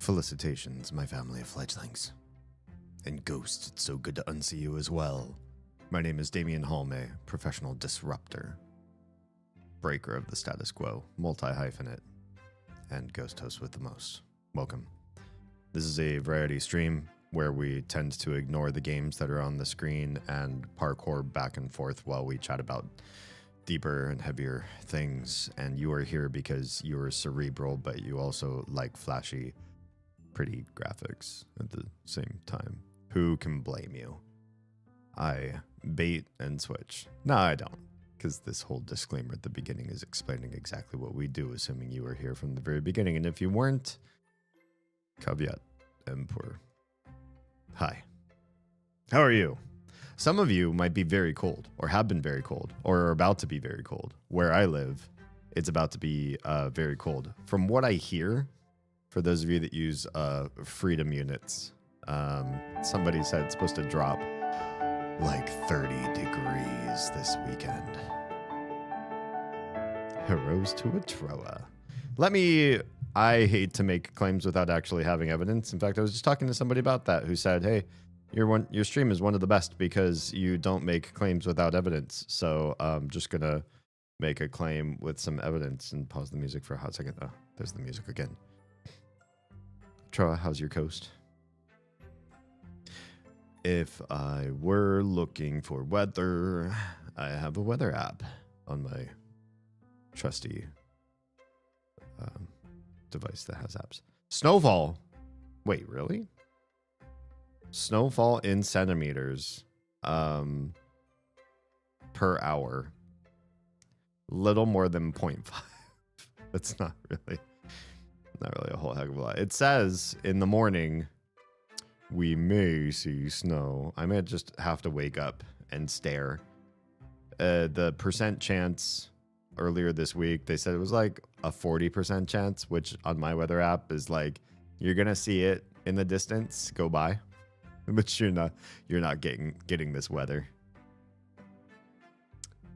Felicitations, my family of fledglings. And Ghost, it's so good to unsee you as well. My name is Damian Halme, professional disruptor, breaker of the status quo, multi-hyphenate, and ghost host with the most. Welcome. This is a variety stream where we tend to ignore the games that are on the screen and parkour back and forth while we chat about deeper and heavier things. And you are here because you are cerebral, but you also like flashy, pretty graphics at the same time. Who can blame you? I bait and switch. No, I don't, because this whole disclaimer at the beginning is explaining exactly what we do, assuming you were here from the very beginning. And if you weren't, caveat emptor. Hi. How are you? Some of you might be very cold, or have been very cold, or are about to be very cold. Where I live, it's about to be very cold. From what I hear, for those of you that use freedom units, somebody said it's supposed to drop like 30 degrees this weekend. Heroes to a Troa. I hate to make claims without actually having evidence. In fact, I was just talking to somebody about that who said, hey, your stream is one of the best because you don't make claims without evidence. So I'm just going to make a claim with some evidence and pause the music for a hot second. Oh, there's the music again. Troa, how's your coast? If I were looking for weather, I have a weather app on my trusty device that has apps. Snowfall. Wait, really? Snowfall in centimeters per hour. Little more than 0.5. That's not really a whole heck of a lot. It says in the morning, we may see snow. I may just have to wake up and stare. The percent chance earlier this week, they said it was like a 40% chance, which on my weather app is like, you're going to see it in the distance go by, but you're not getting this weather.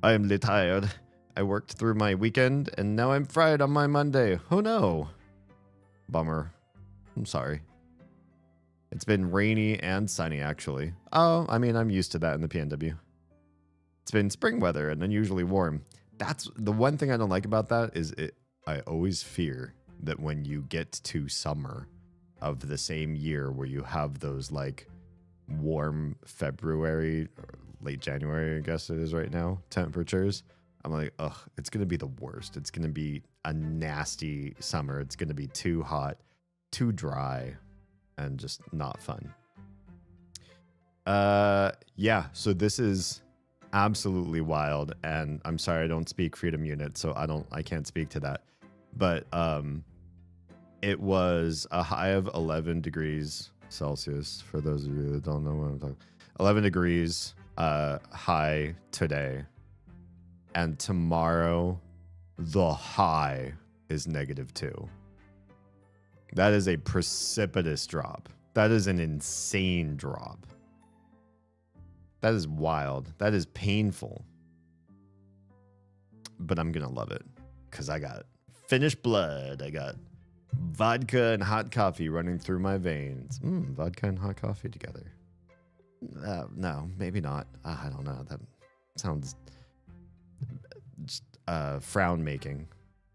I am tired. I worked through my weekend and now I'm fried on my Monday. Oh no. Bummer. I'm sorry. It's been rainy and sunny, actually. Oh, I mean, I'm used to that in the PNW. It's been spring weather and unusually warm. That's the one thing I don't like about that is I always fear that when you get to summer of the same year where you have those like warm February or late January, I guess it is right now, temperatures, I'm like, ugh, it's going to be the worst. It's going to be a nasty summer. It's going to be too hot, too dry, and just not fun. Yeah, so this is absolutely wild, and I'm sorry I don't speak freedom unit, so I can't speak to that. But it was a high of 11 degrees Celsius, for those of you that don't know what I'm talking. 11 degrees high today. And tomorrow, the high is -2. That is a precipitous drop. That is an insane drop. That is wild. That is painful. But I'm going to love it because I got Finnish blood. I got vodka and hot coffee running through my veins. Vodka and hot coffee together. No, maybe not. I don't know. That sounds just frown making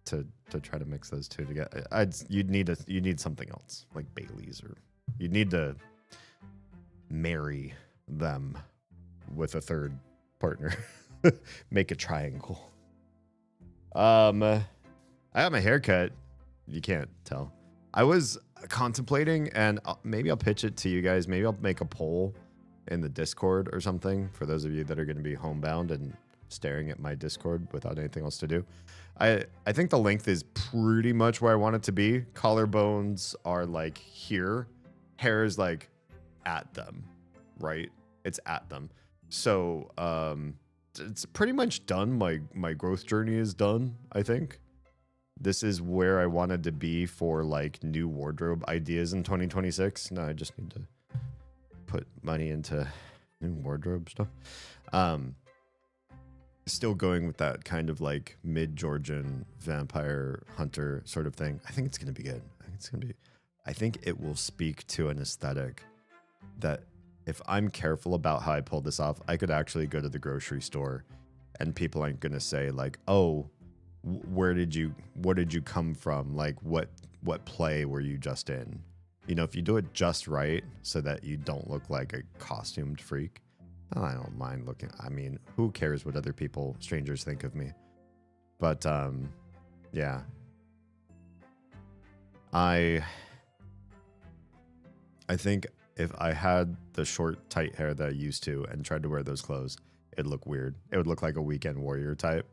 to try to mix those two together. You'd need something else like Bailey's, or you'd need to marry them with a third partner. Make a triangle. I got my hair cut. You can't tell. I was contemplating, and maybe I'll pitch it to you guys. Maybe I'll make a poll in the Discord or something for those of you that are going to be homebound and staring at my Discord without anything else to do. I think the length is pretty much where I want it to be. Collarbones are like here. Hair is like at them, right? It's at them. So it's pretty much done. My growth journey is done, I think. This is where I wanted to be for like new wardrobe ideas in 2026. No, I just need to put money into new wardrobe stuff. Still going with that kind of like mid-Georgian vampire hunter sort of thing. I think it's going to be good. I think it's going to be I think it will speak to an aesthetic that if I'm careful about how I pull this off, I could actually go to the grocery store and people aren't going to say like, oh, what did you come from? Like what play were you just in? You know, if you do it just right so that you don't look like a costumed freak, I don't mind looking. I mean, who cares what other people, strangers think of me? But yeah. I think if I had the short, tight hair that I used to and tried to wear those clothes, it'd look weird. It would look like a weekend warrior type.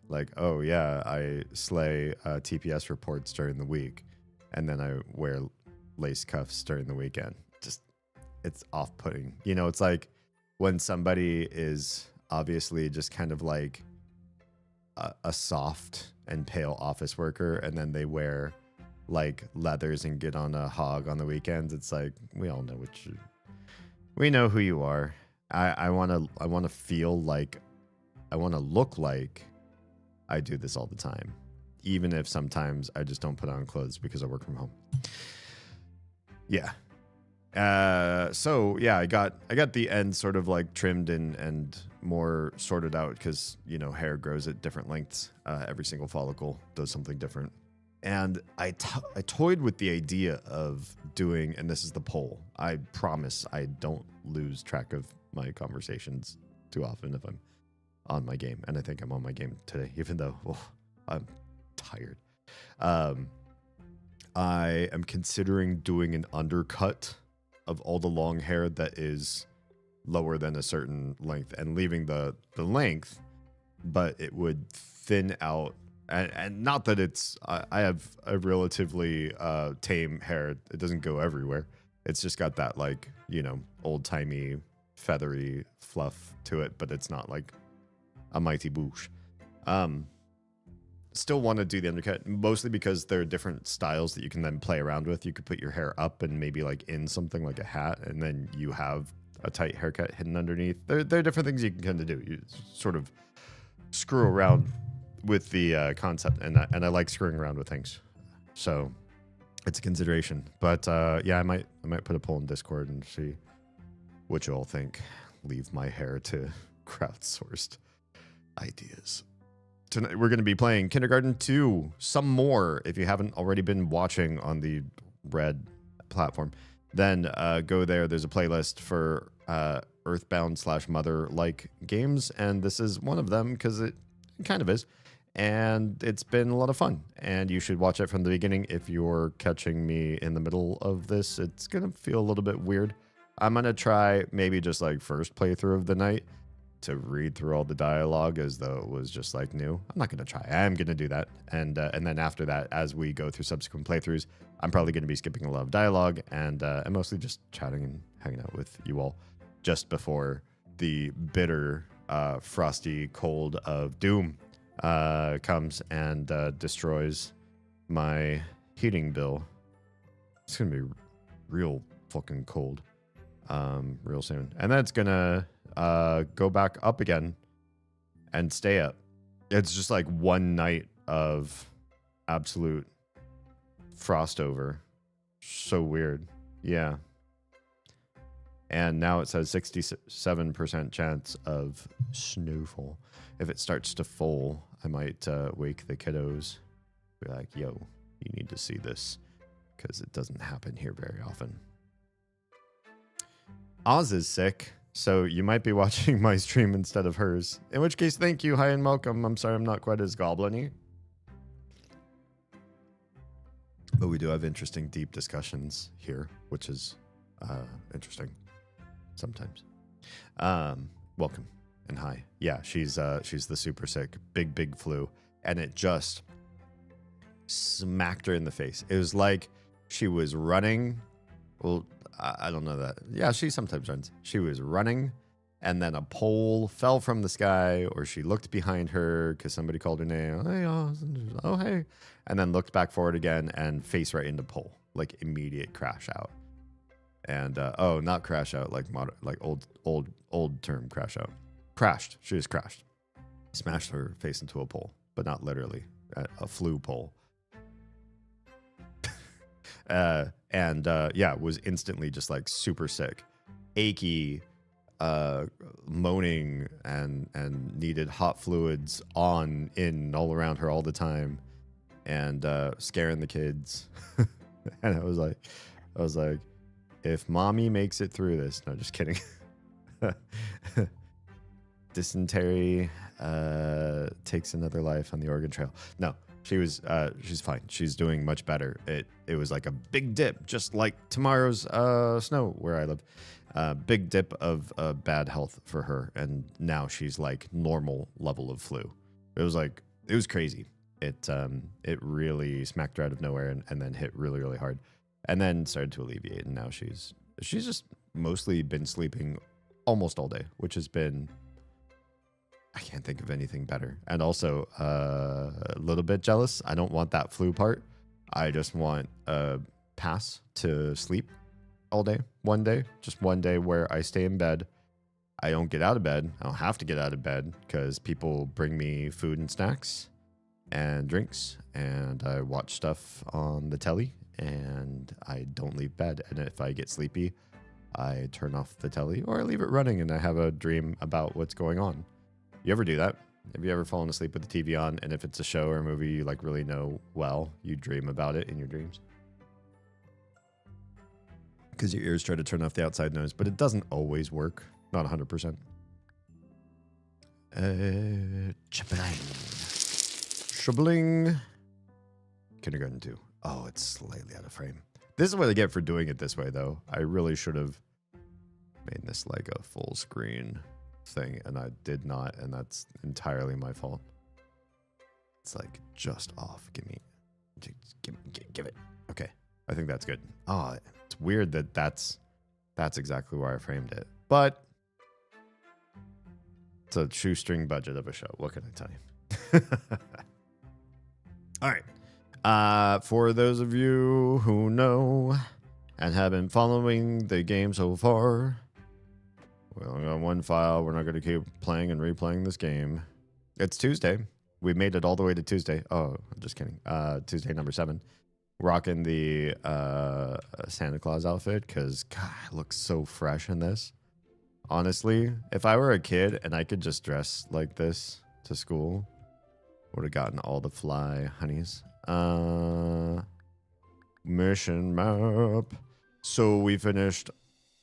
Like, oh yeah, I slay TPS reports during the week, and then I wear lace cuffs during the weekend. Just, it's off-putting. You know, it's like when somebody is obviously just kind of like a soft and pale office worker, and then they wear like leathers and get on a hog on the weekends. It's like, we all know we know who you are. I want to feel like, I want to look like I do this all the time, even if sometimes I just don't put on clothes because I work from home. Yeah. So yeah, I got the end sort of like trimmed and more sorted out because, you know, hair grows at different lengths. Every single follicle does something different. And I toyed with the idea of doing, and this is the poll. I promise I don't lose track of my conversations too often if I'm on my game. And I think I'm on my game today, even though I'm tired. I am considering doing an undercut of all the long hair that is lower than a certain length and leaving the length, but it would thin out. And not that it's, I have a relatively tame hair. It doesn't go everywhere. It's just got that like, you know, old timey feathery fluff to it, but it's not like a mighty boosh. Still want to do the undercut, mostly because there are different styles that you can then play around with. You could put your hair up and maybe like in something like a hat, and then you have a tight haircut hidden underneath. There are different things you can kind of do. You sort of screw around with the concept, and I like screwing around with things, so it's a consideration. But yeah, I might put a poll in Discord and see what you all think. Leave my hair to crowdsourced ideas. Tonight we're going to be playing Kindergarten 2 some more. If you haven't already been watching on the Red platform, then go there. There's a playlist for Earthbound / Mother-like games, and this is one of them because it kind of is. And it's been a lot of fun, and you should watch it from the beginning. If you're catching me in the middle of this, it's going to feel a little bit weird. I'm going to try maybe just like first playthrough of the night to read through all the dialogue as though it was just like new. I'm not going to try. I am going to do that. And then after that, as we go through subsequent playthroughs, I'm probably going to be skipping a lot of dialogue and mostly just chatting and hanging out with you all just before the bitter, frosty cold of doom comes and destroys my heating bill. It's going to be real fucking cold real soon. And then it's going to go back up again and stay up. It's just like one night of absolute frost over. So weird. Yeah. And now it says 67% chance of snowfall. If it starts to fall, I might wake the kiddos. Be like, yo, you need to see this because it doesn't happen here very often. Oz is sick, so you might be watching my stream instead of hers. In which case, thank you. Hi and welcome. I'm sorry I'm not quite as goblin-y. But we do have interesting, deep discussions here, which is interesting sometimes. Welcome and hi. Yeah, she's the super sick, big flu, and it just smacked her in the face. It was like she was running. Well, I don't know that. Yeah, she sometimes runs. She was running, and then a pole fell from the sky, or she looked behind her because somebody called her name. Hey, oh, hey. And then looked back forward again and face right into pole. Like immediate crash out. And, not crash out, like old term crash out. Crashed. She just crashed. Smashed her face into a pole, but not literally. A flu pole. Yeah, was instantly just like super sick, achy, moaning, and needed hot fluids in all around her all the time, and scaring the kids. And I was like, if mommy makes it through this, no, just kidding. Dysentery takes another life on the Oregon Trail. No, she's fine. She's doing much better. It was like a big dip, just like tomorrow's snow where I live. Big dip of bad health for her, and now she's like normal level of flu. It was crazy. It really smacked her out of nowhere and then hit really, really hard, and then started to alleviate. And now she's just mostly been sleeping almost all day, which has been, I can't think of anything better. And also a little bit jealous. I don't want that flu part. I just want a pass to sleep all day. Just one day where I stay in bed. I don't get out of bed. I don't have to get out of bed because people bring me food and snacks and drinks, and I watch stuff on the telly, and I don't leave bed. And if I get sleepy, I turn off the telly or I leave it running and I have a dream about what's going on. You ever do that? Have you ever fallen asleep with the TV on, and if it's a show or a movie you like really know well, you dream about it in your dreams? Because your ears try to turn off the outside noise, but it doesn't always work. Not 100%. Shabling. Kindergarten 2. Oh, it's slightly out of frame. This is what I get for doing it this way, though. I really should have made this like a full screen thing, and I did not, and that's entirely my fault. It's like just off. Give it. Okay, I think that's good. Oh, it's weird that that's exactly where I framed it, but it's a shoestring budget of a show. What can I tell you? All right. For those of you who know and have been following the game so far, we only got one file. We're not going to keep playing and replaying this game. It's Tuesday. We made it all the way to Tuesday. Oh, just kidding. Tuesday number 7. Rocking the Santa Claus outfit because, God, it looks so fresh in this. Honestly, if I were a kid and I could just dress like this to school, would have gotten all the fly honeys. Mission map. So we finished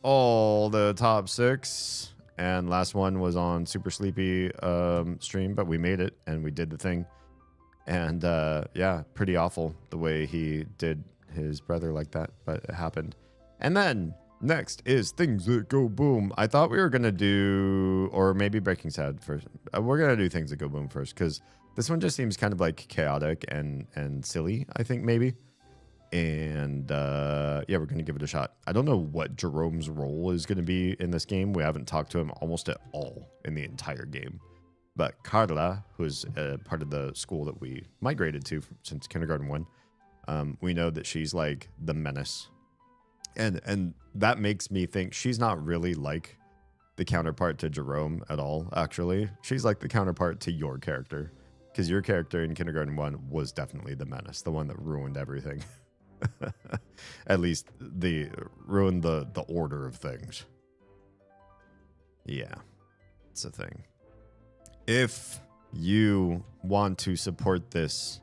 all the top 6, and last one was on Super Sleepy stream, but we made it and we did the thing. And yeah, pretty awful the way he did his brother like that, but it happened. And then next is Things That Go Boom. I thought we were gonna do, or maybe Breaking Sad first. We're gonna do Things That Go Boom first because this one just seems kind of like chaotic and silly, I think, maybe. And yeah, we're going to give it a shot. I don't know what Jerome's role is going to be in this game. We haven't talked to him almost at all in the entire game. But Carla, who's part of the school that we migrated to since kindergarten 1, we know that she's like the menace. And that makes me think she's not really like the counterpart to Jerome at all, actually. She's like the counterpart to your character. Because your character in kindergarten 1 was definitely the menace, the one that ruined everything. At least ruined the order of things. Yeah, it's a thing. If you want to support this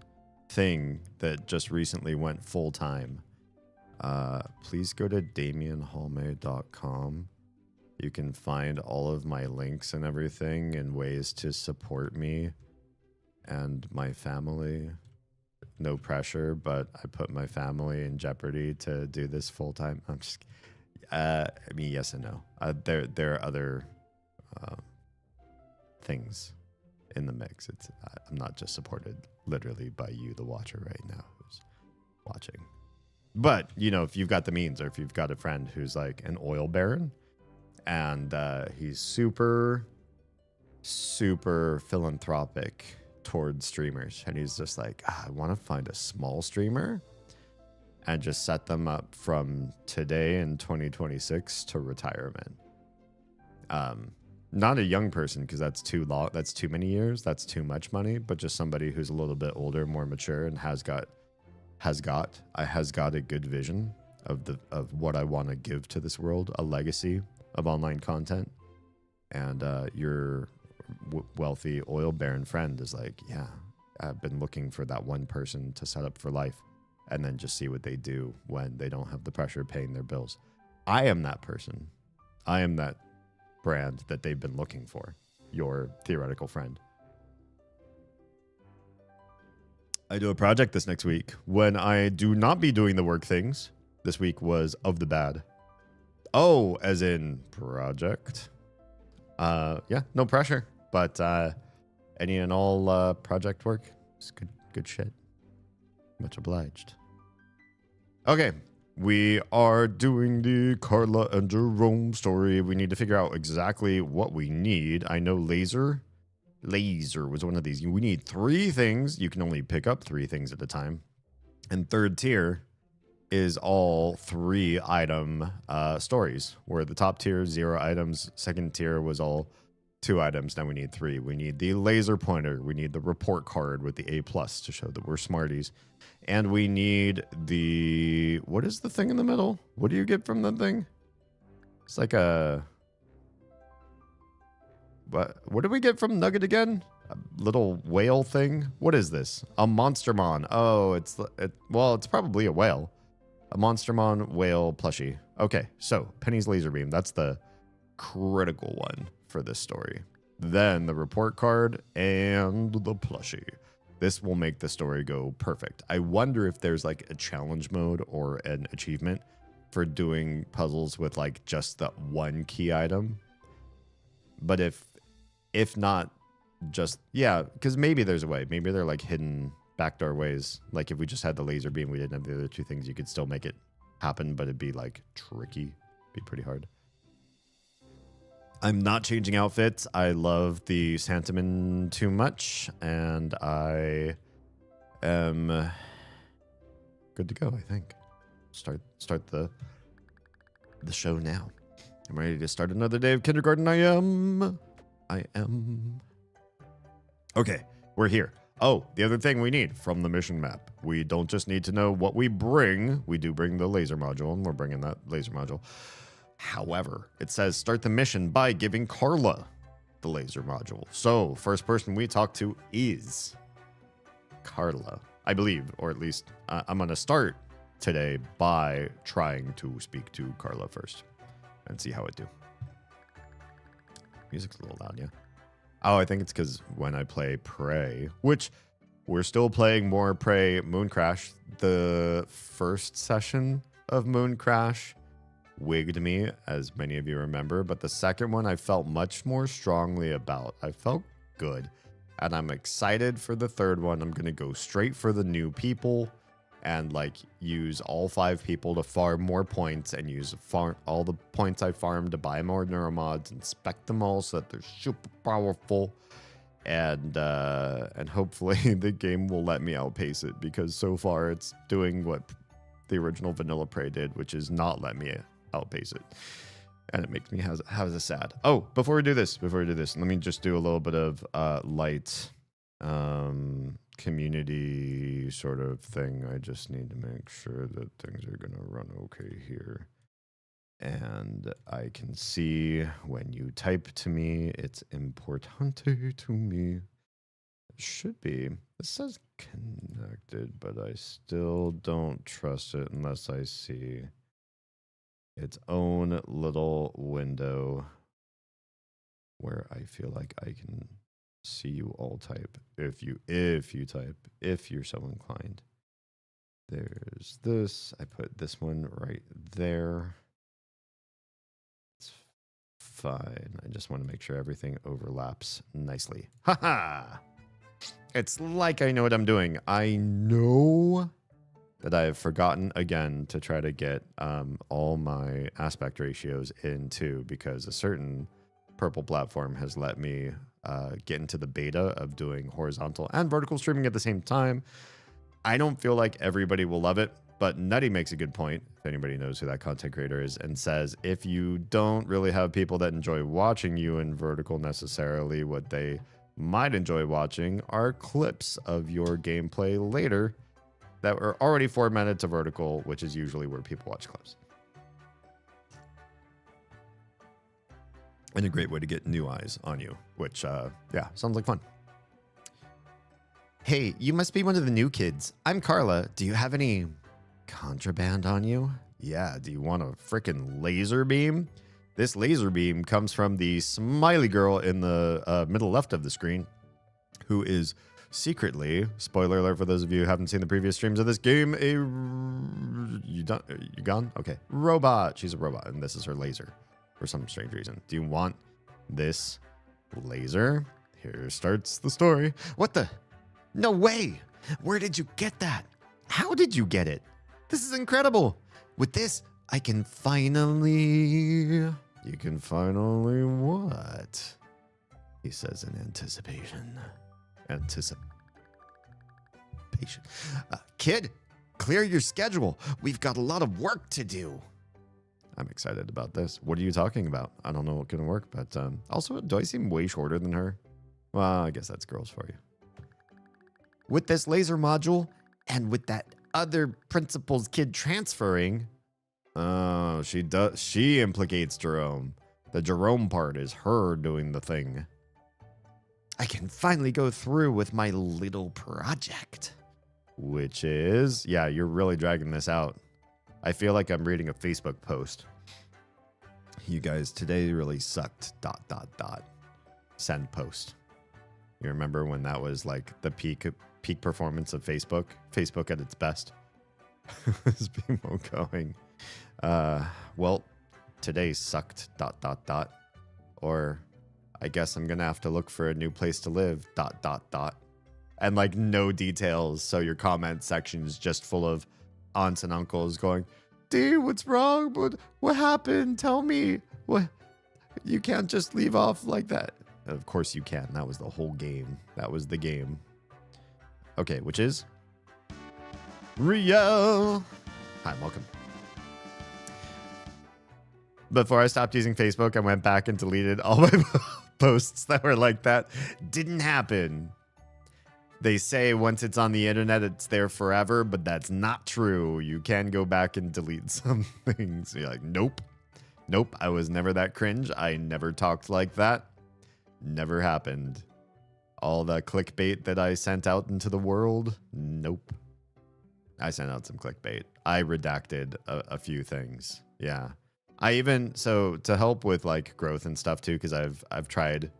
thing that just recently went full time, please go to damienhalme.com. You can find all of my links and everything and ways to support me and my family. No pressure, but I put my family in jeopardy to do this full time. I'm just, I mean, yes and no. There are other things in the mix. I'm not just supported literally by you, the watcher, right now who's watching. But you know, if you've got the means, or if you've got a friend who's like an oil baron, and he's super philanthropic towards streamers, and he's just like, I want to find a small streamer and just set them up from today in 2026 to retirement. Not a young person, because that's too long, that's too many years, that's too much money, but just somebody who's a little bit older, more mature, and has got has got a good vision of what I want to give to this world, a legacy of online content. And your wealthy oil baron friend is like, yeah, I've been looking for that one person to set up for life and then just see what they do when they don't have the pressure of paying their bills. I am that person. I am that brand that they've been looking for, your theoretical friend. I do a project this next week when I do not be doing the work things. This week was of the bad. Oh, as in project. Yeah, no pressure, but any and all project work is good shit. Much obliged. Okay, we are doing the Carla and Jerome story. We need to figure out exactly what we need. I know laser was one of these. We need 3 things. You can only pick up 3 things at a time. And third tier is all 3 item stories, where the top tier 0 items, second tier was all 2 items. Now we need 3. We need the laser pointer, we need the report card with the A+ to show that we're smarties, and we need the, what is the thing in the middle? What do you get from the thing? It's like a, what do we get from Nugget again? A little whale thing? What is this? A Monstermon. Oh, well, it's probably a whale. A Monstermon whale plushie. Okay, so Penny's laser beam. That's the critical one for this story. Then the report card and the plushie. This will make the story go perfect. I wonder if there's like a challenge mode or an achievement for doing puzzles with like just that one key item. But if not, just, yeah, because maybe there's a way. Maybe they're like hidden backdoor ways. Like if we just had the laser beam, we didn't have the other 2 things, you could still make it happen, but it'd be like tricky. Be pretty hard. I'm not changing outfits. I love the Santaman too much, and I am good to go, I think. Start the show now. I'm ready to start another day of kindergarten. I am. Okay, we're here. Oh, the other thing we need from the mission map. We don't just need to know what we bring. We do bring the laser module, and we're bringing that laser module. However, it says start the mission by giving Carla the laser module. So, first person we talk to is Carla, I believe, or at least I'm going to start today by trying to speak to Carla first and see how it do. Music's a little loud, yeah. Oh, I think it's because when I play Prey, which we're still playing more Prey Moon Crash. The first session of Moon Crash wigged me, as many of you remember, but the second one I felt much more strongly about. I felt good, and I'm excited for the third one. I'm going to go straight for the new people and like use all 5 people to farm more points and use all the points I farmed to buy more neuromods, inspect them all so that they're super powerful, and hopefully the game will let me outpace it, because so far it's doing what the original Vanilla Prey did, which is not let me outpace it, and it makes me have a sad. Oh, before we do this, let me just do a little bit of light community sort of thing. I just need to make sure that things are gonna run okay here, and I can see when you type to me. It's importante to me. It should be. This says connected, but I still don't trust it unless I see its own little window where I feel like I can see you all type. If you're so inclined. There's this. I put this one right there. It's fine. I just want to make sure everything overlaps nicely. Haha! It's like I know what I'm doing. I know that I have forgotten again to try to get all my aspect ratios in too, because a certain purple platform has let me get into the beta of doing horizontal and vertical streaming at the same time. I don't feel like everybody will love it, but Nutty makes a good point, if anybody knows who that content creator is, and says if you don't really have people that enjoy watching you in vertical necessarily, what they might enjoy watching are clips of your gameplay later that were already formatted to vertical, which is usually where people watch clips. And a great way to get new eyes on you, which, yeah, sounds like fun. Hey, you must be one of the new kids. I'm Carla. Do you have any contraband on you? Yeah, do you want a freaking laser beam? This laser beam comes from the smiley girl in the middle left of the screen, who is secretly, spoiler alert for those of you who haven't seen the previous streams of this game, you gone? Okay, robot. She's a robot, and this is her laser for some strange reason. Do you want this laser? Here starts the story. What the? No way! Where did you get that? How did you get it? This is incredible! With this, I can finally... You can finally what? He says in anticipation. Anticipation. Kid, clear your schedule. We've got a lot of work to do. I'm excited about this. What are you talking about? I don't know what can work, but also, do I seem way shorter than her? Well, I guess that's girls for you. With this laser module and with that other principal's kid transferring, oh, she implicates Jerome. The Jerome part is her doing the thing. I can finally go through with my little project. Which is, yeah, you're really dragging this out. I feel like I'm reading a Facebook post. You guys, today really sucked, ... Send post. You remember when that was like the peak performance of Facebook? Facebook at its best. Is people going, well, today sucked, ... Or I guess I'm going to have to look for a new place to live, ... And like no details. So your comment section is just full of aunts and uncles going, dude, what's wrong? What happened? Tell me. What? You can't just leave off like that. Of course you can. That was the whole game. That was the game. Okay, which is Rio. Hi, welcome. Before I stopped using Facebook, I went back and deleted all my posts that were like that. Didn't happen. They say once it's on the internet, it's there forever, but that's not true. You can go back and delete some things. You're like, nope. Nope, I was never that cringe. I never talked like that. Never happened. All the clickbait that I sent out into the world, nope. I sent out some clickbait. I redacted a few things. Yeah. I even, so to help with like growth and stuff too, because I've tried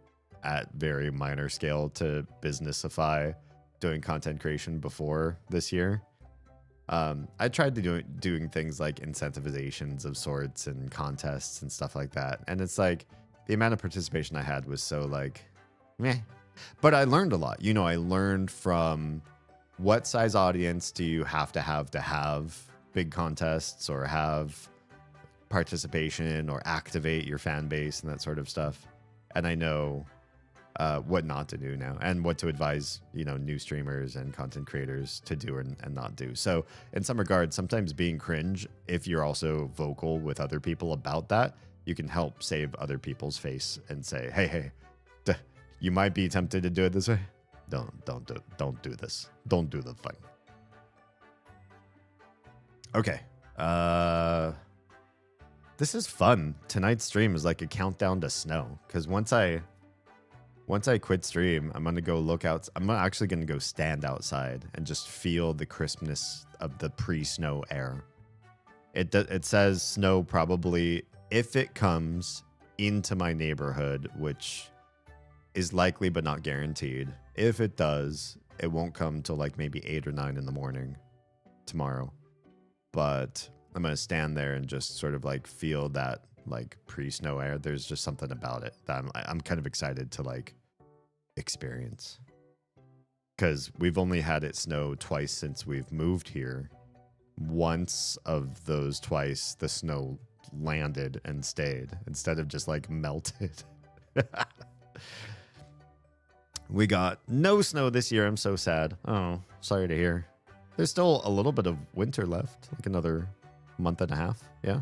at very minor scale to businessify doing content creation before this year. I tried to doing things like incentivizations of sorts and contests and stuff like that. And it's like the amount of participation I had was so like, meh. But I learned a lot. You know, I learned from what size audience do you have to have big contests or have participation or activate your fan base and that sort of stuff. And I know what not to do now and what to advise, you know, new streamers and content creators to do and not do. So in some regards, sometimes being cringe, if you're also vocal with other people about that, you can help save other people's face and say, hey, you might be tempted to do it this way. Don't do this. Don't do the thing. Okay. This is fun. Tonight's stream is like a countdown to snow. Because once I quit stream, I'm gonna go look out. I'm actually gonna go stand outside and just feel the crispness of the pre-snow air. It says snow probably if it comes into my neighborhood, which is likely but not guaranteed. If it does, it won't come till like maybe 8 or 9 in the morning tomorrow. But I'm gonna stand there and just sort of like feel that like pre-snow air. There's just something about it that I'm kind of excited to like experience, because we've only had it snow twice since we've moved here. Once of those twice, the snow landed and stayed instead of just like melted. We got no snow this year. I'm so sad. Oh, sorry to hear. There's still a little bit of winter left, like another month and a half. Yeah.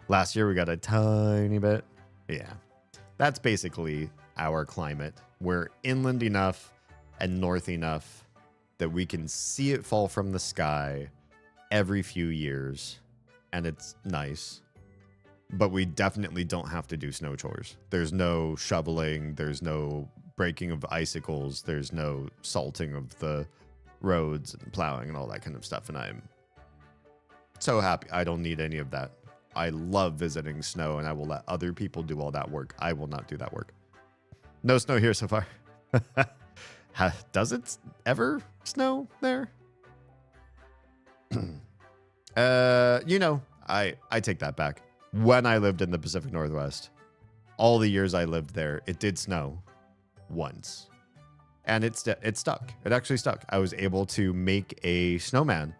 Last year we got a tiny bit. Yeah. That's basically our climate. We're inland enough and north enough that we can see it fall from the sky every few years, and it's nice. But we definitely don't have to do snow chores. There's no shoveling. There's no breaking of icicles. There's no salting of the roads and plowing and all that kind of stuff. And I'm so happy. I don't need any of that. I love visiting snow, and I will let other people do all that work. I will not do that work. No snow here so far. Does it ever snow there? I take that back. When I lived in the Pacific Northwest, all the years I lived there, it did snow once. And it stuck. It actually stuck. I was able to make a snowman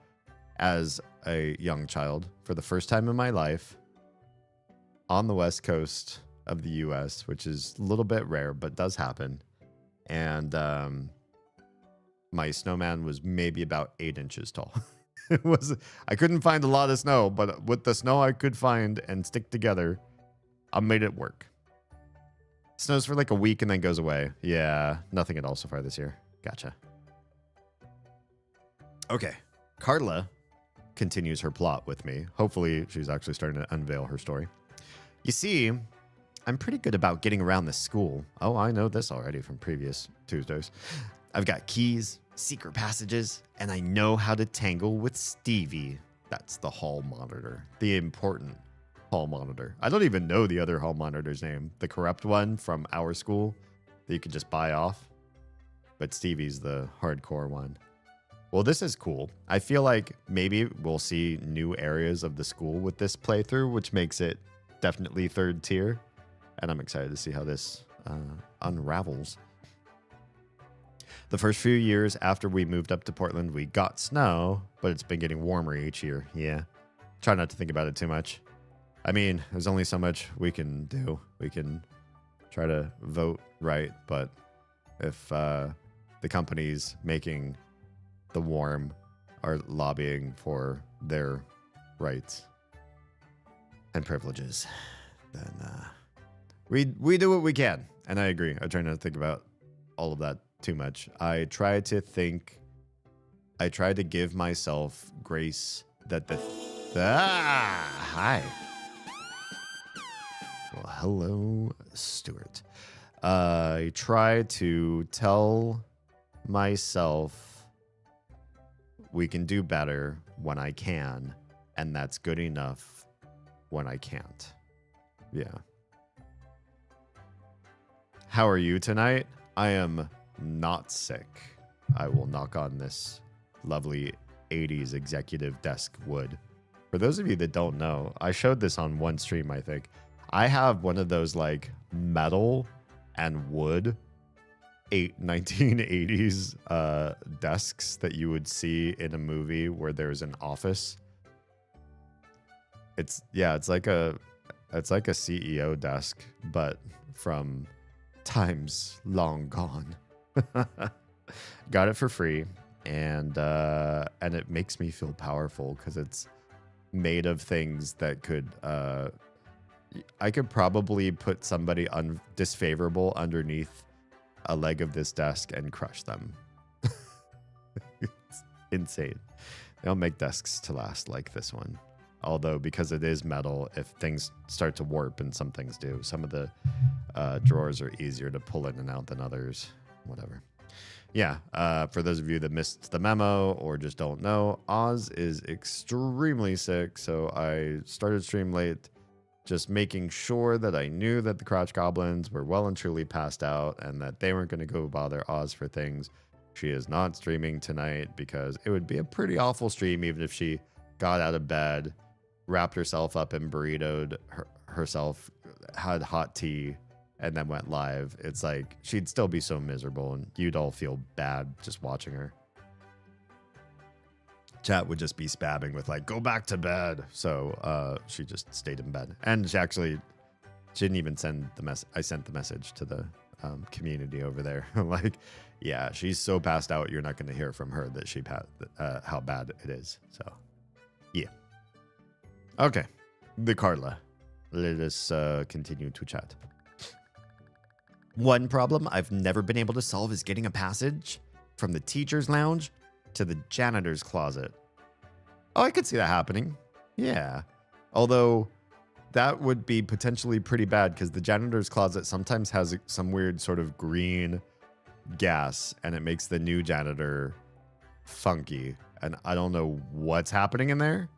as a young child for the first time in my life on the west coast of the US, which is a little bit rare, but does happen. And my snowman was maybe about 8 inches tall. I couldn't find a lot of snow, but with the snow I could find and stick together, I made it work. Snows for like a week and then goes away. Yeah, nothing at all so far this year. Gotcha. Okay, Carla continues her plot with me. Hopefully she's actually starting to unveil her story. You see, I'm pretty good about getting around the school. Oh, I know this already from previous Tuesdays. I've got keys, secret passages, and I know how to tangle with Stevie. That's the hall monitor, the important hall monitor. I don't even know the other hall monitor's name. The corrupt one from our school that you could just buy off. But Stevie's the hardcore one. Well, this is cool. I feel like maybe we'll see new areas of the school with this playthrough, which makes it definitely third tier. And I'm excited to see how this unravels. The first few years after we moved up to Portland, we got snow, but it's been getting warmer each year. Yeah. Try not to think about it too much. I mean, there's only so much we can do. We can try to vote right, but if the companies making the warm are lobbying for their rights and privileges, then we do what we can. And I agree. I try not to think about all of that too much. I try to give myself grace that hi. Well, hello, Stuart. I try to tell myself we can do better when I can, and that's good enough when I can't. Yeah. How are you tonight? I am not sick. I will knock on this lovely 80s executive desk wood. For those of you that don't know, I showed this on one stream, I think. I have one of those like metal and wood 1980s desks that you would see in a movie where there's an office. It's like a CEO desk, but from times long gone. Got it for free, and it makes me feel powerful because it's made of things that could I could probably put somebody disfavorable underneath a leg of this desk and crush them. It's insane. They don't make desks to last like this one. Although, because it is metal, if things start to warp, and some things do, some of the drawers are easier to pull in and out than others. Whatever. Yeah, for those of you that missed the memo or just don't know, Oz is extremely sick, so I started stream late, just making sure that I knew that the crotch goblins were well and truly passed out and that they weren't going to go bother Oz for things. She is not streaming tonight because it would be a pretty awful stream even if she got out of bed, wrapped herself up and burritoed herself, had hot tea, and then went live. It's like she'd still be so miserable and you'd all feel bad just watching her. Chat would just be spamming with like, go back to bed. So she just stayed in bed. And she didn't even send the message. I sent the message to the community over there. Like, yeah, she's so passed out, you're not going to hear from her that how bad it is. So, yeah. Okay. The Carla. Let us continue to chat. One problem I've never been able to solve is getting a passage from the teacher's lounge to the janitor's closet. Oh, I could see that happening. Yeah. Although that would be potentially pretty bad because the janitor's closet sometimes has some weird sort of green gas and it makes the new janitor funky. And I don't know what's happening in there.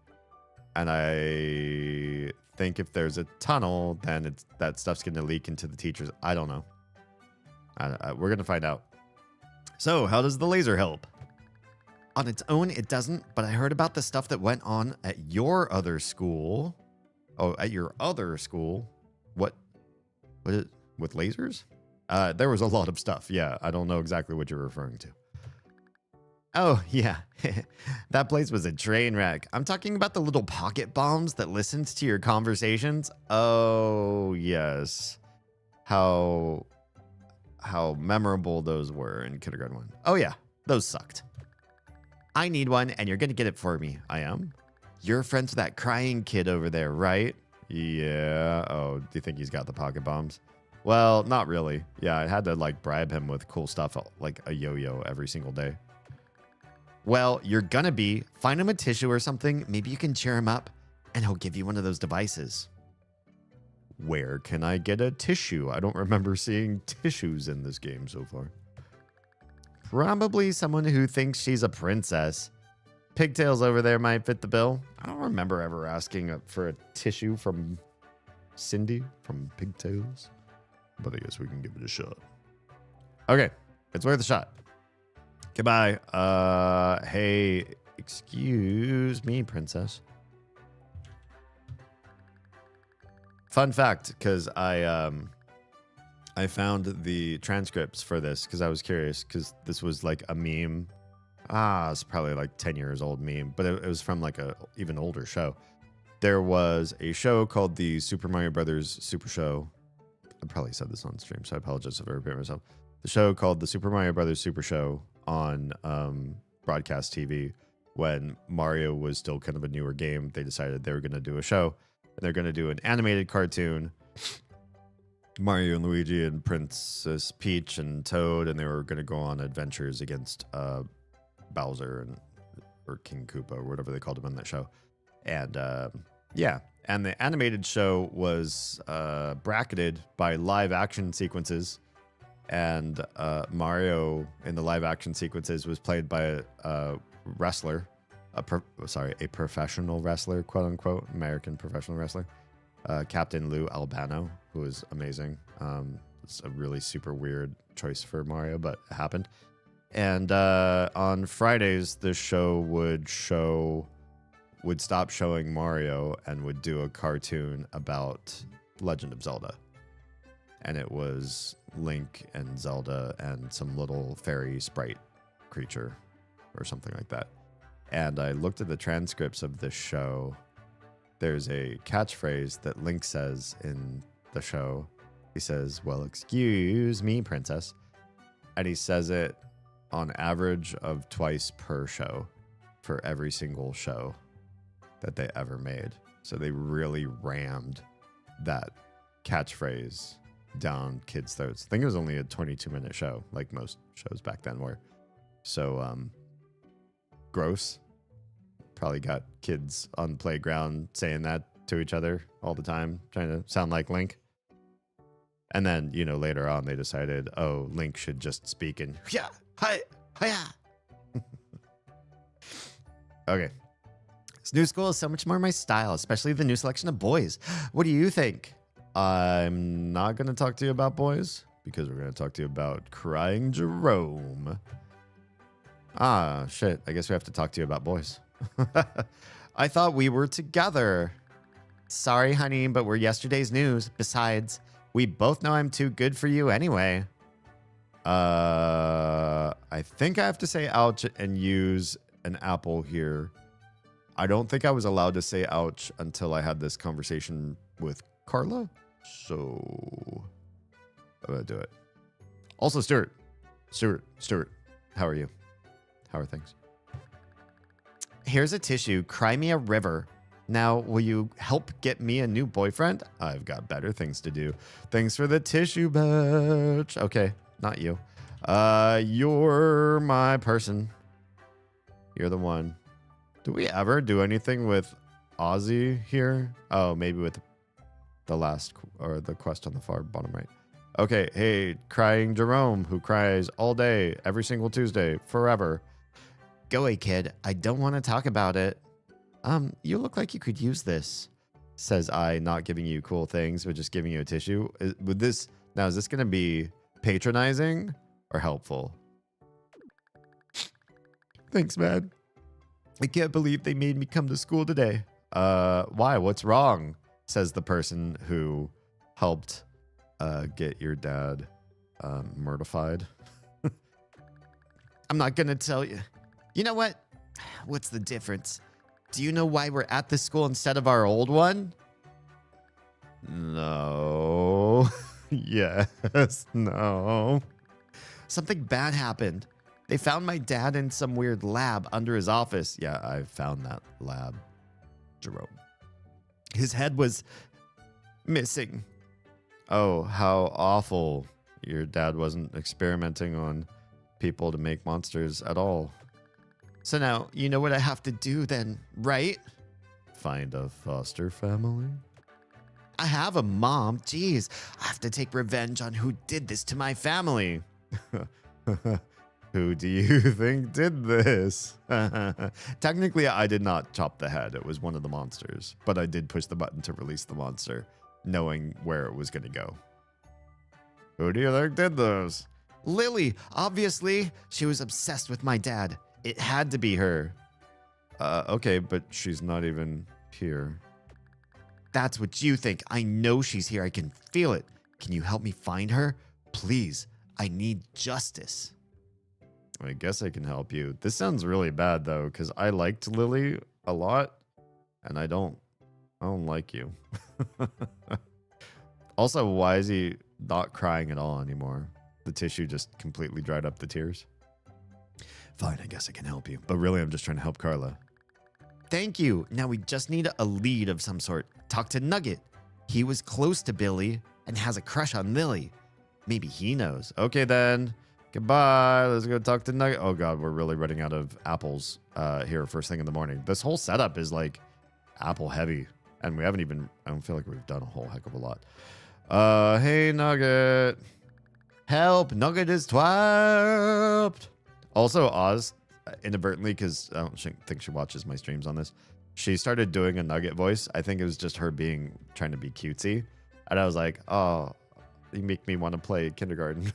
And I think if there's a tunnel, then that stuff's going to leak into the teachers. I don't know. We're going to find out. So how does the laser help? On its own, it doesn't, but I heard about the stuff that went on at your other school. Oh, at your other school? What with lasers? There was a lot of stuff. Yeah, I don't know exactly what you're referring to. Oh, yeah. That place was a train wreck. I'm talking about the little pocket bombs that listened to your conversations. Oh, yes. How memorable those were in kindergarten 1. Oh, yeah. Those sucked. I need one, and you're going to get it for me. I am? You're friends with that crying kid over there, right? Yeah. Oh, do you think he's got the pocket bombs? Well, not really. Yeah, I had to, like, bribe him with cool stuff, like a yo-yo every single day. Well, you're gonna be. Find him a tissue or something. Maybe you can cheer him up, and he'll give you one of those devices. Where can I get a tissue? I don't remember seeing tissues in this game so far. Probably someone who thinks she's a princess. Pigtails over there might fit the bill. I don't remember ever asking for a tissue from Cindy from Pigtails. But I guess we can give it a shot. Okay, it's worth a shot. Goodbye. Hey, excuse me, princess. Fun fact, because I found the transcripts for this because I was curious because this was like a meme. It's probably like 10 years old meme, but it was from like a even older show. There was a show called the Super Mario Brothers Super Show. I probably said this on stream, so I apologize if I repeat myself. The show called the Super Mario Brothers Super Show on broadcast TV. When Mario was still kind of a newer game, they decided they were going to do a show. And they're going to do an animated cartoon. Mario and Luigi and Princess Peach and Toad, and they were going to go on adventures against Bowser or King Koopa or whatever they called him in that show. And yeah, and the animated show was bracketed by live action sequences. And Mario in the live action sequences was played by a wrestler, a professional wrestler, quote unquote, American professional wrestler, Captain Lou Albano, who was amazing. It's a really super weird choice for Mario, but it happened. And on Fridays, the show would stop showing Mario and would do a cartoon about Legend of Zelda. And it was Link and Zelda and some little fairy sprite creature or something like that. And I looked at the transcripts of this show. There's a catchphrase that Link says in the show. He says, "Well, excuse me, princess." And he says it on average of twice per show for every single show that they ever made. So they really rammed that catchphrase down kids' throats. I think it was only a 22-minute show, like most shows back then were. So, gross. Probably got kids on the playground saying that to each other all the time, trying to sound like Link. And then, later on they decided, oh, Link should just speak in, yeah, hi, hiya. Okay. This new school is so much more my style, especially the new selection of boys. What do you think? I'm not going to talk to you about boys because we're going to talk to you about Crying Jerome. Ah, shit. I guess we have to talk to you about boys. I thought we were together. Sorry, honey, but we're yesterday's news. Besides, we both know I'm too good for you anyway. I think I have to say ouch and use an apple here. I don't think I was allowed to say ouch until I had this conversation with Carla. So I'm going to do it. Also, Stuart, how are you? How are things? Here's a tissue. Cry me a river. Now, will you help get me a new boyfriend? I've got better things to do. Thanks for the tissue, bitch. Okay, not you. You're my person. You're the one. Do we ever do anything with Ozzy here? Oh, maybe with the last or the quest on the far bottom right. Okay, hey, crying Jerome, who cries all day, every single Tuesday, forever. Go away, kid. I don't want to talk about it. You look like you could use this, says I, not giving you cool things, but just giving you a tissue. Is this going to be patronizing or helpful? Thanks, man. I can't believe they made me come to school today. Why? What's wrong? Says the person who helped get your dad mortified. I'm not going to tell you. You know what? What's the difference? Do you know why we're at this school instead of our old one? No. Yes. No. Something bad happened. They found my dad in some weird lab under his office. Yeah, I found that lab, Jerome. His head was missing. Oh, how awful. Your dad wasn't experimenting on people to make monsters at all. So now, you know what I have to do then, right? Find a foster family? I have a mom. Jeez, I have to take revenge on who did this to my family. Who do you think did this? Technically, I did not chop the head. It was one of the monsters. But I did push the button to release the monster, knowing where it was going to go. Who do you think did this? Lily, obviously. She was obsessed with my dad. It had to be her. Okay, but she's not even here. That's what you think. I know she's here. I can feel it. Can you help me find her? Please, I need justice. I guess I can help you. This sounds really bad, though, because I liked Lily a lot, and I don't like you. Also, why is he not crying at all anymore? The tissue just completely dried up the tears. Fine, I guess I can help you. But really, I'm just trying to help Carla. Thank you. Now we just need a lead of some sort. Talk to Nugget. He was close to Billy and has a crush on Lily. Maybe he knows. Okay, then. Goodbye. Let's go talk to Nugget. Oh, God, we're really running out of apples here first thing in the morning. This whole setup is like apple heavy. And we haven't even, I don't feel like we've done a whole heck of a lot. Hey, Nugget. Help. Nugget is trapped. Also, Oz, inadvertently, because I don't think she watches my streams on this, she started doing a Nugget voice. I think it was just her trying to be cutesy. And I was like, oh, you make me want to play kindergarten.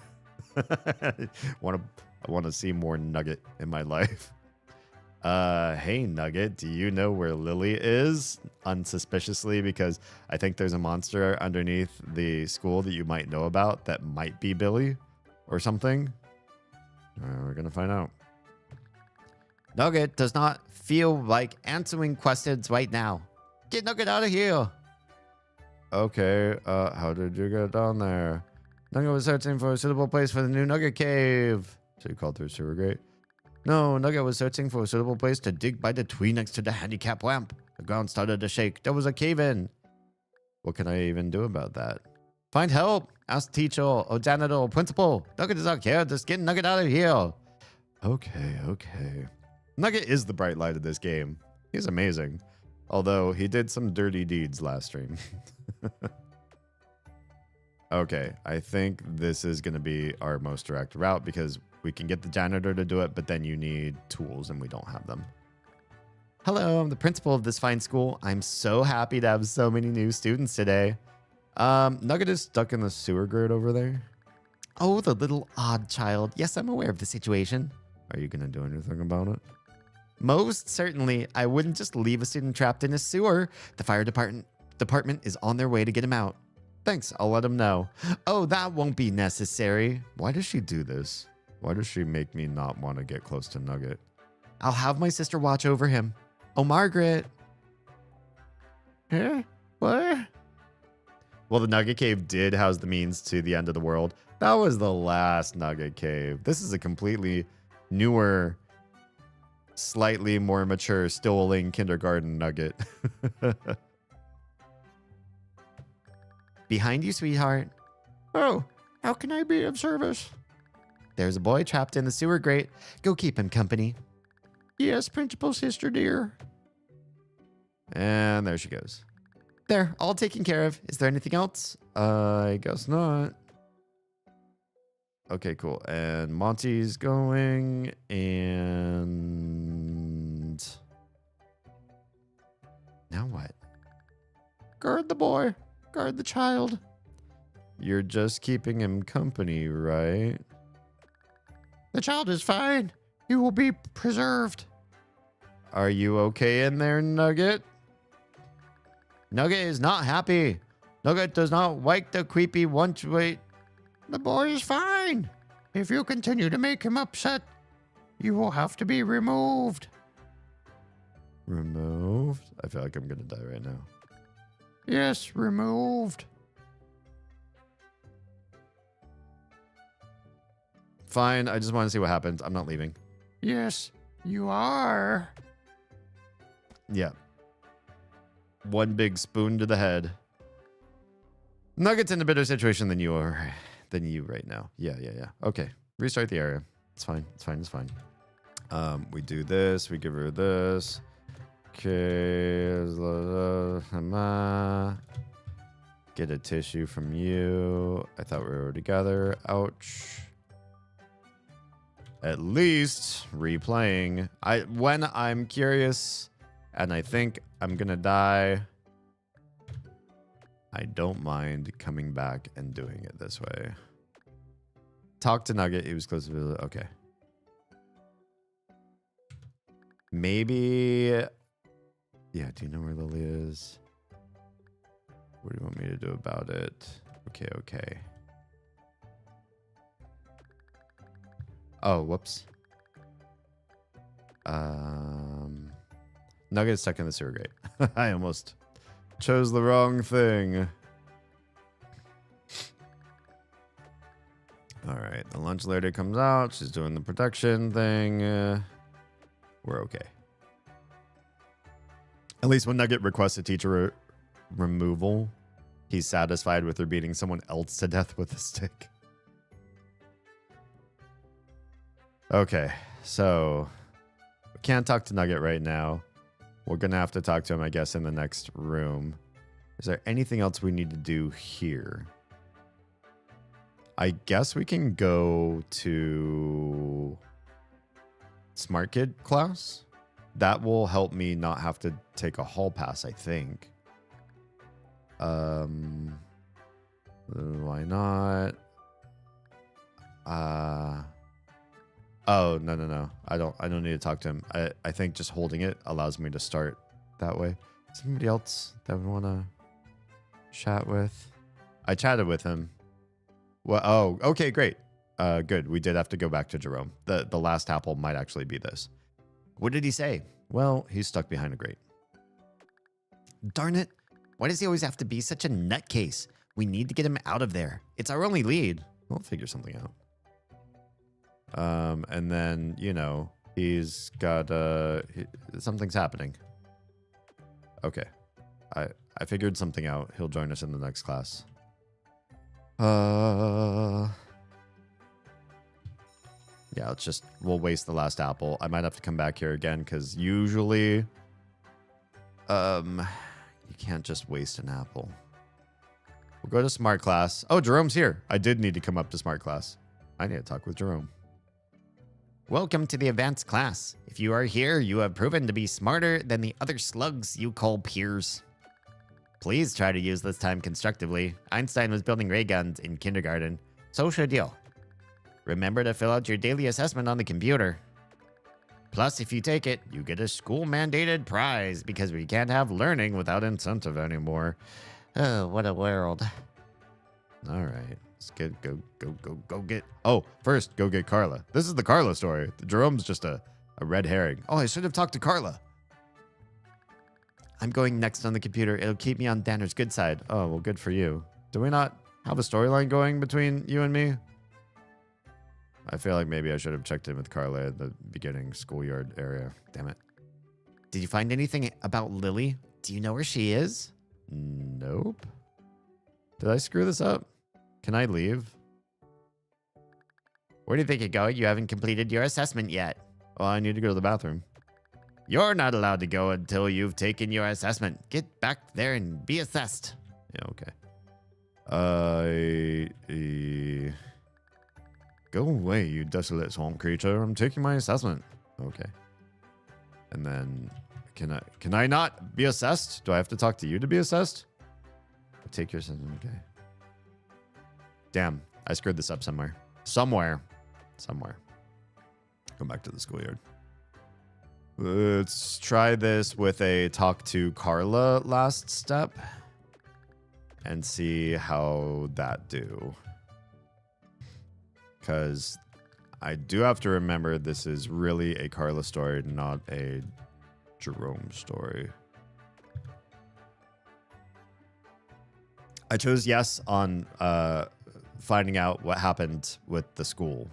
I want to see more Nugget in my life. Hey, Nugget, do you know where Lily is? Unsuspiciously, because I think there's a monster underneath the school that you might know about that might be Billy or something. We're going to find out. Nugget does not feel like answering questions right now. Get Nugget out of here. Okay, how did you get down there? Nugget was searching for a suitable place for the new Nugget cave. So you called through sewer grate? No, Nugget was searching for a suitable place to dig by the tree next to the handicap ramp. The ground started to shake. There was a cave in. What can I even do about that? Find help. Ask teacher or janitor or principal. Nugget does not care. Just get Nugget out of here. Okay. Nugget is the bright light of this game. He's amazing. Although he did some dirty deeds last stream. Okay, I think this is going to be our most direct route because we can get the janitor to do it, but then you need tools and we don't have them. Hello, I'm the principal of this fine school. I'm so happy to have so many new students today. Nugget is stuck in the sewer grate over there. Oh, the little odd child. Yes, I'm aware of the situation. Are you going to do anything about it? Most certainly. I wouldn't just leave a student trapped in a sewer. The fire department is on their way to get him out. Thanks, I'll let him know. Oh, that won't be necessary. Why does she do this? Why does she make me not want to get close to Nugget? I'll have my sister watch over him. Oh, Margaret. Huh? What? Well, the Nugget Cave did house the means to the end of the world. That was the last Nugget Cave. This is a completely newer, slightly more mature, still in kindergarten Nugget. Behind you, sweetheart. Oh, how can I be of service? There's a boy trapped in the sewer grate. Go keep him company. Yes, principal sister dear. And there she goes. There, all taken care of. Is there anything else? I guess not. Okay, cool. And Monty's going, and now what? Guard the boy. Guard the child. You're just keeping him company, right? The child is fine. He will be preserved. Are you okay in there, Nugget? Nugget is not happy. Nugget does not like the creepy once wait. The boy is fine. If you continue to make him upset, you will have to be removed. Removed? I feel like I'm gonna die right now. Yes, removed. Fine, I just want to see what happens. I'm not leaving. Yes, you are. Yeah. One big spoon to the head. Nugget's in a better situation than you are. Than you right now. Yeah. Okay. Restart the area. It's fine. We do this. We give her this. Okay. Get a tissue from you. I thought we were together. Ouch. At least replaying. When I'm curious and I think I'm gonna die, I don't mind coming back and doing it this way. Talk to Nugget. He was close to the... Okay. Maybe... Yeah, do you know where Lily is? What do you want me to do about it? Okay. Oh, whoops. Nugget's stuck in the sewer grate. I almost chose the wrong thing. All right, the lunch lady comes out. She's doing the protection thing. We're okay. At least when Nugget requests a teacher removal, he's satisfied with her beating someone else to death with a stick. Okay, so we can't talk to Nugget right now. We're going to have to talk to him, I guess, in the next room. Is there anything else we need to do here? I guess we can go to Smart Kid class. That will help me not have to take a hall pass, I think. Why not? Oh, no. I don't need to talk to him. I think just holding it allows me to start that way. Somebody else that would want to chat with? I chatted with him. Well, oh, okay, great. Good. We did have to go back to Jerome. The last apple might actually be this. What did he say? Well, he's stuck behind a grate. Darn it. Why does he always have to be such a nutcase? We need to get him out of there. It's our only lead. We'll figure something out. And then, you know, he's got, something's happening. Okay. I figured something out. He'll join us in the next class. Yeah, we'll waste the last apple. I might have to come back here again because usually, you can't just waste an apple. We'll go to smart class. Oh, Jerome's here. I did need to come up to smart class. I need to talk with Jerome. Welcome to the advanced class. If you are here, you have proven to be smarter than the other slugs you call peers. Please try to use this time constructively. Einstein was building ray guns in kindergarten. So should you. Remember to fill out your daily assessment on the computer. Plus, if you take it, you get a school-mandated prize because we can't have learning without incentive anymore. Oh, what a world. All right. Let's go get... Oh, first, go get Carla. This is the Carla story. Jerome's just a red herring. Oh, I should have talked to Carla. I'm going next on the computer. It'll keep me on Danner's good side. Oh, well, good for you. Do we not have a storyline going between you and me? I feel like maybe I should have checked in with Carla at the beginning schoolyard area. Damn it. Did you find anything about Lily? Do you know where she is? Nope. Did I screw this up? Can I leave? Where do you think you're going? You haven't completed your assessment yet. Well, I need to go to the bathroom. You're not allowed to go until you've taken your assessment. Get back there and be assessed. Yeah, okay. Go away, you desolate swamp creature. I'm taking my assessment. Okay. And then, can I not be assessed? Do I have to talk to you to be assessed? Take your assessment. Okay. Damn, I screwed this up somewhere. Somewhere. Go back to the schoolyard. Let's try this with a talk to Carla last step and see how that do. Because I do have to remember this is really a Carla story, not a Jerome story. I chose yes on finding out what happened with the school.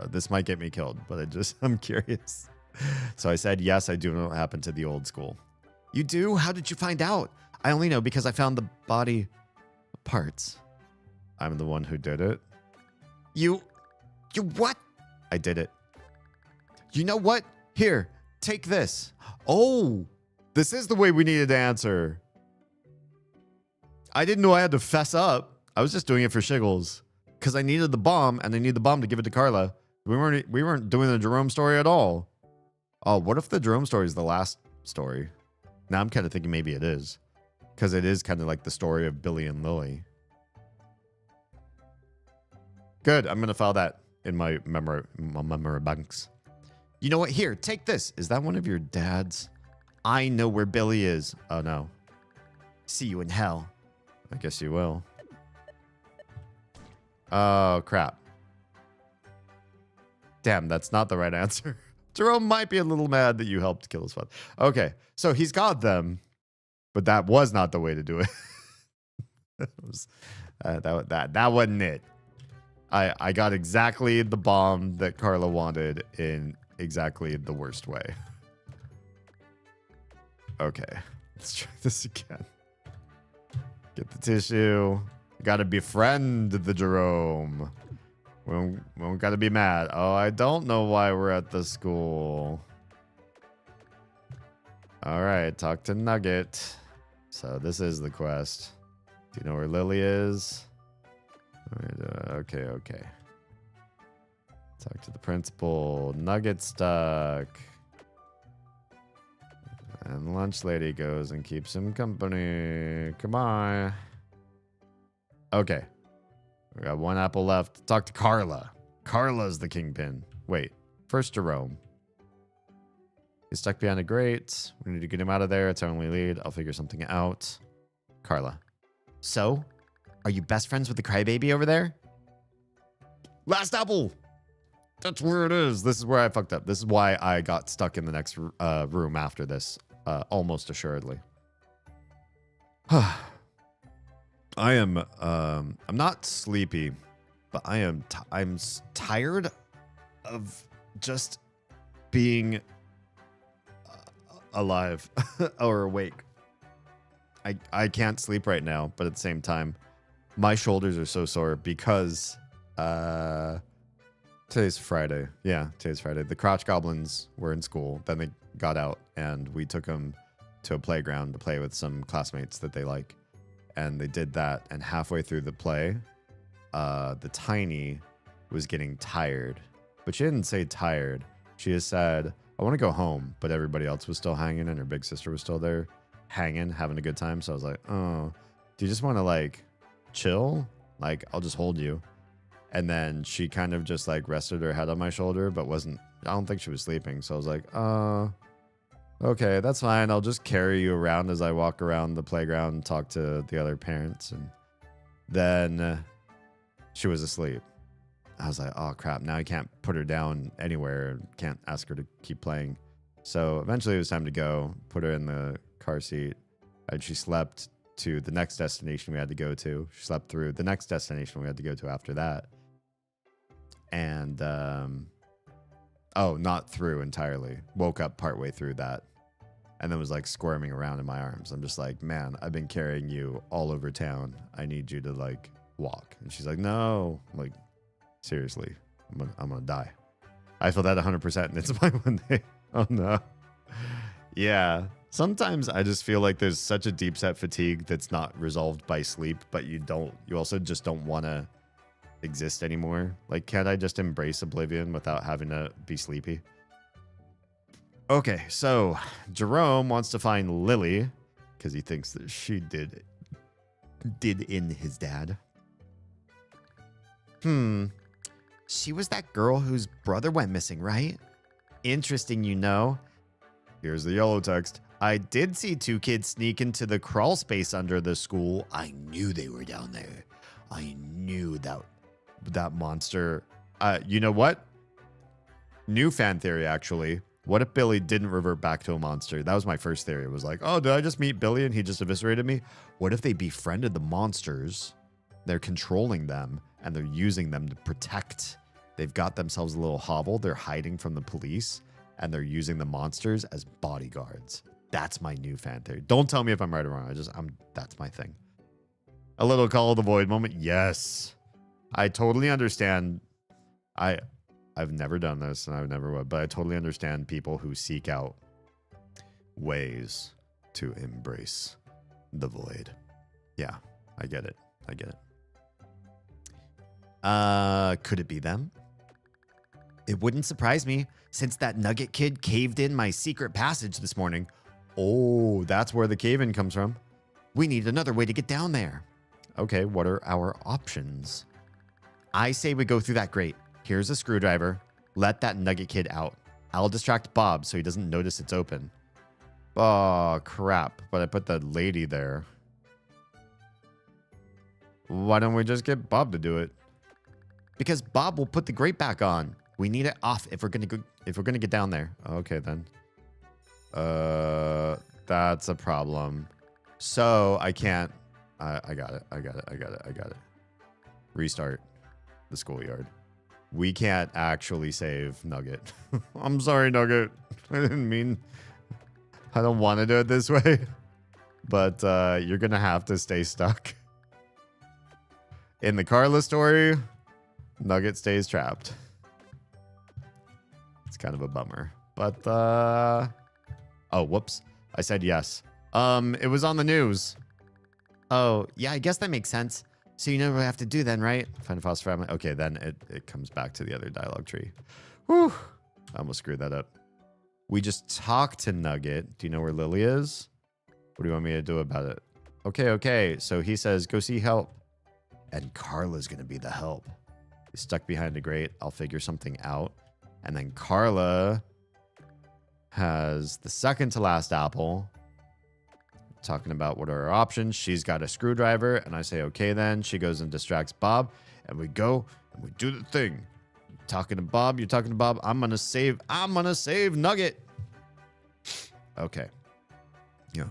This might get me killed, but I'm curious. So I said, yes, I do know what happened to the old school. You do? How did you find out? I only know because I found the body parts. I'm the one who did it. You what? I did it. You know what? Here, take this. Oh, this is the way we needed to answer. I didn't know I had to fess up. I was just doing it for shiggles because I needed the bomb and I need the bomb to give it to Carla. We weren't doing the Jerome story at all. Oh, what if the Jerome story is the last story? Now I'm kind of thinking maybe it is because it is kind of like the story of Billy and Lily. Good. I'm going to file that in my memory banks. You know what? Here, take this. Is that one of your dad's? I know where Billy is. Oh, no. See you in hell. I guess you will. Oh, crap. Damn, that's not the right answer. Jerome might be a little mad that you helped kill his father. Okay, so he's got them, but that was not the way to do it. That wasn't it. I got exactly the bomb that Carla wanted in exactly the worst way. Okay, let's try this again. Get the tissue. Gotta befriend the Jerome. We don't gotta be mad. Oh, I don't know why we're at the school. All right, talk to Nugget. So this is the quest. Do you know where Lily is? Okay. Talk to the principal. Nugget stuck. And lunch lady goes and keeps him company. Come on. Okay. We got one apple left. Talk to Carla. Carla's the kingpin. Wait. First Jerome. He's stuck behind a grate. We need to get him out of there. It's our only lead. I'll figure something out. Carla. So? Are you best friends with the crybaby over there? Last apple! That's where it is. This is where I fucked up. This is why I got stuck in the next room after this. Almost assuredly. I am, I'm not sleepy, but I'm tired of just being alive or awake. I can't sleep right now, but at the same time, my shoulders are so sore because, today's Friday. Yeah, today's Friday. The crotch goblins were in school. Then they got out and we took them to a playground to play with some classmates that they like. And they did that. And halfway through the play, the tiny was getting tired. But she didn't say tired. She just said, I want to go home. But everybody else was still hanging and her big sister was still there hanging, having a good time. So I was like, oh, do you just want to like chill? Like, I'll just hold you. And then she kind of just like rested her head on my shoulder, but I don't think she was sleeping. So I was like, okay, that's fine. I'll just carry you around as I walk around the playground and talk to the other parents. And then she was asleep. I was like, oh crap, now I can't put her down anywhere. Can't ask her to keep playing. So eventually it was time to go, put her in the car seat. And she slept to the next destination we had to go to. She slept through the next destination we had to go to after that. And, not through entirely. Woke up partway through that. And then was like squirming around in my arms. I'm just like, man, I've been carrying you all over town. I need you to like walk. And she's like, no. I'm like, seriously, I'm gonna die. I feel that 100% and it's my one day. Oh no. Yeah. Sometimes I just feel like there's such a deep set fatigue that's not resolved by sleep, but you also just don't want to exist anymore. Like, can't I just embrace oblivion without having to be sleepy? Okay, so Jerome wants to find Lily because he thinks that she did in his dad. She was that girl whose brother went missing, right? Interesting, you know. Here's the yellow text. I did see 2 kids sneak into the crawl space under the school. I knew they were down there. I knew that monster. You know what? New fan theory, actually. What if Billy didn't revert back to a monster? That was my first theory. It was like, oh, did I just meet Billy and he just eviscerated me? What if they befriended the monsters? They're controlling them and they're using them to protect. They've got themselves a little hovel. They're hiding from the police and they're using the monsters as bodyguards. That's my new fan theory. Don't tell me if I'm right or wrong. That's my thing. A little Call of the Void moment. Yes. I totally understand. I've never done this and I never would, but I totally understand people who seek out ways to embrace the void. Yeah, I get it. Could it be them? It wouldn't surprise me since that nugget kid caved in my secret passage this morning. Oh, that's where the cave-in comes from. We need another way to get down there. Okay, what are our options? I say we go through that grate. Here's a screwdriver. Let that nugget kid out. I'll distract Bob so he doesn't notice it's open. Oh, crap. But I put the lady there. Why don't we just get Bob to do it? Because Bob will put the grate back on. We need it off if we're gonna get down there. Okay, then. That's a problem. So I can't. I got it. Restart the schoolyard. We can't actually save Nugget. I'm sorry, Nugget. I didn't mean. I don't want to do it this way. But you're gonna have to stay stuck. In the Carla story, Nugget stays trapped. It's kind of a bummer. But oh, whoops. I said yes. It was on the news. Oh, yeah, I guess that makes sense. So you know what I have to do then, right? Find a foster family. Okay, then it comes back to the other dialogue tree. Whew. I almost screwed that up. We just talked to Nugget. Do you know where Lily is? What do you want me to do about it? Okay. So he says, go see help. And Carla's going to be the help. He's stuck behind a grate. I'll figure something out. And then Carla has the second to last apple. Talking about what are our options. She's got a screwdriver. And I say, okay, then. She goes and distracts Bob. And we go and we do the thing. You're talking to Bob. I'm going to save Nugget. Okay. Yeah.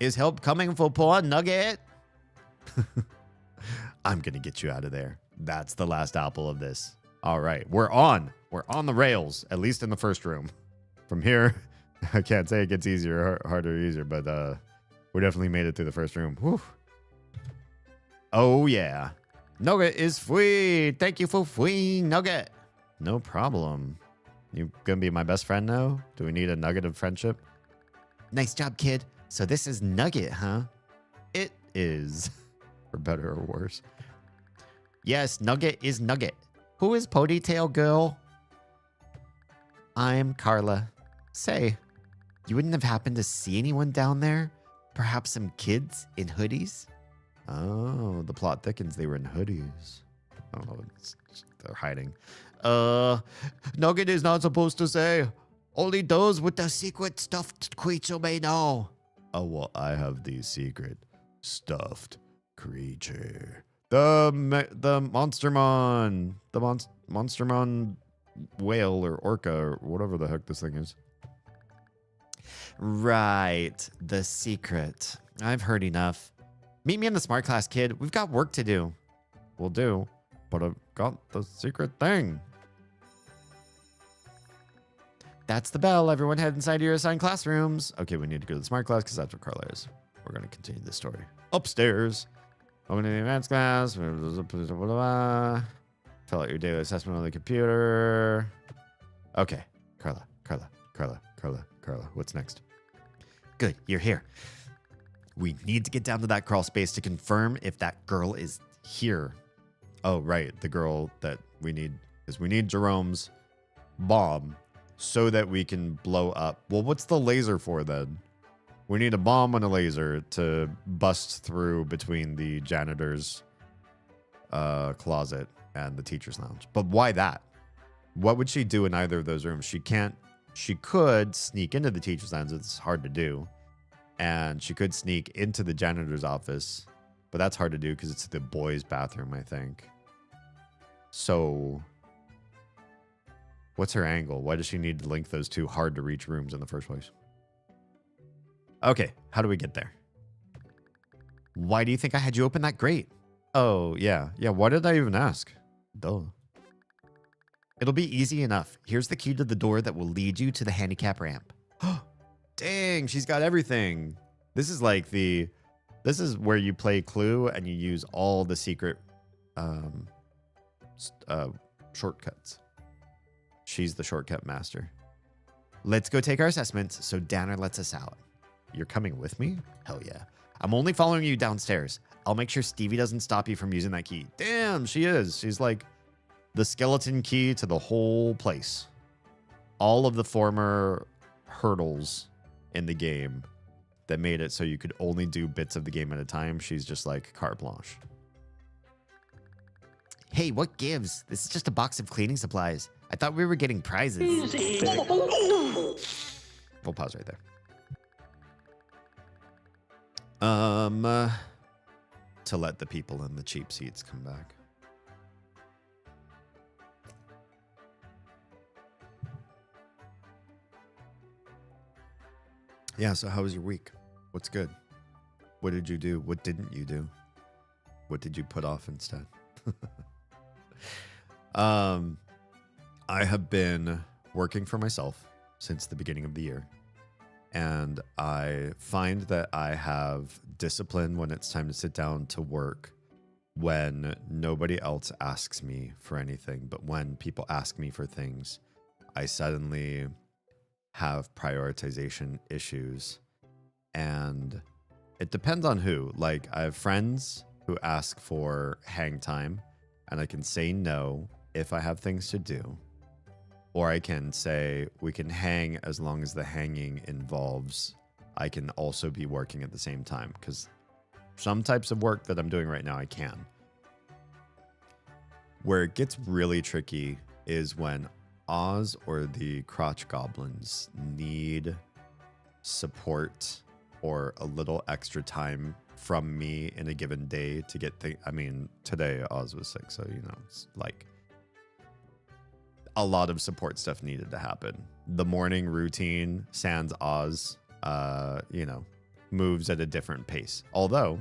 Is help coming for poor Nugget? I'm going to get you out of there. That's the last apple of this. All right. We're on the rails, at least in the first room. From here, I can't say it gets easier, harder, or easier, but we definitely made it through the first room. Whew. Oh, yeah. Nugget is free. Thank you for freeing Nugget. No problem. You going to be my best friend now? Do we need a nugget of friendship? Nice job, kid. So this is Nugget, huh? It is. For better or worse. Yes, Nugget is Nugget. Who is Ponytail Girl? I'm Carla. Say, you wouldn't have happened to see anyone down there? Perhaps some kids in hoodies? Oh, the plot thickens. They were in hoodies. I don't know. They're hiding. Nugget is not supposed to say. Only those with the secret stuffed creature may know. Oh, well, I have the secret stuffed creature. The Monstermon. The Monstermon whale or orca or whatever the heck this thing is. Right. The secret. I've heard enough. Meet me in the smart class, kid. We've got work to do. We'll do. But I've got the secret thing. That's the bell. Everyone head inside your assigned classrooms. Okay, we need to go to the smart class because that's what Carla is. We're going to continue this story. Upstairs. Open to the advanced class. Fill out your daily assessment on the computer. Okay. Carla. What's next? Good, you're here. We need to get down to that crawl space to confirm if that girl is here. Oh, right. The girl that we need, because we need Jerome's bomb so that we can blow up. Well, what's the laser for then? We need a bomb and a laser to bust through between the janitor's closet and the teacher's lounge. But why that? What would she do in either of those rooms? She could sneak into the teacher's lounge. It's hard to do. And she could sneak into the janitor's office. But that's hard to do because it's the boys' bathroom, I think. So, what's her angle? Why does she need to link those two hard-to-reach rooms in the first place? Okay, how do we get there? Why do you think I had you open that grate? Oh, yeah. Yeah, why did I even ask? Duh. It'll be easy enough. Here's the key to the door that will lead you to the handicap ramp. Dang, she's got everything. This is like this is where you play Clue and you use all the secret shortcuts. She's the shortcut master. Let's go take our assessments so Danner lets us out. You're coming with me? Hell yeah. I'm only following you downstairs. I'll make sure Stevie doesn't stop you from using that key. Damn, she is. She's like the skeleton key to the whole place. All of the former hurdles in the game that made it so you could only do bits of the game at a time. She's just like carte blanche. Hey, what gives? This is just a box of cleaning supplies. I thought we were getting prizes. We'll pause right there. To let the people in the cheap seats come back. Yeah, so how was your week? What's good? What did you do? What didn't you do? What did you put off instead? I have been working for myself since the beginning of the year. And I find that I have discipline when it's time to sit down to work when nobody else asks me for anything. But when people ask me for things, I suddenly have prioritization issues. And it depends on who. Like, I have friends who ask for hang time, and I can say no if I have things to do. Or I can say we can hang as long as the hanging involves I can also be working at the same time, because some types of work that I'm doing right now I can. Where it gets really tricky is when Oz or the crotch goblins need support or a little extra time from me in a given day to get things. I mean, today Oz was sick, so it's like a lot of support stuff needed to happen. The morning routine, sans Oz, moves at a different pace. Although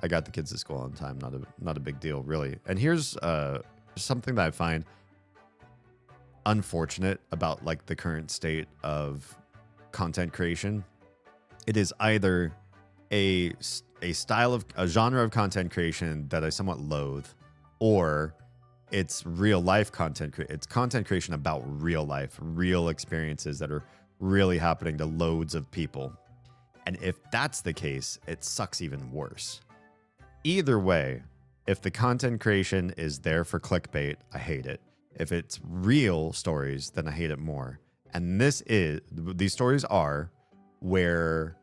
I got the kids to school on time, not a big deal, really. And here's something that I find unfortunate about like the current state of content creation. It is either a genre of content creation that I somewhat loathe, or it's real life content. It's content creation about real life, real experiences that are really happening to loads of people. And if that's the case, it sucks even worse. Either way, if the content creation is there for clickbait, I hate it. If it's real stories, then I hate it more. And these stories are where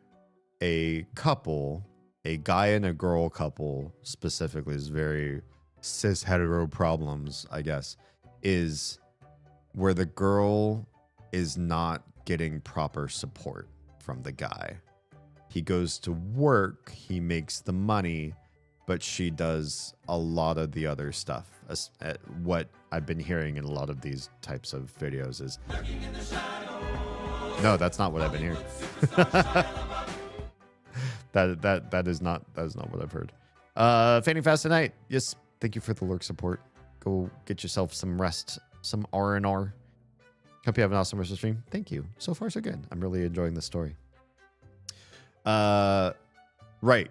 a couple, a guy and a girl couple specifically, is very cis hetero problems, I guess, is where the girl is not getting proper support from the guy. He goes to work, he makes the money, but she does a lot of the other stuff. What I've been hearing in a lot of these types of videos is, no, that's not what I've been hearing. that is not what I've heard. Fanning fast tonight. Yes. Thank you for the lurk support. Go get yourself some rest, some R&R. Hope you have an awesome rest of the stream. Thank you. So far, so good. I'm really enjoying this story. Right.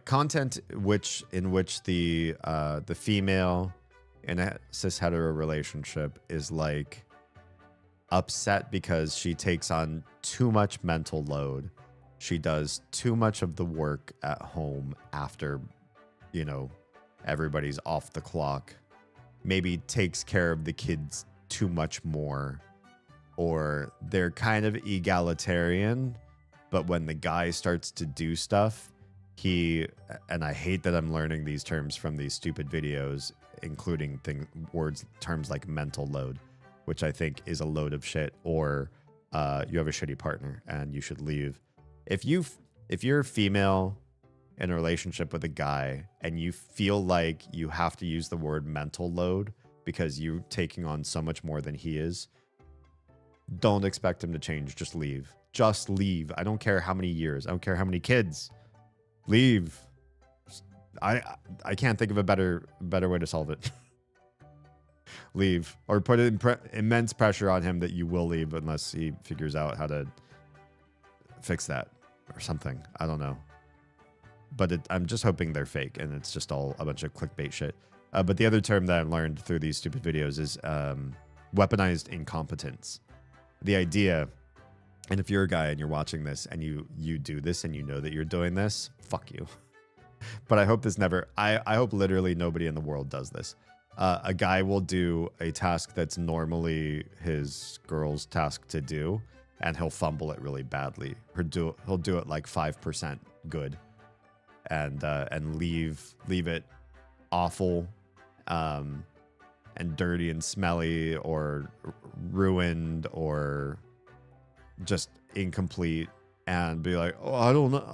Content in which the female in a cis hetero relationship is like upset because she takes on too much mental load she does too much of the work at home after, everybody's off the clock. Maybe takes care of the kids too much more, or they're kind of egalitarian, but when the guy starts to do stuff, and I hate that I'm learning these terms from these stupid videos, including terms like mental load, which I think is a load of shit, or you have a shitty partner and you should leave. If you're a female in a relationship with a guy and you feel like you have to use the word mental load because you're taking on so much more than he is, don't expect him to change. Just leave. Just leave. I don't care how many years. I don't care how many kids. Leave. I can't think of a better way to solve it. Leave. Or put immense pressure on him that you will leave unless he figures out how to fix that or something. I don't know. But I'm just hoping they're fake and it's just all a bunch of clickbait shit. But the other term that I've learned through these stupid videos is weaponized incompetence. The idea, and if you're a guy and you're watching this and you do this and you know that you're doing this, fuck you. But I hope this never, I hope literally nobody in the world does this. A guy will do a task that's normally his girl's task to do, and he'll fumble it really badly. He'll do it like 5% good, and leave it awful, and dirty and smelly, or ruined, or just incomplete, and be like, oh, I don't know.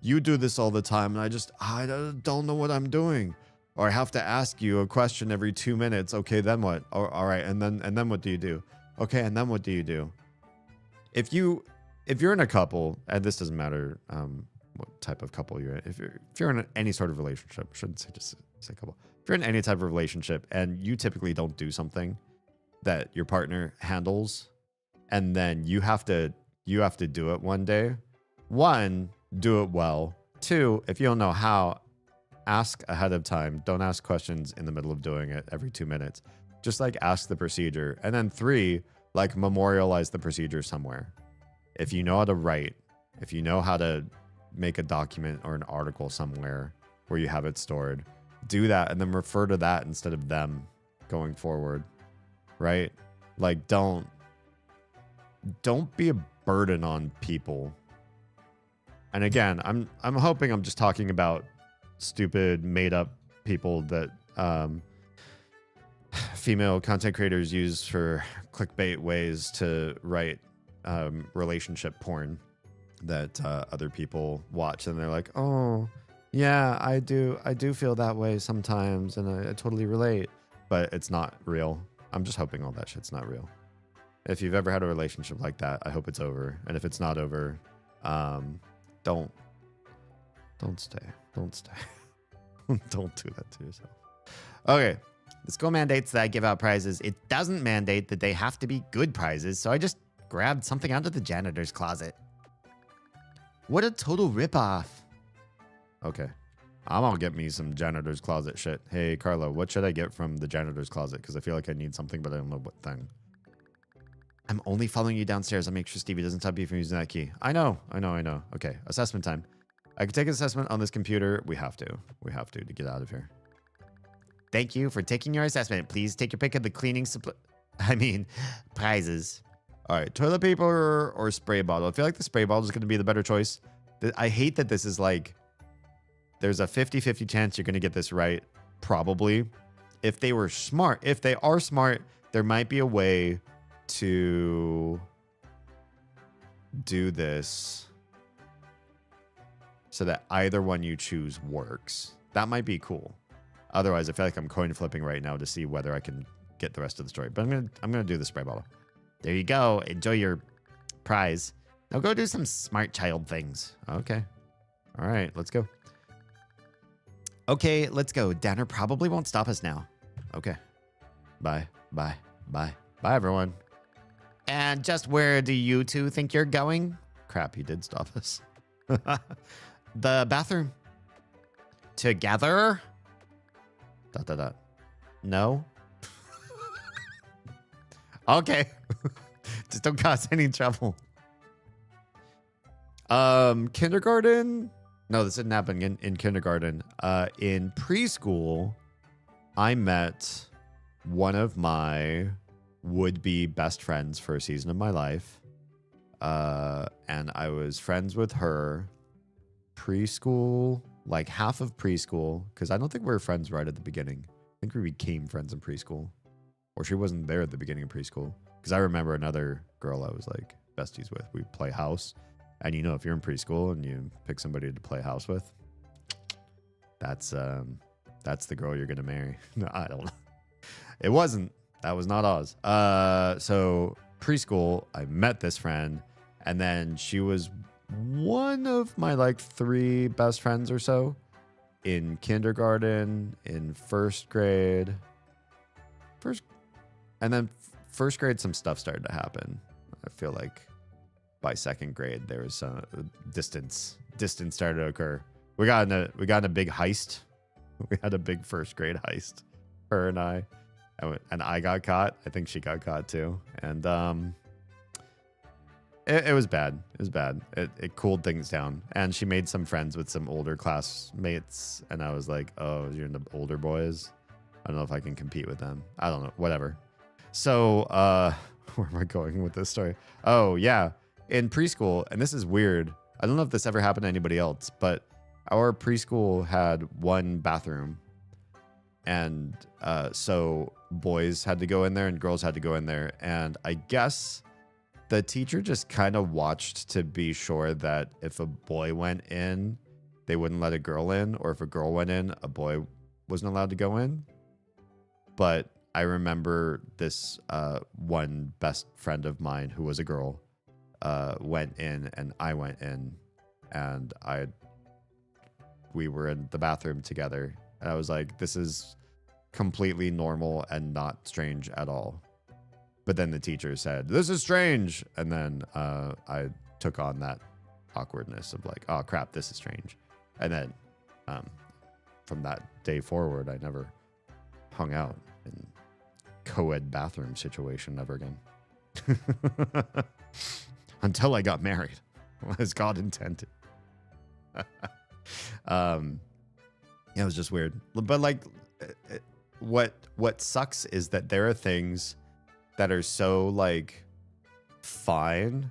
You do this all the time, and I don't know what I'm doing. Or I have to ask you a question every 2 minutes. Okay, then what? All right, and then what do you do? Okay, and then what do you do? If you're in a couple, and this doesn't matter what type of couple you're in. If you're in any sort of relationship, I shouldn't say just say couple. If you're in any type of relationship and you typically don't do something that your partner handles, and then you have to do it one day. One, do it well. Two, if you don't know how, ask ahead of time. Don't ask questions in the middle of doing it every 2 minutes. Just like ask the procedure. And then three, like memorialize the procedure somewhere. If you know how to write, if you know how to make a document or an article somewhere where you have it stored, do that and then refer to that instead of them going forward. Right? Like don't be a burden on people. And again, I'm hoping I'm just talking about stupid made up people that female content creators use for clickbait ways to write relationship porn that other people watch, and they're like, oh yeah, I do feel that way sometimes, and I totally relate, but it's not real. I'm just hoping all that shit's not real. If you've ever had a relationship like that, I hope it's over. And if it's not over, don't stay. Don't stay. Don't do that to yourself. Okay. The school mandates that I give out prizes. It doesn't mandate that they have to be good prizes, so I just grabbed something out of the janitor's closet. What a total ripoff. Okay. I'm gonna get me some janitor's closet shit. Hey, Carlo, what should I get from the janitor's closet? Because I feel like I need something, but I don't know what thing. I'm only following you downstairs. I'll make sure Stevie doesn't stop you from using that key. I know. Okay, assessment time. I can take an assessment on this computer. We have to get out of here. Thank you for taking your assessment. Please take your pick of the cleaning prizes. All right, toilet paper or spray bottle. I feel like the spray bottle is going to be the better choice. I hate that this is like, there's a 50-50 chance you're going to get this right. Probably. If they are smart, there might be a way to do this so that either one you choose works. That might be cool. Otherwise, I feel like I'm coin flipping right now to see whether I can get the rest of the story. But I'm gonna do the spray bottle. There you go. Enjoy your prize. Now go do some smart child things. Okay. All right, let's go. Okay, let's go. Danner probably won't stop us now. Okay. Bye. Bye. Bye. Bye, everyone. And just where do you two think you're going? Crap, he did stop us. The bathroom. Together? ... No? Okay. Just don't cause any trouble. Kindergarten. No, this didn't happen in kindergarten. In preschool, I met one of my would-be best friends for a season of my life. And I was friends with her preschool, like half of preschool, because I don't think we were friends right at the beginning. I think we became friends in preschool. Or she wasn't there at the beginning of preschool. Because I remember another girl I was like besties with. We'd play house. And you know, if you're in preschool and you pick somebody to play house with, that's the girl you're gonna marry. No, I don't know. It wasn't. That was not Oz. So preschool, I met this friend, and then she was one of my like 3 best friends or so in kindergarten, in first grade. And then first grade, some stuff started to happen. I feel like by second grade, there was some distance started to occur. We got in a big heist. We had a big first grade heist, her and I. And I got caught. I think she got caught too. And it was bad. It was bad. It cooled things down. And she made some friends with some older classmates. And I was like, oh, you're into older boys? I don't know if I can compete with them. I don't know. Whatever. So where am I going with this story? Oh, yeah. In preschool, and this is weird. I don't know if this ever happened to anybody else, but our preschool had one bathroom. And so boys had to go in there and girls had to go in there. And I guess the teacher just kind of watched to be sure that if a boy went in, they wouldn't let a girl in. Or if a girl went in, a boy wasn't allowed to go in. But I remember this one best friend of mine who was a girl went in and I went in. And we were in the bathroom together. And I was like, this is completely normal and not strange at all. But then the teacher said, this is strange. And then I took on that awkwardness of like, oh, crap, this is strange. And then from that day forward, I never hung out in co-ed bathroom situation ever again. Until I got married, as God intended. It was just weird. But like, what sucks is that there are things that are so like fine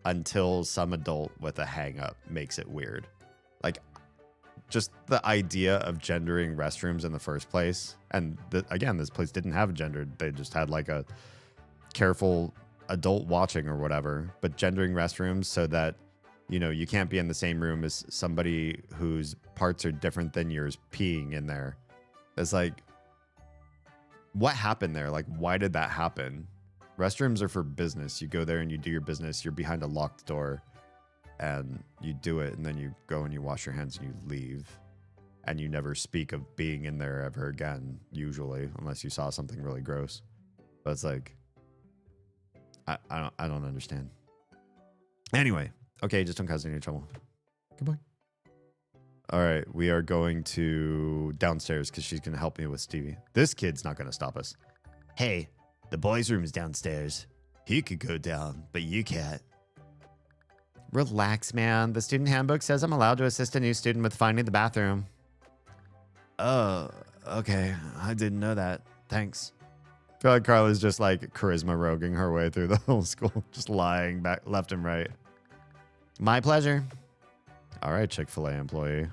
until some adult with a hang up makes it weird. Like just the idea of gendering restrooms in the first place. And again, this place didn't have gendered. They just had like a careful adult watching or whatever, but gendering restrooms so that, you know, you can't be in the same room as somebody whose parts are different than yours peeing in there. It's like, what happened there? Like, why did that happen? Restrooms are for business. You go there and you do your business. You're behind a locked door and you do it. And then you go and you wash your hands and you leave. And you never speak of being in there ever again, usually, unless you saw something really gross. But it's like, I don't understand. Anyway. Okay, just don't cause any trouble. Goodbye. All right, we are going to downstairs because she's going to help me with Stevie. This kid's not going to stop us. Hey, the boys' room is downstairs. He could go down, but you can't. Relax, man. The student handbook says I'm allowed to assist a new student with finding the bathroom. Oh, okay. I didn't know that. Thanks. I feel like Carla's just like charisma roguing her way through the whole school, just lying back left and right. My pleasure. All right, Chick-fil-A employee.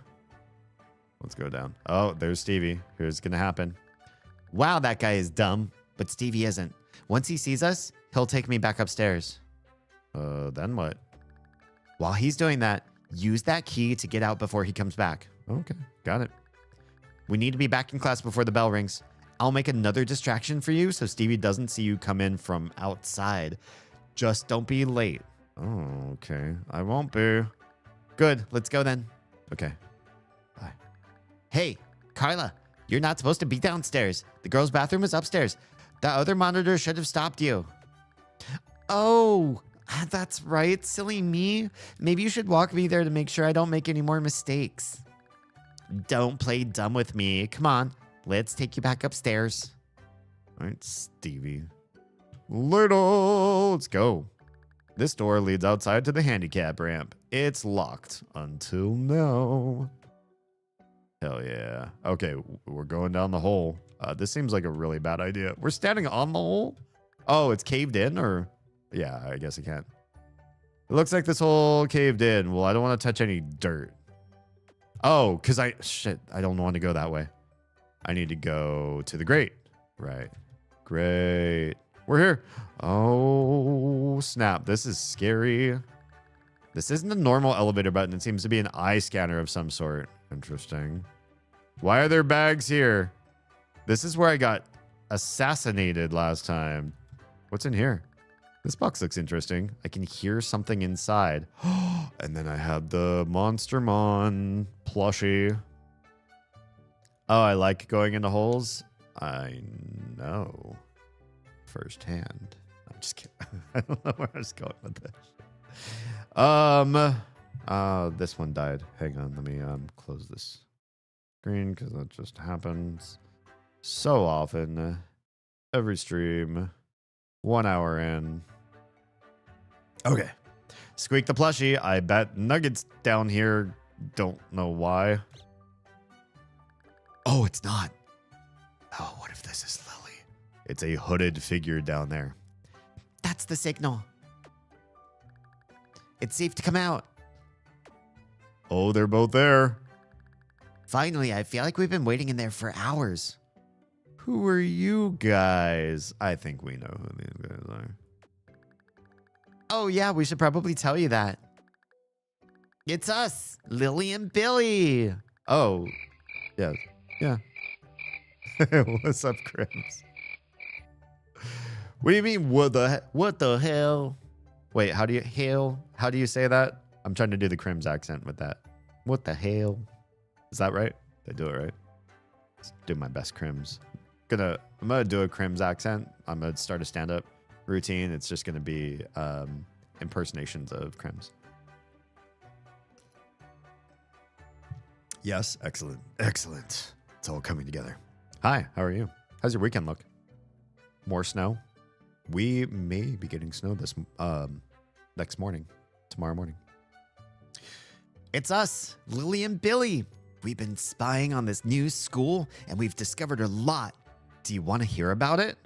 Let's go down. Oh, there's Stevie. Here's going to happen. Wow, that guy is dumb, but Stevie isn't. Once he sees us, he'll take me back upstairs. Then what? While he's doing that, use that key to get out before he comes back. Okay, got it. We need to be back in class before the bell rings. I'll make another distraction for you so Stevie doesn't see you come in from outside. Just don't be late. Oh, okay. I won't be. Good. Let's go then. Okay. Bye. Hey, Carla, you're not supposed to be downstairs. The girls' bathroom is upstairs. The other monitor should have stopped you. Oh, that's right. Silly me. Maybe you should walk me there to make sure I don't make any more mistakes. Don't play dumb with me. Come on. Let's take you back upstairs. All right, Stevie. Let's go. This door leads outside to the handicap ramp. It's locked until now. Hell yeah. Okay, we're going down the hole. This seems like a really bad idea. We're standing on the hole? Oh, it's caved in, or? Yeah, I guess I can't. It looks like this hole caved in. Well, I don't want to touch any dirt. Oh, because shit, I don't want to go that way. I need to go to the grate. Right. Great. We're here. Oh, snap. This is scary. This isn't a normal elevator button. It seems to be an eye scanner of some sort. Interesting. Why are there bags here? This is where I got assassinated last time. What's in here? This box looks interesting. I can hear something inside. And then I have the Monster Mon plushie. Oh, I like going into holes. I know firsthand. I'm just kidding. I don't know where I was going with this. This one died. Hang on, let me close this screen because that just happens so often. Every stream, 1 hour in. Okay. Squeak the plushie. I bet Nuggets down here. Don't know why. Oh, it's not. Oh, what if this is Lily? It's a hooded figure down there. That's the signal. It's safe to come out. Oh, they're both there. Finally, I feel like we've been waiting in there for hours. Who are you guys? I think we know who these guys are. Oh, yeah, we should probably tell you that. It's us, Lily and Billy. Oh, yes. Yeah. What's up, Crims? What do you mean, what the hell? Wait, how do you say that? I'm trying to do the Crims accent with that. What the hell? Is that right? Did I do it right? Let's do my best Crims. I'm gonna do a Crims accent. I'm gonna start a stand-up routine. It's just gonna be impersonations of Crims. Yes, excellent. Excellent. It's all coming together. Hi, how are you? How's your weekend look? More snow? We may be getting snow this next morning, tomorrow morning. It's us, Lily and Billy. We've been spying on this new school and we've discovered a lot. Do you want to hear about it?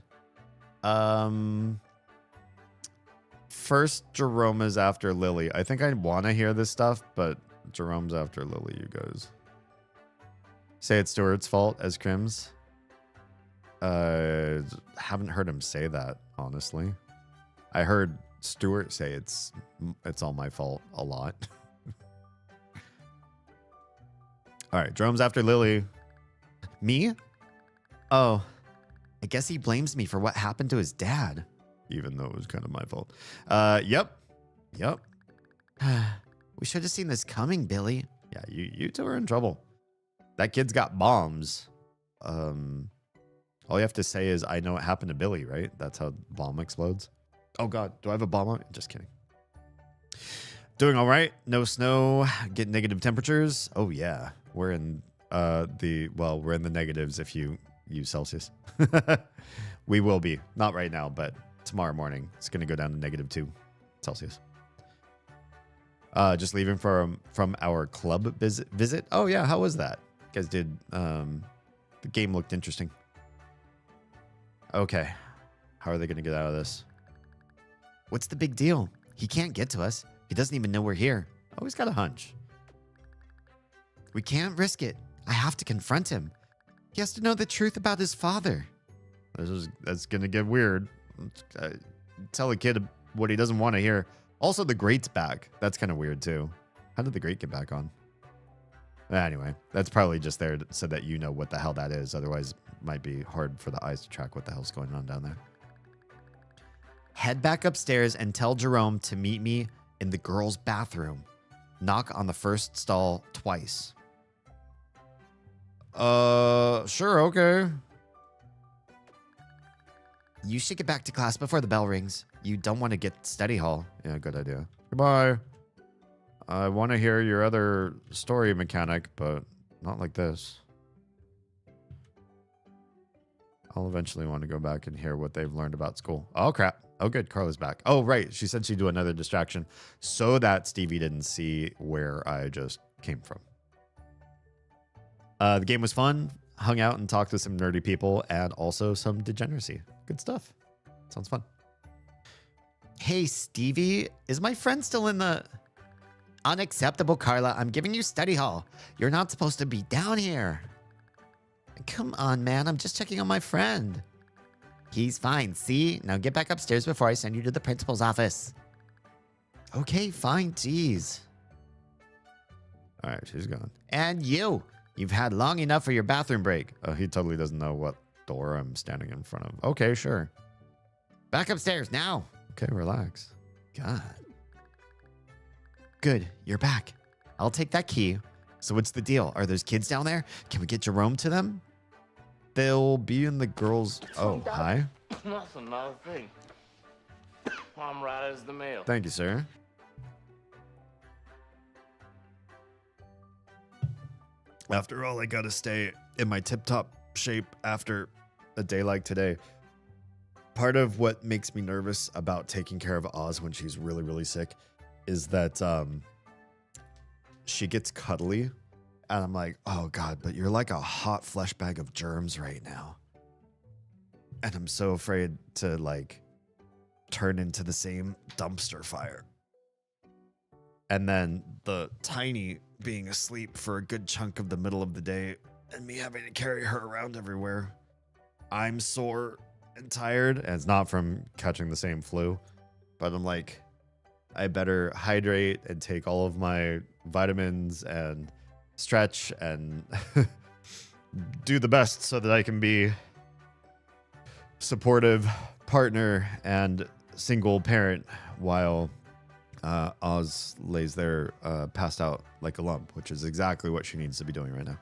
First, Jerome is after Lily. I think I want to hear this stuff, but Jerome's after Lily, you guys. Say it's Stuart's fault as Crims. Haven't heard him say that, honestly. I heard Stuart say it's all my fault a lot. All right, Jerome's after Lily. Me? Oh, I guess he blames me for what happened to his dad. Even though it was kind of my fault. Yep. We should have seen this coming, Billy. Yeah, you two are in trouble. That kid's got bombs. All you have to say is, I know what happened to Billy, right? That's how bomb explodes. Oh, God. Do I have a bomb on? Just kidding. Doing all right. No snow. Get negative temperatures. Oh, yeah. We're in we're in the negatives if you use Celsius. We will be. Not right now, but tomorrow morning. It's going to go down to -2 Celsius. Just leaving from our club visit. Oh, yeah. How was that? You guys did. The game looked interesting. Okay. How are they going to get out of this? What's the big deal? He can't get to us. He doesn't even know we're here. Oh, he's got a hunch. We can't risk it. I have to confront him. He has to know the truth about his father. That's going to get weird. Tell a kid what he doesn't want to hear. Also, the grate's back. That's kind of weird, too. How did the grate get back on? Anyway, that's probably just there so that you know what the hell that is. Otherwise, it might be hard for the eyes to track what the hell's going on down there. Head back upstairs and tell Jerome to meet me in the girls' bathroom. Knock on the first stall twice. Sure, okay. You should get back to class before the bell rings. You don't want to get study hall. Yeah, good idea. Goodbye. I want to hear your other story mechanic, but not like this. I'll eventually want to go back and hear what they've learned about school. Oh, crap. Oh, good. Carla's back. Oh, right. She said she'd do another distraction so that Stevie didn't see where I just came from. The game was fun. Hung out and talked to some nerdy people and also some degeneracy. Good stuff. Sounds fun. Hey, Stevie, is my friend still in the... Unacceptable, Carla. I'm giving you study hall. You're not supposed to be down here. Come on, man. I'm just checking on my friend. He's fine. See? Now get back upstairs before I send you to the principal's office. Okay, fine. Jeez. All right, she's gone. And you. You've had long enough for your bathroom break. Oh, he totally doesn't know what door I'm standing in front of. Okay, sure. Back upstairs now. Okay, relax. God. Good. You're back. I'll take that key. So what's the deal? Are those kids down there? Can we get Jerome to them? They'll be in the girls'... Oh, hi. That's another thing. I'm right as the mail. Thank you, sir. After all, I gotta stay in my tip-top shape after a day like today. Part of what makes me nervous about taking care of Oz when she's really, really sick is that she gets cuddly. And I'm like, oh, God, but you're like a hot flesh bag of germs right now. And I'm so afraid to, like, turn into the same dumpster fire. And then the tiny being asleep for a good chunk of the middle of the day and me having to carry her around everywhere. I'm sore and tired. And it's not from catching the same flu. But I'm like, I better hydrate and take all of my vitamins and stretch and do the best so that I can be supportive partner and single parent while Oz lays there passed out like a lump, which is exactly what she needs to be doing right now.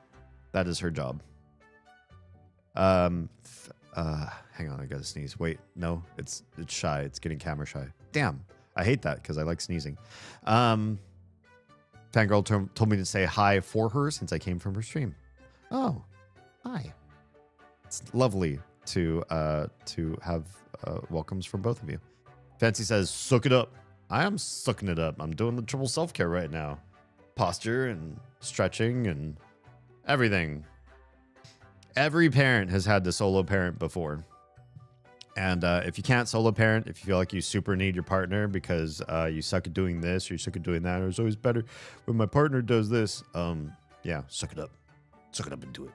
That is her job. Hang on, I gotta sneeze. Wait, no, it's shy. It's getting camera shy. Damn, I hate that because I like sneezing. Fangirl told me to say hi for her since I came from her stream. Oh, hi. It's lovely to have welcomes from both of you. Fancy says, suck it up. I am sucking it up. I'm doing the triple self-care right now. Posture and stretching and everything. Every parent has had to solo parent before. And if you can't solo parent, if you feel like you super need your partner because you suck at doing this or you suck at doing that, or it's always better when my partner does this, yeah, suck it up. Suck it up and do it.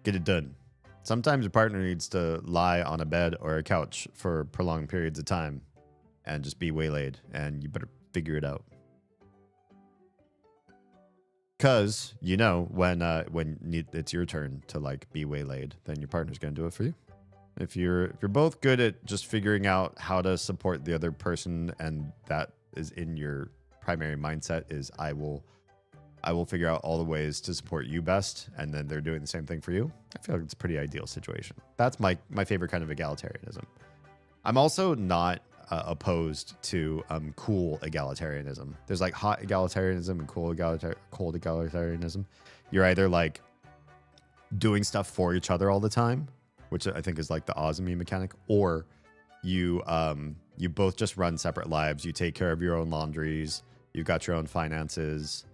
Get it done. Sometimes your partner needs to lie on a bed or a couch for prolonged periods of time and just be waylaid, and you better figure it out. Because, you know, when it's your turn to, like, be waylaid, then your partner's going to do it for you. If you're both good at just figuring out how to support the other person, and that is in your primary mindset is I will figure out all the ways to support you best, and then they're doing the same thing for you. I feel like it's a pretty ideal situation. That's my favorite kind of egalitarianism. I'm also not opposed to cool egalitarianism. There's like hot egalitarianism and cold egalitarianism. You're either like doing stuff for each other all the time, which I think is like the Ozami mechanic, or you both just run separate lives. You take care of your own laundries. You've got your own finances,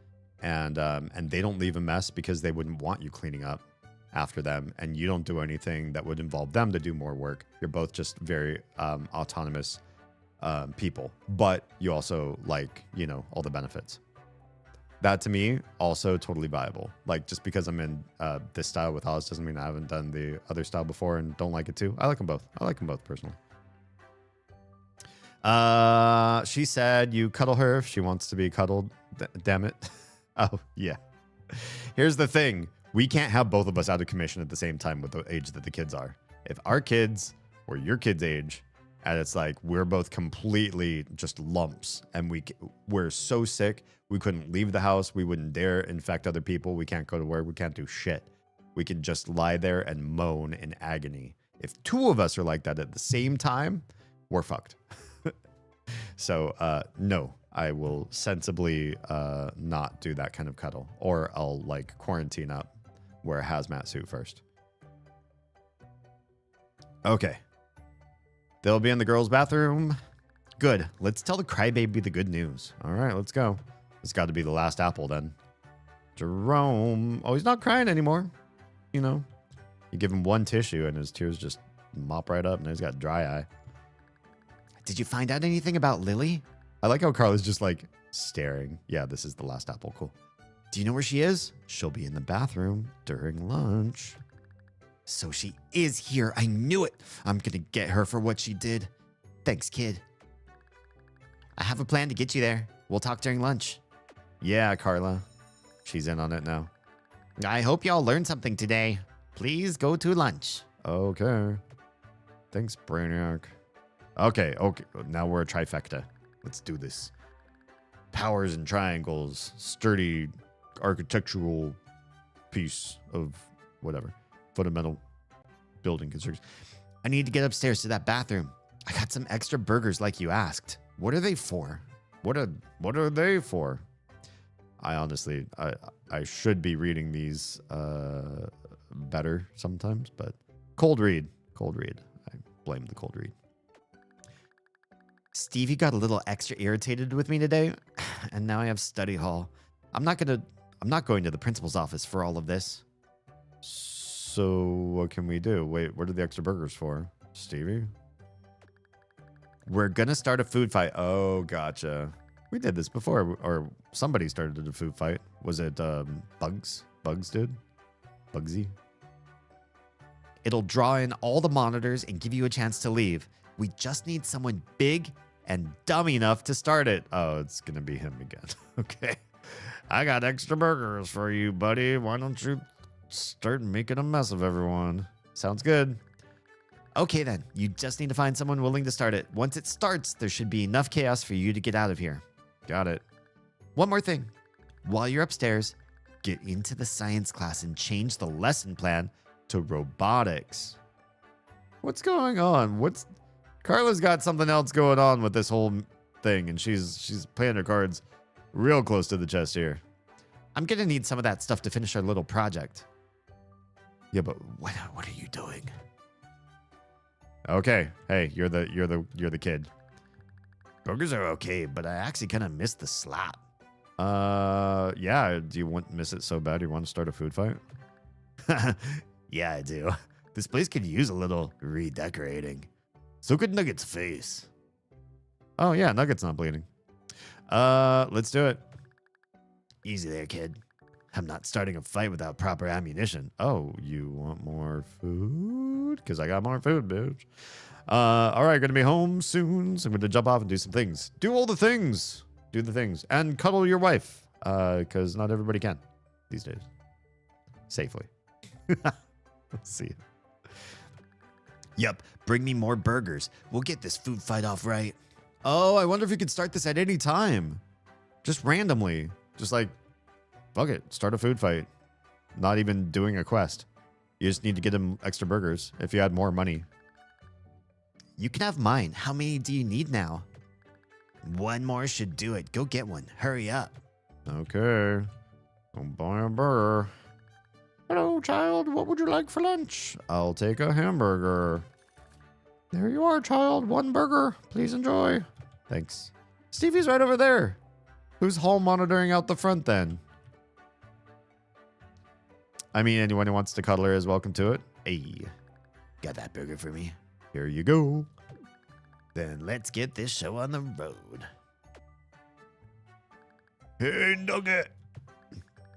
and they don't leave a mess because they wouldn't want you cleaning up after them, and you don't do anything that would involve them to do more work. You're both just very autonomous people, but you also like, you know, all the benefits. That to me also totally viable. Like, just because I'm in this style with Oz doesn't mean I haven't done the other style before and don't like it too. I like them both. I like them both personally. She said you cuddle her if she wants to be cuddled. Damn it. Oh, yeah. Here's the thing. We can't have both of us out of commission at the same time with the age that the kids are. If our kids were your kids' age, and it's like we're both completely just lumps, and we're so sick, we couldn't leave the house. We wouldn't dare infect other people. We can't go to work. We can't do shit. We can just lie there and moan in agony. If two of us are like that at the same time, we're fucked. So, no, I will sensibly not do that kind of cuddle, or I'll like quarantine up, wear a hazmat suit first. Okay. They'll be in the girls' bathroom. Good. Let's tell the crybaby the good news. All right, let's go. It's got to be the last apple then. Jerome. Oh, he's not crying anymore. You know, you give him one tissue and his tears just mop right up and he's got dry eye. Did you find out anything about Lily? I like how Carla's just like staring. Yeah, this is the last apple. Cool. Do you know where she is? She'll be in the bathroom during lunch. So she is here. I knew it. I'm going to get her for what she did. Thanks, kid. I have a plan to get you there. We'll talk during lunch. Yeah, Carla. She's in on it now. I hope y'all learned something today. Please go to lunch. Okay. Thanks, Brainiac. Okay. Now we're a trifecta. Let's do this. Powers and triangles. Sturdy architectural piece of whatever. Fundamental building construction. I need to get upstairs to that bathroom. I got some extra burgers like you asked. What are they for? What are they for? I honestly, I should be reading these better sometimes, but cold read. I blame the cold read. Stevie got a little extra irritated with me today, and now I have study hall. I'm not going to the principal's office for all of this. So what can we do? Wait, what are the extra burgers for? Stevie? We're gonna start a food fight. Oh, gotcha. We did this before, or somebody started a food fight. Was it Bugs? Bugs did? Bugsy? It'll draw in all the monitors and give you a chance to leave. We just need someone big and dumb enough to start it. Oh, it's gonna be him again. Okay. I got extra burgers for you, buddy. Why don't you start making a mess of everyone? Sounds good. Okay, then. You just need to find someone willing to start it. Once it starts, there should be enough chaos for you to get out of here. Got it. One more thing. While you're upstairs, get into the science class and change the lesson plan to robotics. What's going on? Carla's got something else going on with this whole thing, and she's playing her cards real close to the chest here. I'm gonna need some of that stuff to finish our little project. Yeah, but what are you doing? Okay, hey, you're the kid. Burgers are okay, but I actually kind of missed the slap. Yeah. Do you miss it so bad you want to start a food fight? Yeah, I do. This place could use a little redecorating. So could Nugget's face. Oh yeah, Nugget's not bleeding. Let's do it. Easy there, kid. I'm not starting a fight without proper ammunition. Oh, you want more food? Because I got more food, bitch. All right, gonna be home soon, so I'm gonna jump off and do some things. Do all the things. Do the things. And cuddle your wife, because not everybody can these days. Safely. Let's see. Yep, bring me more burgers. We'll get this food fight off right. Oh, I wonder if you could start this at any time. Just randomly. Just like, fuck it, start a food fight. Not even doing a quest. You just need to get him extra burgers if you had more money. You can have mine. How many do you need now? One more should do it. Go get one. Hurry up. Okay. I'll buy a burger. Hello, child. What would you like for lunch? I'll take a hamburger. There you are, child. One burger. Please enjoy. Thanks. Stevie's right over there. Who's hall monitoring out the front then? I mean, anyone who wants to cuddle her is welcome to it. Hey, got that burger for me? Here you go. Then let's get this show on the road. Hey, Nugget.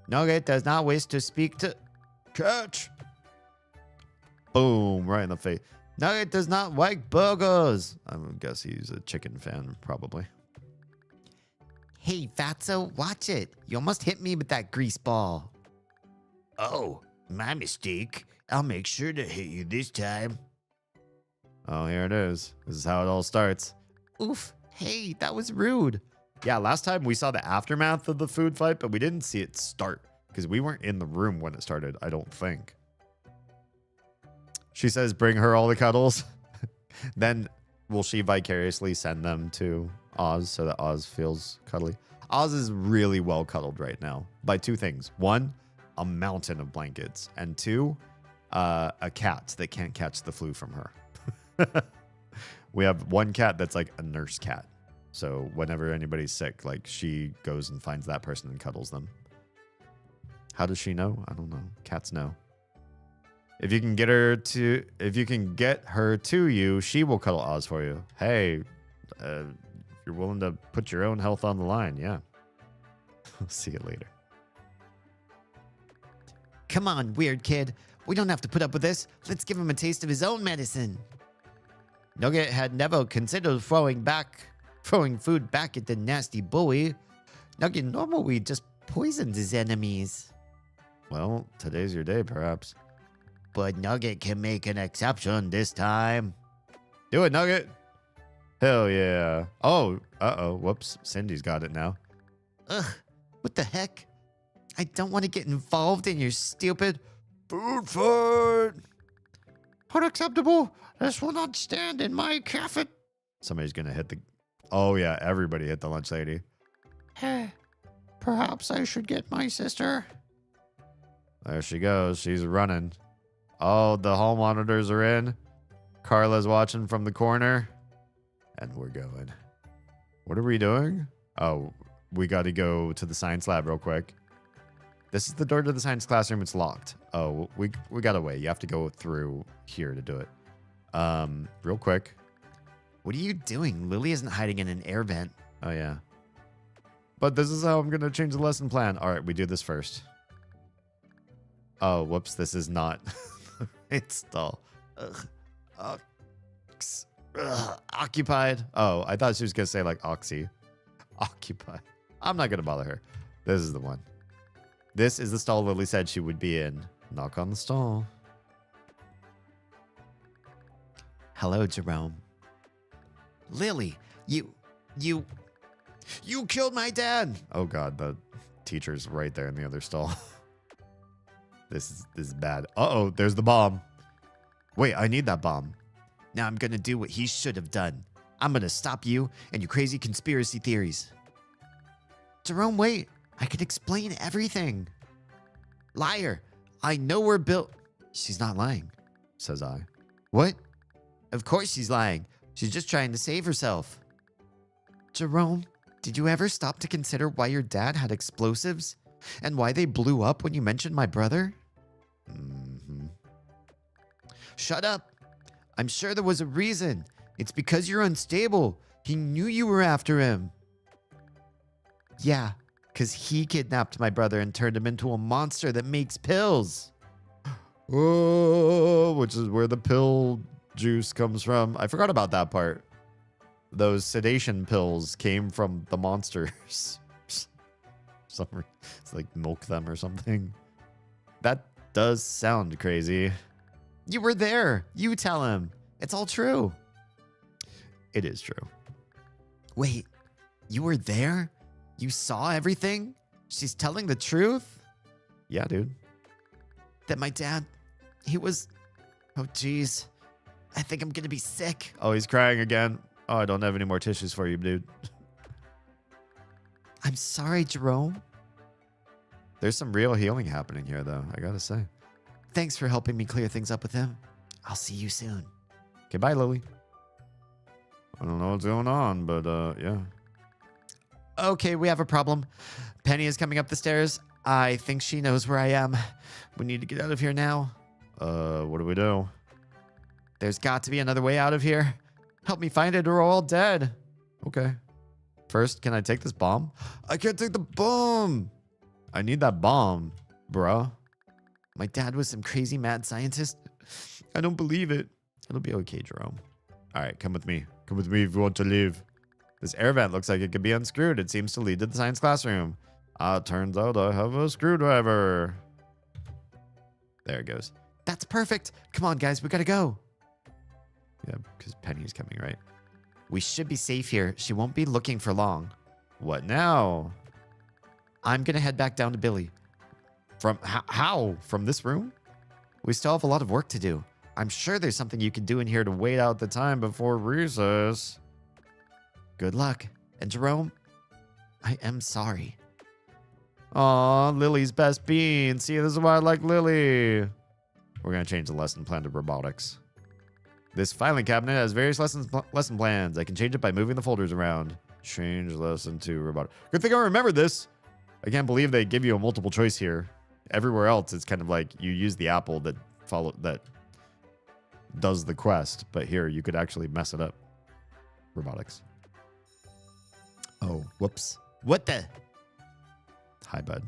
Nugget does not wish to speak to... Catch. Boom, right in the face. Nugget does not like burgers. I guess he's a chicken fan, probably. Hey, Fatso, watch it. You almost hit me with that grease ball. Oh, my mistake. I'll make sure to hit you this time. Oh, here it is. This is how it all starts. Oof. Hey, that was rude. Yeah, last time we saw the aftermath of the food fight, but we didn't see it start because we weren't in the room when it started, I don't think. She says bring her all the cuddles. Then will she vicariously send them to Oz so that Oz feels cuddly? Oz is really well cuddled right now by two things. One, a mountain of blankets. And two, a cat that can't catch the flu from her. We have one cat that's like a nurse cat. So whenever anybody's sick, like she goes and finds that person and cuddles them. How does she know? I don't know. Cats know. If you can get her to you, she will cuddle Oz for you. Hey, if you're willing to put your own health on the line, yeah. See you later. Come on, weird kid. We don't have to put up with this. Let's give him a taste of his own medicine. Nugget had never considered throwing food back at the nasty bully. Nugget normally just poisons his enemies. Well, today's your day, perhaps. But Nugget can make an exception this time. Do it, Nugget. Hell yeah. Oh, uh-oh. Whoops. Cindy's got it now. Ugh, what the heck? I don't want to get involved in your stupid Food fight. unacceptable. This will not stand in my cafe. Somebody's going to hit the... Oh, yeah. Everybody hit the lunch lady. Hey, perhaps I should get my sister. There she goes. She's running. Oh, the hall monitors are in. Carla's watching from the corner. And we're going. What are we doing? Oh, we got to go to the science lab real quick. This is the door to the science classroom. It's locked. Oh, we got to wait. You have to go through here to do it. Real quick. What are you doing? Lily isn't hiding in an air vent. Oh, yeah. But this is how I'm going to change the lesson plan. All right, we do this first. Oh, whoops. This is not. It's dull. Occupied. Oh, I thought she was going to say like oxy. Occupied. I'm not going to bother her. This is the one. This is the stall Lily said she would be in. Knock on the stall. Hello, Jerome. Lily, you killed my dad. Oh, God. The teacher's right there in the other stall. This is bad. Uh-oh, there's the bomb. Wait, I need that bomb. Now I'm going to do what he should have done. I'm going to stop you and your crazy conspiracy theories. Jerome, wait. I can explain everything. Liar. I know we're built. She's not lying, says I. What? Of course she's lying. She's just trying to save herself. Jerome, did you ever stop to consider why your dad had explosives and why they blew up when you mentioned my brother? Mm-hmm. Shut up. I'm sure there was a reason. It's because you're unstable. He knew you were after him. Yeah, because he kidnapped my brother and turned him into a monster that makes pills. Oh, which is where the pill juice comes from. I forgot about that part. Those sedation pills came from the monsters. It's like milk them or something. That does sound crazy. You were there. You tell him. It's all true. It is true. Wait, you were there? You saw everything? She's telling the truth? Yeah, dude. That my dad, he was... Oh, geez. I think I'm gonna be sick. Oh, he's crying again. Oh, I don't have any more tissues for you, dude. I'm sorry, Jerome. There's some real healing happening here, though, I gotta say. Thanks for helping me clear things up with him. I'll see you soon. Okay, bye, Lily. I don't know what's going on, but, yeah. Okay, we have a problem. Penny is coming up the stairs. I think she knows where I am. We need to get out of here now. What do we do? There's got to be another way out of here. Help me find it or we're all dead. Okay. First, can I take this bomb? I can't take the bomb. I need that bomb, bruh. My dad was some crazy mad scientist. I don't believe it. It'll be okay, Jerome. All right, come with me. Come with me if you want to leave. This air vent looks like it could be unscrewed. It seems to lead to the science classroom. Turns out I have a screwdriver. There it goes. That's perfect. Come on, guys. We gotta go. Yeah, because Penny's coming, right? We should be safe here. She won't be looking for long. What now? I'm gonna head back down to Billy. From how? From this room? We still have a lot of work to do. I'm sure there's something you can do in here to wait out the time before recess. Good luck. And Jerome, I am sorry. Aw, Lily's best bean. See, this is why I like Lily. We're going to change the lesson plan to robotics. This filing cabinet has various lesson plans. I can change it by moving the folders around. Change lesson to robotic. Good thing I remember this. I can't believe they give you a multiple choice here. Everywhere else, it's kind of like you use the apple that does the quest, but here you could actually mess it up. Robotics. Oh, whoops. What the? Hi, bud.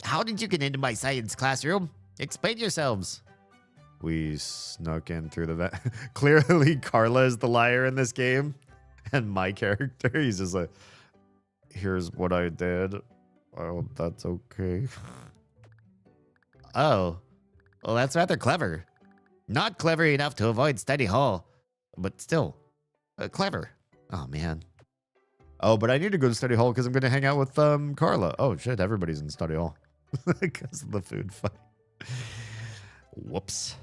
How did you get into my science classroom? Explain yourselves. We snuck in through the vent. Clearly, Carla is the liar in this game. And my character, he's just like, here's what I did. I hope that's okay. Oh, well, that's rather clever. Not clever enough to avoid study hall, but still clever. Oh, man. Oh, but I need to go to study hall because I'm going to hang out with Carla. Oh, shit, everybody's in study hall because of the food fight. Whoops.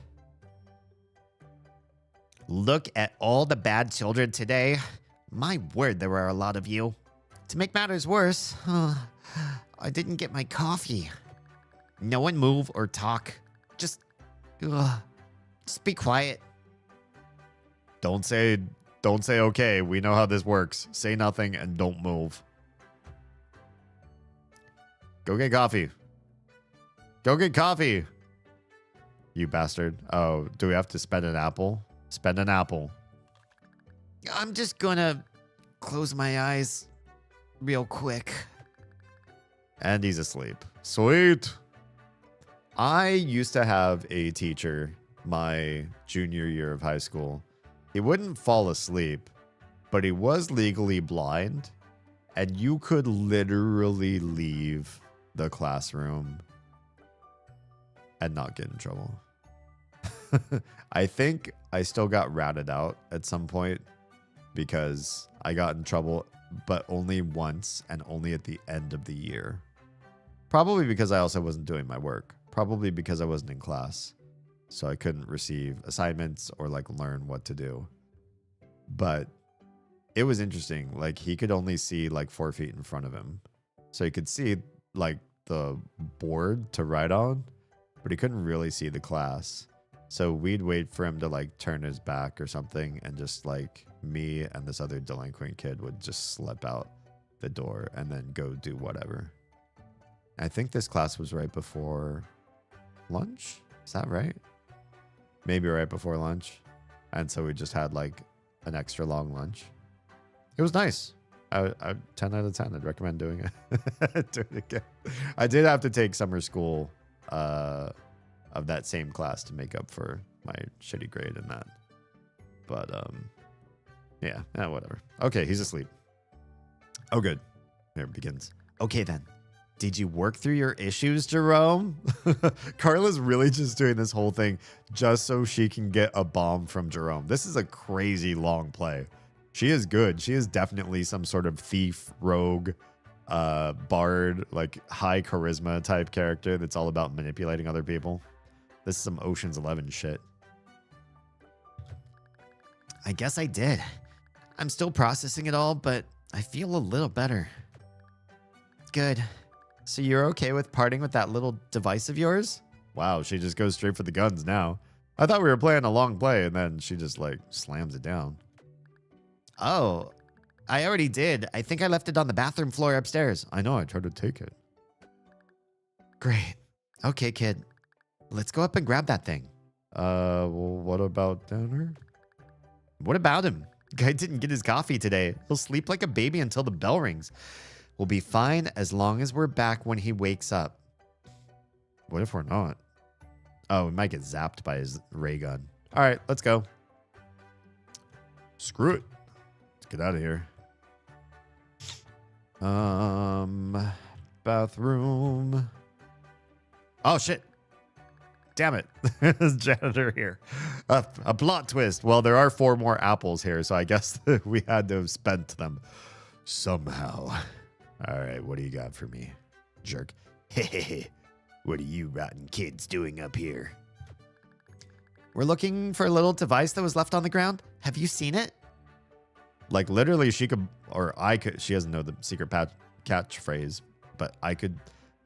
Look at all the bad children today. My word, there were a lot of you. To make matters worse, I didn't get my coffee. No one move or talk. Just be quiet. Don't say okay. We know how this works. Say nothing and don't move. Go get coffee. Go get coffee. You bastard. Oh, do we have to spend an apple? Spend an apple. I'm just gonna close my eyes real quick. And he's asleep. Sweet. I used to have a teacher my junior year of high school. He wouldn't fall asleep, but he was legally blind, and you could literally leave the classroom and not get in trouble. I think I still got ratted out at some point because I got in trouble, but only once and only at the end of the year. Probably because I also wasn't doing my work. Probably because I wasn't in class. So I couldn't receive assignments or like learn what to do. But it was interesting. Like he could only see like 4 feet in front of him. So he could see like the board to write on, but he couldn't really see the class. So we'd wait for him to like turn his back or something, and just like me and this other delinquent kid would just slip out the door and then go do whatever. I think this class was right before lunch. Is that right? Maybe right before lunch. And so we just had like an extra long lunch. It was nice. I 10 out of 10. I'd recommend doing it. Do it again. I did have to take summer school of that same class to make up for my shitty grade in that. But yeah, whatever. Okay, he's asleep. Oh, good. Here it begins. Okay, then. Did you work through your issues, Jerome? Carla's really just doing this whole thing just so she can get a bomb from Jerome. This is a crazy long play. She is good. She is definitely some sort of thief, rogue, bard, like high charisma type character that's all about manipulating other people. This is some Ocean's 11 shit. I guess I did. I'm still processing it all, but I feel a little better. Good. So you're okay with parting with that little device of yours? Wow, she just goes straight for the guns now. I thought we were playing a long play, and then she just like slams it down. Oh, I already did. I think I left it on the bathroom floor upstairs. I know, I tried to take it. Great. Okay, kid. Let's go up and grab that thing. Well, what about dinner? What about him? Guy didn't get his coffee today. He'll sleep like a baby until the bell rings. We'll be fine as long as we're back when he wakes up. What if we're not? Oh, we might get zapped by his ray gun. All right, let's go. Screw it. Let's get out of here. Bathroom. Oh, shit. Damn it. There's a janitor here. A plot twist. Well, there are 4 more apples here, so I guess we had to have spent them somehow. All right, what do you got for me, jerk? Hehehe. What are you rotten kids doing up here? We're looking for a little device that was left on the ground. Have you seen it? Like literally she could, or I could, she doesn't know the secret catchphrase, but I could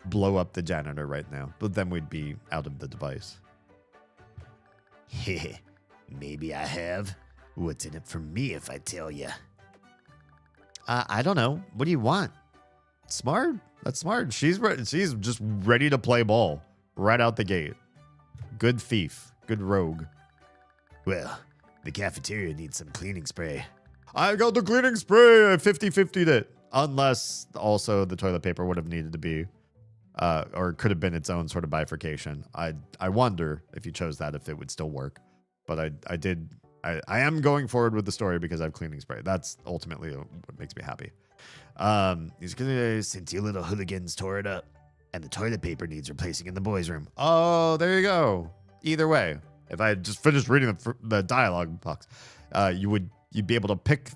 blow up the janitor right now, but then we'd be out of the device. Hehe. Maybe I have. What's in it for me if I tell you? I don't know. What do you want? Smart. That's smart. She's just ready to play ball right out the gate. Good thief. Good rogue. Well, the cafeteria needs some cleaning spray. I got the cleaning spray. I 50-50'd it. Unless also the toilet paper would have needed to be, or could have been its own sort of bifurcation. I wonder if you chose that, if it would still work. But I am going forward with the story because I have cleaning spray. That's ultimately what makes me happy. He's gonna, since you little hooligans tore it up, and the toilet paper needs replacing in the boys' room. Oh, there you go. Either way, if I had just finished reading the dialogue box, you'd be able to pick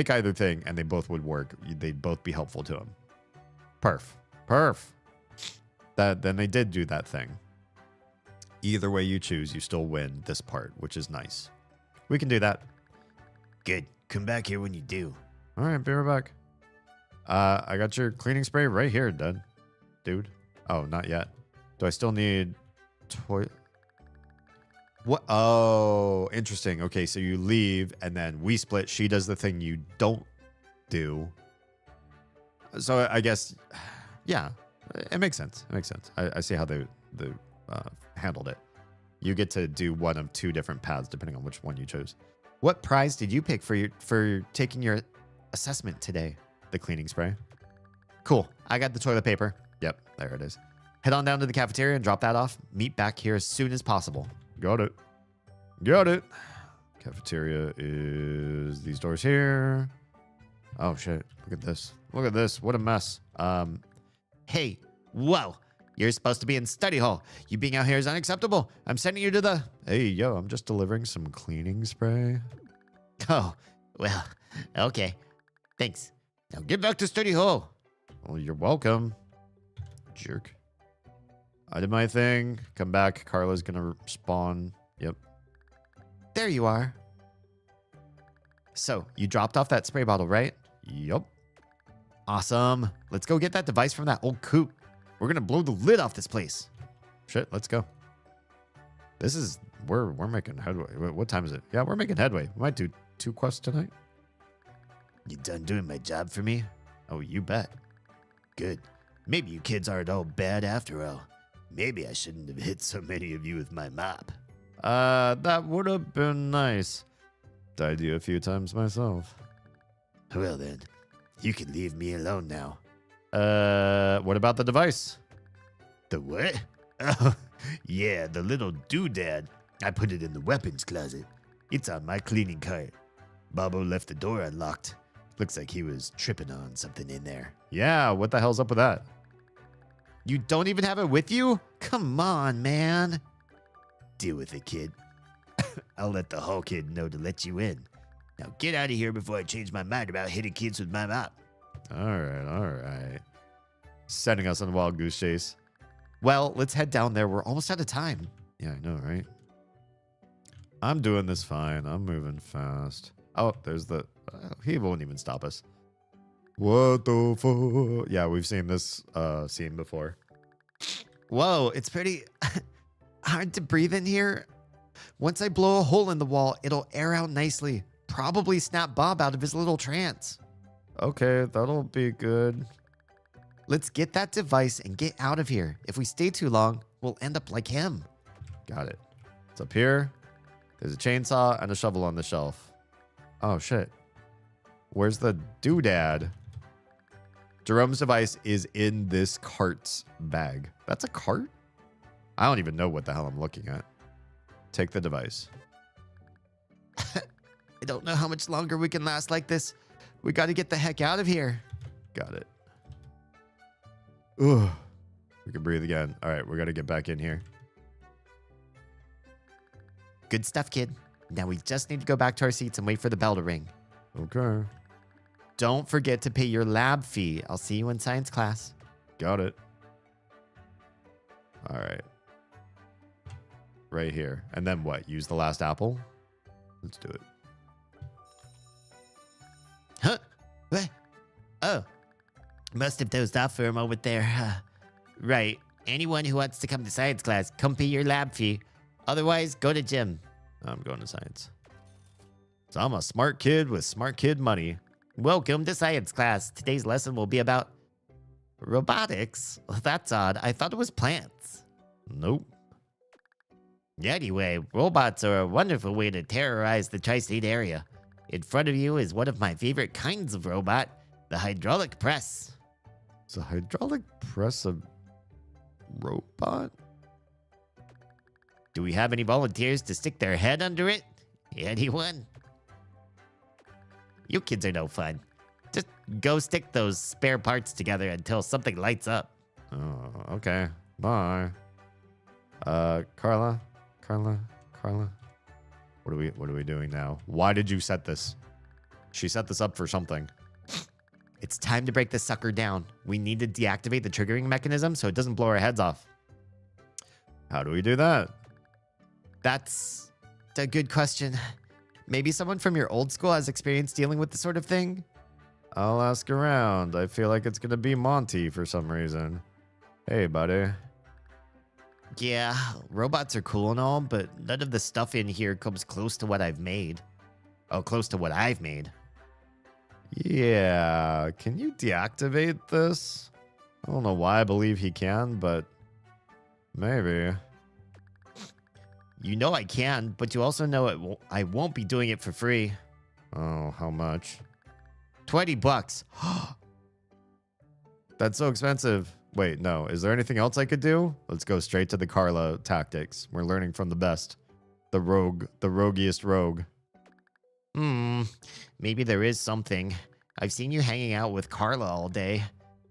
either thing, and they both would work. They'd both be helpful to him. Perf. Then they did do that thing. Either way you choose, you still win this part, which is nice. We can do that. Good. Come back here when you do. All right, be right back. I got your cleaning spray right here, dude. Oh, not yet. Do I still need What? Oh, interesting. Okay, so you leave, and then we split. She does the thing you don't do. So I guess, yeah, it makes sense. I see how they handled it. You get to do one of two different paths depending on which one you chose. What prize did you pick for taking your assessment today? The cleaning spray. Cool. I got the toilet paper. Yep, there it is. Head on down to the cafeteria and drop that off. Meet back here as soon as possible. Got it. Cafeteria is these doors here. Oh, shit. Look at this. What a mess. Hey, whoa. You're supposed to be in study hall. You being out here is unacceptable. I'm sending you to the... Hey, yo, I'm just delivering some cleaning spray. Oh, well, okay. Thanks. Now get back to study hall. Well, you're welcome. Jerk. I did my thing. Come back. Carla's gonna spawn. Yep. There you are. So, you dropped off that spray bottle, right? Yup. Awesome. Let's go get that device from that old coot. We're gonna blow the lid off this place. Shit, let's go. We're making headway. What time is it? Yeah, we're making headway. We might do 2 quests tonight. You done doing my job for me? Oh, you bet. Good. Maybe you kids aren't all bad after all. Maybe I shouldn't have hit so many of you with my mop. That would have been nice. Died you a few times myself. Well then, you can leave me alone now. What about the device? The what? Oh, yeah, the little doodad. I put it in the weapons closet. It's on my cleaning cart. Bobo left the door unlocked. Looks like he was tripping on something in there. Yeah, what the hell's up with that? You don't even have it with you? Come on, man. Deal with it, kid. I'll let the Hall kid know to let you in. Now get out of here before I change my mind about hitting kids with my mop. All right. Sending us on a wild goose chase. Well, let's head down there. We're almost out of time. Yeah, I know, right? I'm doing this fine. I'm moving fast. Oh, there's the... he won't even stop us. What the fuck? Yeah, we've seen this scene before. Whoa, it's pretty hard to breathe in here. Once I blow a hole in the wall, it'll air out nicely. Probably snap Bob out of his little trance. Okay, that'll be good. Let's get that device and get out of here. If we stay too long, we'll end up like him. Got it. It's up here. There's a chainsaw and a shovel on the shelf. Oh, shit. Where's the doodad? Jerome's device is in this cart's bag. That's a cart? I don't even know what the hell I'm looking at. Take the device. I don't know how much longer we can last like this. We got to get the heck out of here. Got it. Ugh. We can breathe again. All right, we got to get back in here. Good stuff, kid. Now we just need to go back to our seats and wait for the bell to ring. Okay. Don't forget to pay your lab fee. I'll see you in science class. Got it. All right. Right here. And then what? Use the last apple? Let's do it. Huh? What? Oh. Must have dozed off for a moment there. Right. Anyone who wants to come to science class, come pay your lab fee. Otherwise, go to gym. I'm going to science. So I'm a smart kid with smart kid money. Welcome to science class. Today's lesson will be about robotics. That's odd. I thought it was plants. Nope. Anyway, robots are a wonderful way to terrorize the tri-state area. In front of you is one of my favorite kinds of robot, the hydraulic press. Is a hydraulic press a robot? Do we have any volunteers to stick their head under it? Anyone? You kids are no fun. Just go stick those spare parts together until something lights up. Oh, okay. Bye. Carla. What are we doing now? Why did you set this? She set this up for something. It's time to break this sucker down. We need to deactivate the triggering mechanism so it doesn't blow our heads off. How do we do that? That's a good question. Maybe someone from your old school has experience dealing with this sort of thing? I'll ask around. I feel like it's gonna be Monty for some reason. Hey, buddy. Yeah, robots are cool and all, but none of the stuff in here comes close to what I've made. Oh, close to what I've made. Yeah, can you deactivate this? I don't know why I believe he can, but maybe. You know I can, but you also know I won't be doing it for free. Oh, how much? $20. That's so expensive. Wait, no. Is there anything else I could do? Let's go straight to the Carla tactics. We're learning from the best. The roguiest rogue. Maybe there is something. I've seen you hanging out with Carla all day.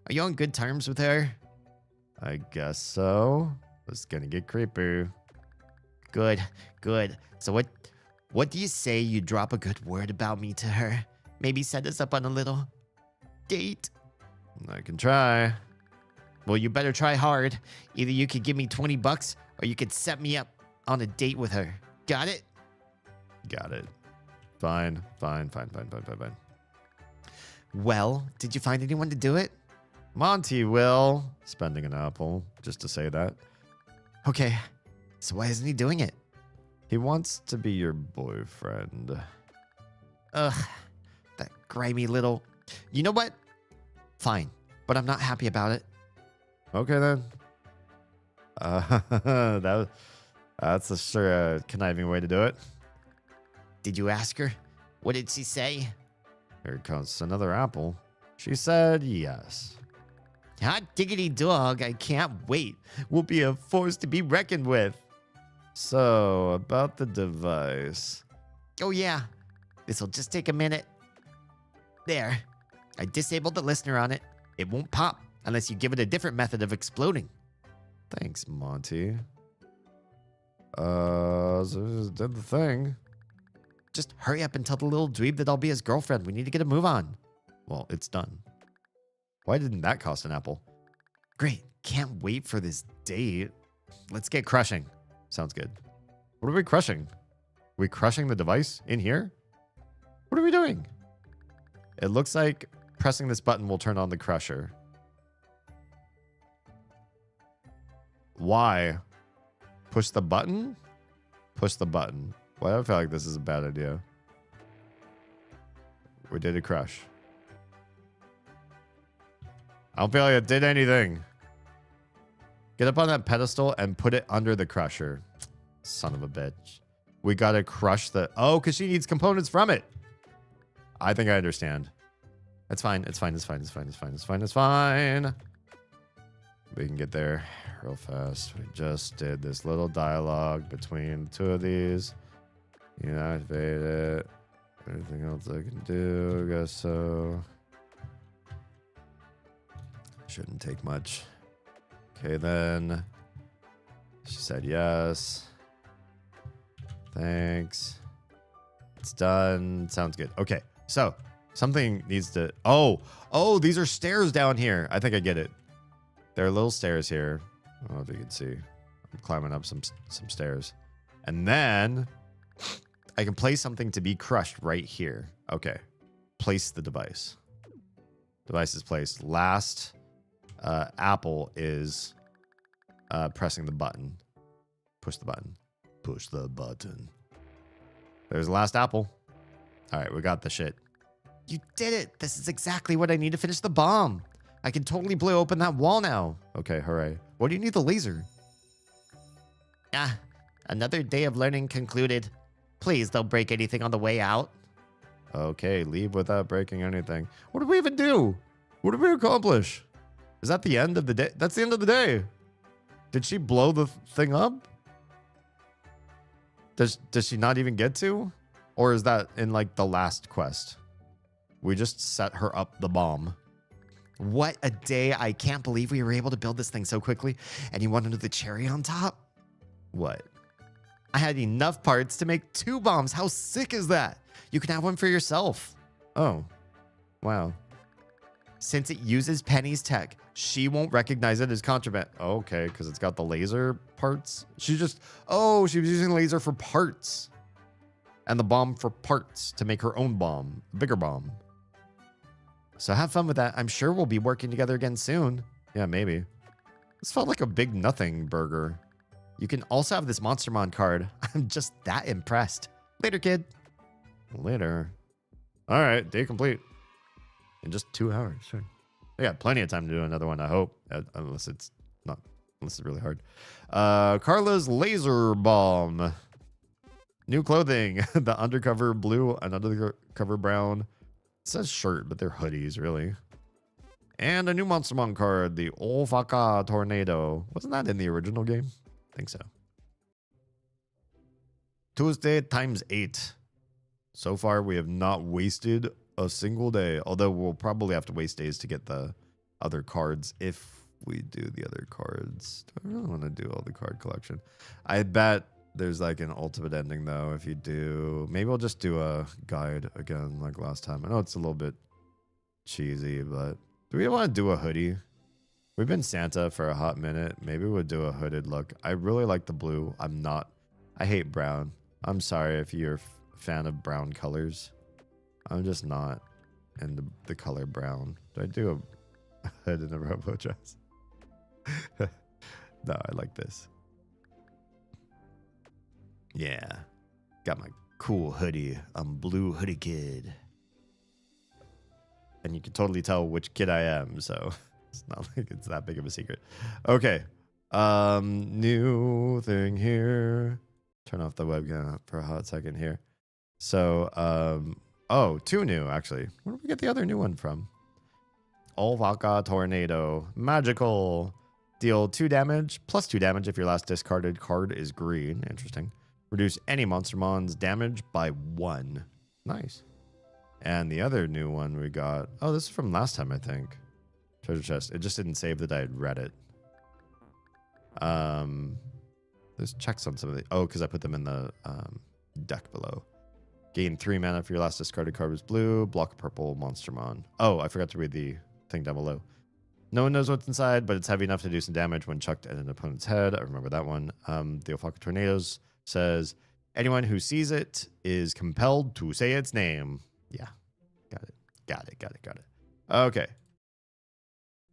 Are you on good terms with her? I guess so. It's gonna get creepy. Good. So what do you say you drop a good word about me to her? Maybe set us up on a little date? I can try. Well, you better try hard. Either you could give me $20 or you could set me up on a date with her. Got it? Got it. Fine. Well, did you find anyone to do it? Monty will. Spending an apple, just to say that. Okay, so why isn't he doing it? He wants to be your boyfriend. Ugh, that grimy little... You know what? Fine, but I'm not happy about it. Okay, then. That's a sure conniving way to do it. Did you ask her? What did she say? Here comes another apple. She said yes. Hot diggity dog, I can't wait. We'll be a force to be reckoned with. So, about the device. Oh yeah, this'll just take a minute. There, I disabled the listener on it. It won't pop unless you give it a different method of exploding. Thanks, Monty. So just did the thing. Just hurry up and tell the little dweeb that I'll be his girlfriend. We need to get a move on. Well, it's done. Why didn't that cost an apple? Great, can't wait for this date. Let's get crushing. Sounds good. What are we crushing? Are we crushing the device in here? What are we doing? It looks like pressing this button will turn on the crusher. Why? Push the button? Push the button. Why do I feel like this is a bad idea? We did a crush. I don't feel like it did anything. Get up on that pedestal and put it under the crusher. Son of a bitch. We gotta crush the... Oh, because she needs components from it. I think I understand. It's fine. It's fine. We can get there real fast. We just did this little dialogue between the two of these. You know, activate it. Anything else I can do? I guess so. Shouldn't take much. Okay, then. She said yes. Thanks. It's done. Sounds good. Okay, so something needs to... Oh, these are stairs down here. I think I get it. There are little stairs here. I don't know if you can see. I'm climbing up some stairs. And then I can place something to be crushed right here. Okay. Place the device. Device is placed. Last apple is pressing the button. Push the button. Push the button. There's the last apple. All right, we got the shit. You did it. This is exactly what I need to finish the bomb. I can totally blow open that wall now. Okay, hooray. What do you need the laser? Ah, another day of learning concluded. Please don't break anything on the way out. Okay, leave without breaking anything. What did we even do? What did we accomplish? Is that the end of the day? That's the end of the day. Did she blow the thing up? Does she not even get to? Or is that in like the last quest? We just set her up the bomb. What a day. I can't believe we were able to build this thing so quickly. And you want to know the cherry on top? What? I had enough parts to make 2 bombs. How sick is that? You can have one for yourself. Oh, wow. Since it uses Penny's tech, she won't recognize it as contraband. Okay, because it's got the laser parts. She was using laser for parts. And the bomb for parts to make her own bomb, bigger bomb. So have fun with that. I'm sure we'll be working together again soon. Yeah, maybe. This felt like a big nothing burger. You can also have this Monstermon card. I'm just that impressed. Later, kid. Later. All right, day complete. In just 2 hours. Sure. I got plenty of time to do another one, I hope. Unless it's really hard. Carla's laser bomb. New clothing. The undercover blue and undercover brown. It says shirt, but they're hoodies, really. And a new Monstermon card, the Olfaka Tornado. Wasn't that in the original game? I think so. Tuesday times 8. So far, we have not wasted a single day. Although we'll probably have to waste days to get the other cards if we do the other cards. Do I really want to do all the card collection? I bet there's like an ultimate ending, though, if you do. Maybe we'll just do a guide again like last time. I know it's a little bit cheesy, but do we want to do a hoodie? We've been Santa for a hot minute. Maybe we'll do a hooded look. I really like the blue. I hate brown. I'm sorry if you're a fan of brown colors. I'm just not into the color brown. Do I do a hood in a robo dress? No, I like this. Yeah. Got my cool hoodie. I'm Blue Hoodie Kid. And you can totally tell which kid I am, so it's not like it's that big of a secret. Okay. New thing here. Turn off the webcam for a hot second here. So, 2 new, actually. Where did we get the other new one from? Olvaka Tornado. Magical. Deal 2 damage, plus 2 damage if your last discarded card is green. Interesting. Reduce any Monstermon's damage by 1. Nice. And the other new one we got... Oh, this is from last time, I think. Treasure chest. It just didn't save that I had read it. There's checks on some of the... Oh, because I put them in the deck below. Gain 3 mana if your last discarded card was blue. Block purple Monstermon. Oh, I forgot to read the thing down below. No one knows what's inside, but it's heavy enough to do some damage when chucked at an opponent's head. I remember that one. The Olfaka Tornadoes says, anyone who sees it is compelled to say its name. Yeah, got it. Okay.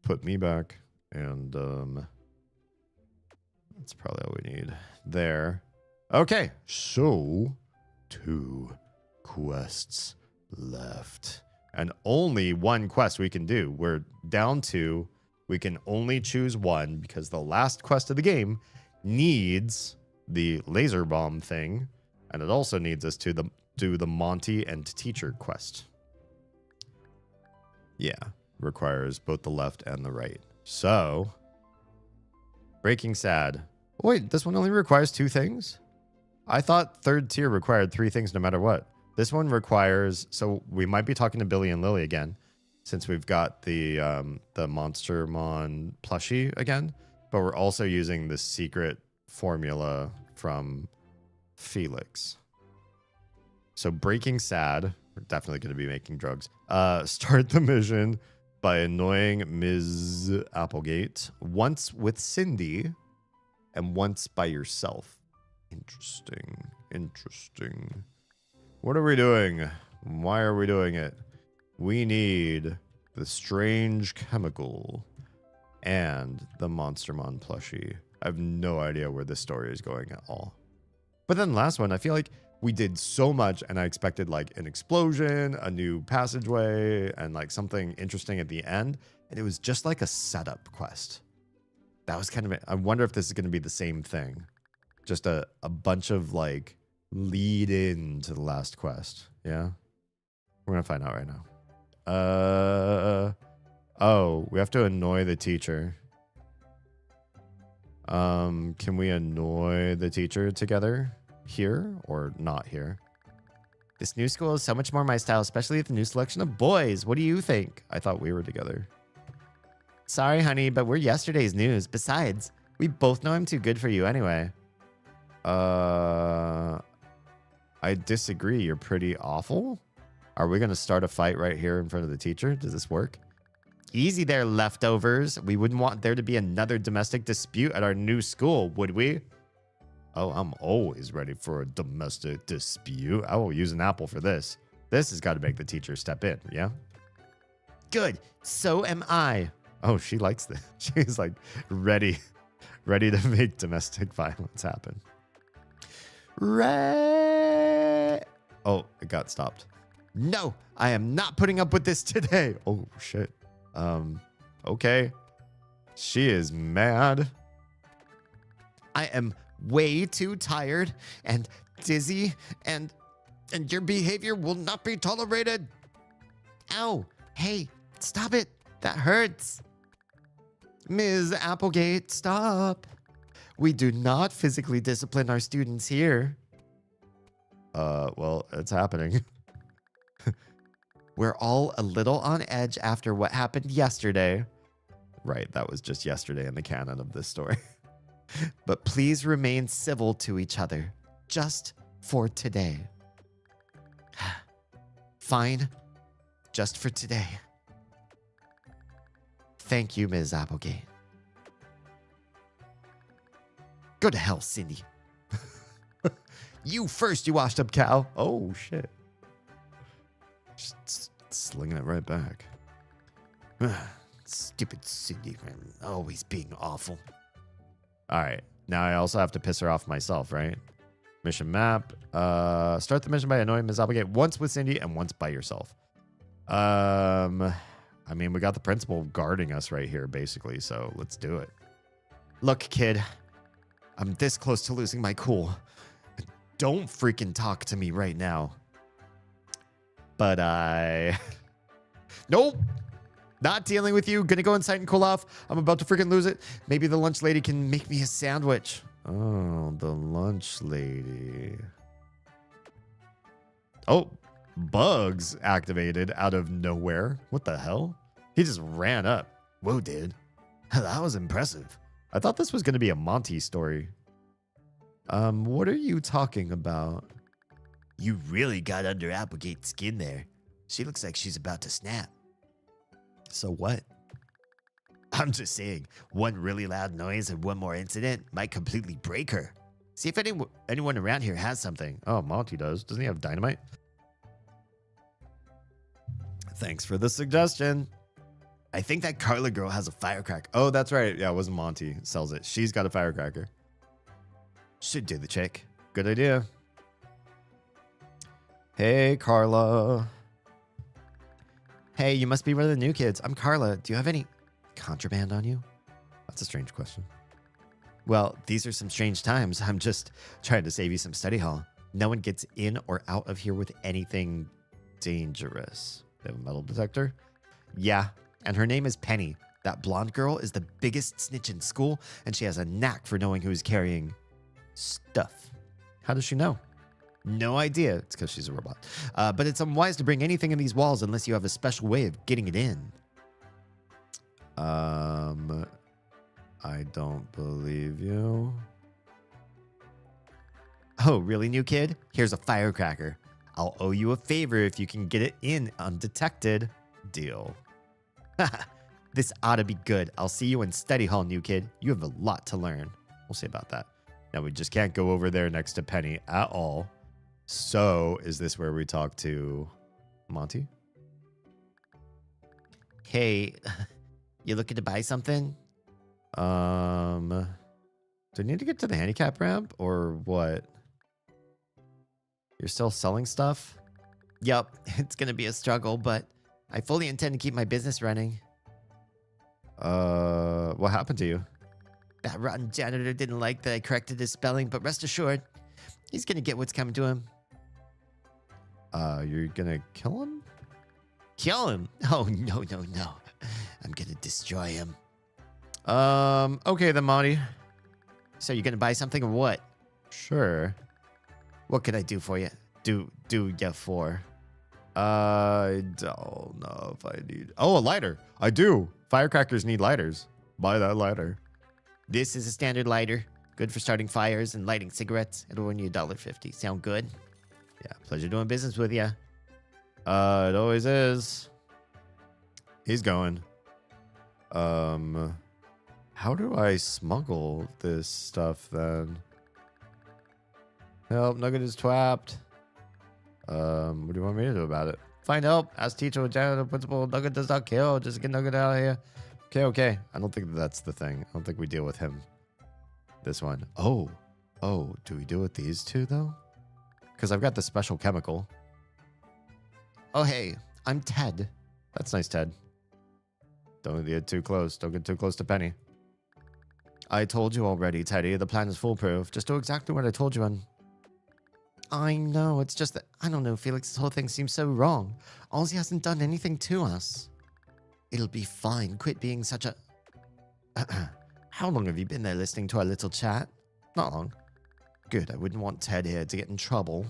Put me back, and that's probably all we need there. Okay, so 2 quests left. And only 1 quest we can do. We're down to, we can only choose 1 because the last quest of the game needs the laser bomb thing. And it also needs us to do the Monty and teacher quest. Yeah, requires both the left and the right. So, Breaking Sad. Wait, this one only requires 2 things? I thought 3rd tier required 3 things no matter what. This one requires, so we might be talking to Billy and Lily again, since we've got the Monstermon plushie again, but we're also using the secret formula from Felix. So Breaking Sad, we're definitely going to be making drugs. Start the mission by annoying Ms. Applegate once with Cindy and once by yourself. Interesting. What are we doing? Why are we doing it? We need the strange chemical and the Monstermon plushie. I have no idea where this story is going at all. But then last one, I feel like we did so much and I expected like an explosion, a new passageway, and like something interesting at the end. And it was just like a setup quest. That was kind of, I wonder if this is going to be the same thing. Just a bunch of like lead in to the last quest. Yeah. We're going to find out right now. Oh, we have to annoy the teacher. Can we annoy the teacher together here or not here? This new school is so much more my style, especially with the new selection of boys. What do you think? I thought we were together. Sorry, honey, but we're yesterday's news. Besides, we both know I'm too good for you anyway. I disagree. You're pretty awful. Are we going to start a fight right here in front of the teacher? Does this work? Easy there, leftovers. We wouldn't want there to be another domestic dispute at our new school, would we? Oh, I'm always ready for a domestic dispute. I will use an apple for this. This has got to make the teacher step in, yeah? Good. So am I. Oh, she likes this. She's like ready to make domestic violence happen. Oh, it got stopped. No, I am not putting up with this today. Oh, shit. Okay. She is mad. I am way too tired and dizzy and your behavior will not be tolerated. Ow. Hey, stop it. That hurts. Ms. Applegate, stop. We do not physically discipline our students here. Well, it's happening. We're all a little on edge after what happened yesterday. Right, that was just yesterday in the canon of this story. But please remain civil to each other, just for today. Fine, just for today. Thank you, Ms. Applegate. Go to hell, Cindy. You first, you washed up cow. Oh, shit. Just slinging it right back. Stupid Cindy, man. Always being awful. All right. Now I also have to piss her off myself, right? Mission map. Start the mission by annoying Ms. Applegate once with Cindy and once by yourself. I mean, we got the principal guarding us right here, basically, so let's do it. Look, kid. I'm this close to losing my cool. Don't freaking talk to me right now. But Nope. Not dealing with you. Gonna go inside and cool off. I'm about to freaking lose it. Maybe the lunch lady can make me a sandwich. Oh, the lunch lady. Oh, bugs activated out of nowhere. What the hell? He just ran up. Whoa, dude. That was impressive. I thought this was going to be a Monty story. What are you talking about? You really got under Applegate's skin there. She looks like she's about to snap. So what? I'm just saying, one really loud noise and one more incident might completely break her. See if anyone around here has something. Oh, Monty does. Doesn't he have dynamite? Thanks for the suggestion. I think that Carla girl has a firecracker. Oh, that's right. Yeah, it wasn't Monty. Sells it. She's got a firecracker. Should do the trick. Good idea. Hey, Carla. Hey, you must be one of the new kids. I'm Carla. Do you have any contraband on you? That's a strange question. Well, these are some strange times. I'm just trying to save you some study hall. No one gets in or out of here with anything dangerous. They have a metal detector? Yeah, and her name is Penny. That blonde girl is the biggest snitch in school, and she has a knack for knowing who's carrying stuff. How does she know? No idea. It's because she's a robot. But it's unwise to bring anything in these walls unless you have a special way of getting it in. I don't believe you. Oh, really, new kid? Here's a firecracker. I'll owe you a favor if you can get it in undetected. Deal. This ought to be good. I'll see you in study hall, new kid. You have a lot to learn. We'll see about that. Now, we just can't go over there next to Penny at all. So, is this where we talk to Monty? Hey, you looking to buy something? Do I need to get to the handicap ramp or what? You're still selling stuff? Yup, it's gonna be a struggle, but I fully intend to keep my business running. What happened to you? That rotten janitor didn't like that I corrected his spelling, but rest assured, he's gonna get what's coming to him. You're gonna kill him? Kill him? Oh, no, no, no. I'm gonna destroy him. Okay then, Monty. So you're gonna buy something or what? Sure. What could I do for you? Do ya for? I don't know if I need... Oh, a lighter. I do. Firecrackers need lighters. Buy that lighter. This is a standard lighter. Good for starting fires and lighting cigarettes. It'll earn you $1.50. Sound good? Yeah, pleasure doing business with ya. It always is. He's going. How do I smuggle this stuff then? Help, Nugget is trapped. What do you want me to do about it? Find help. Ask teacher, janitor, principal. Nugget does not kill. Just get Nugget out of here. Okay. I don't think that's the thing. I don't think we deal with him. This one. Oh, do we deal with these two though? Because I've got the special chemical. Oh, hey, I'm Ted. That's nice, Ted. Don't get too close. Don't get too close to Penny. I told you already, Teddy. The plan is foolproof. Just do exactly what I told you and... I know, it's just that... I don't know, Felix. This whole thing seems so wrong. Ozzy hasn't done anything to us. It'll be fine. Quit being such a... How long have you been there listening to our little chat? Not long. Good, I wouldn't want Ted here to get in trouble.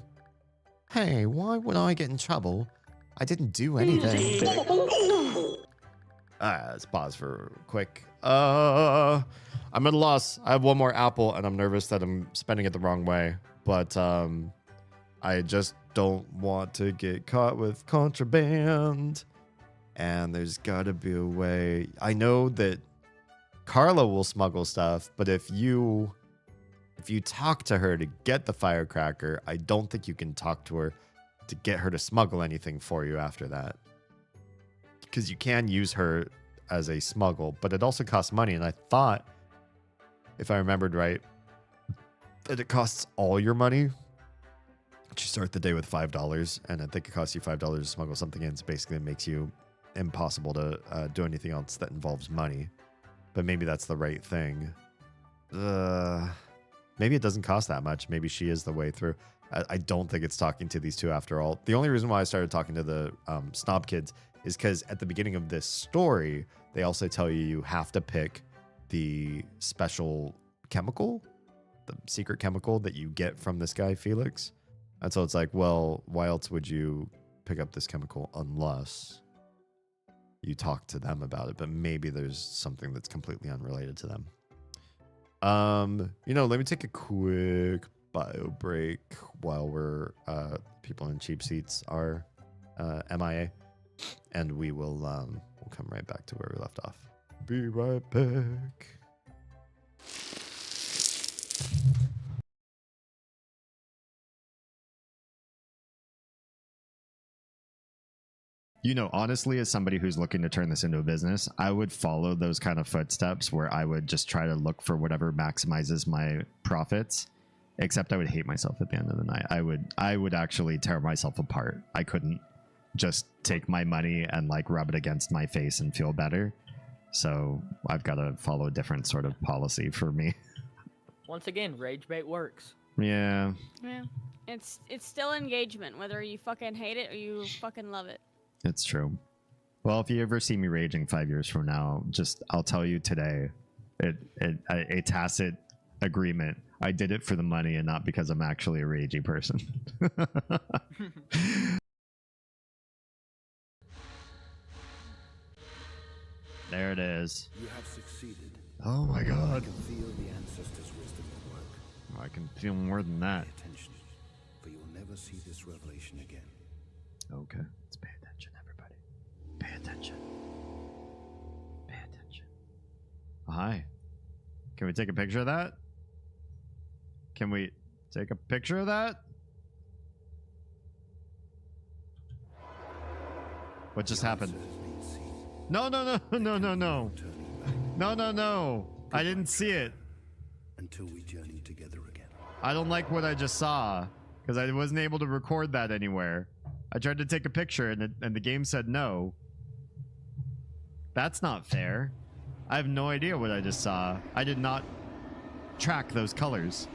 Hey, why would I get in trouble? I didn't do anything. Let's pause for quick. I'm at a loss. I have one more apple, and I'm nervous that I'm spending it the wrong way. But I just don't want to get caught with contraband. And there's got to be a way. I know that Carla will smuggle stuff, but if you talk to her to get the firecracker, I don't think you can talk to her to get her to smuggle anything for you after that. Because you can use her as a smuggle, but it also costs money. And I thought, if I remembered right, that it costs all your money. You start the day with $5, and I think it costs you $5 to smuggle something in. So basically, it makes you impossible to do anything else that involves money. But maybe that's the right thing. Maybe it doesn't cost that much. Maybe she is the way through. I don't think it's talking to these two after all. The only reason why I started talking to the snob kids is because at the beginning of this story, they also tell you have to pick the special chemical, the secret chemical that you get from this guy, Felix. And so it's like, well, why else would you pick up this chemical unless you talk to them about it? But maybe there's something that's completely unrelated to them. Let me take a quick bio break while we're people in cheap seats are MIA, and we'll come right back to where we left off. Be right back. Honestly, as somebody who's looking to turn this into a business, I would follow those kind of footsteps where I would just try to look for whatever maximizes my profits. Except I would hate myself at the end of the night. I would actually tear myself apart. I couldn't just take my money and like rub it against my face and feel better. So I've got to follow a different sort of policy for me. Once again, rage bait works. Yeah. Yeah. It's still engagement, whether you fucking hate it or you fucking love it. It's true. Well, if you ever see me raging 5 years from now, I'll tell you today, a tacit agreement. I did it for the money and not because I'm actually a ragey person. There it is. You have succeeded. Oh my God. I can feel the ancestors' wisdom at work. I can feel more than that. Pay attention, for you'll never see this revelation again. Okay. Let's pay attention, everybody. Pay attention. Pay attention. Hi. Can we take a picture of that? Can we take a picture of that? What just happened? No. No. I didn't see it. Until we journey together again. I don't like what I just saw. because I wasn't able to record that anywhere. I tried to take a picture and the game said no. That's not fair. I have no idea what I just saw. I did not track those colors.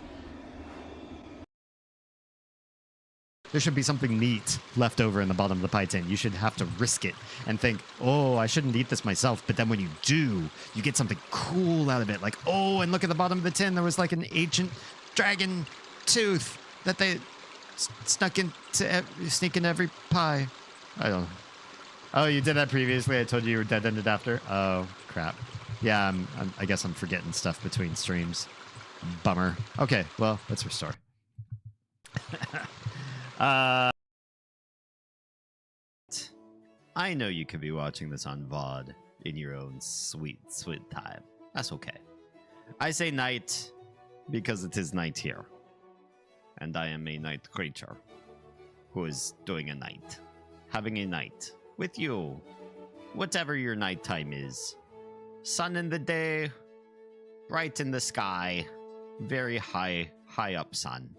There should be something neat left over in the bottom of the pie tin. You should have to risk it and think, oh, I shouldn't eat this myself. But then when you do, you get something cool out of it. Like, oh, and look at the bottom of the tin. There was like an ancient dragon tooth that they sneak into every pie. I don't know. Oh, you did that previously? I told you were dead-ended after? Oh, crap. Yeah, I guess I'm forgetting stuff between streams. Bummer. Okay, well, let's restore. I know you could be watching this on VOD in your own sweet, sweet time. That's okay. I say night because it is night here. And I am a night creature who is doing a night. Having a night with you. Whatever your nighttime is. Sun in the day, bright in the sky, very high up sun.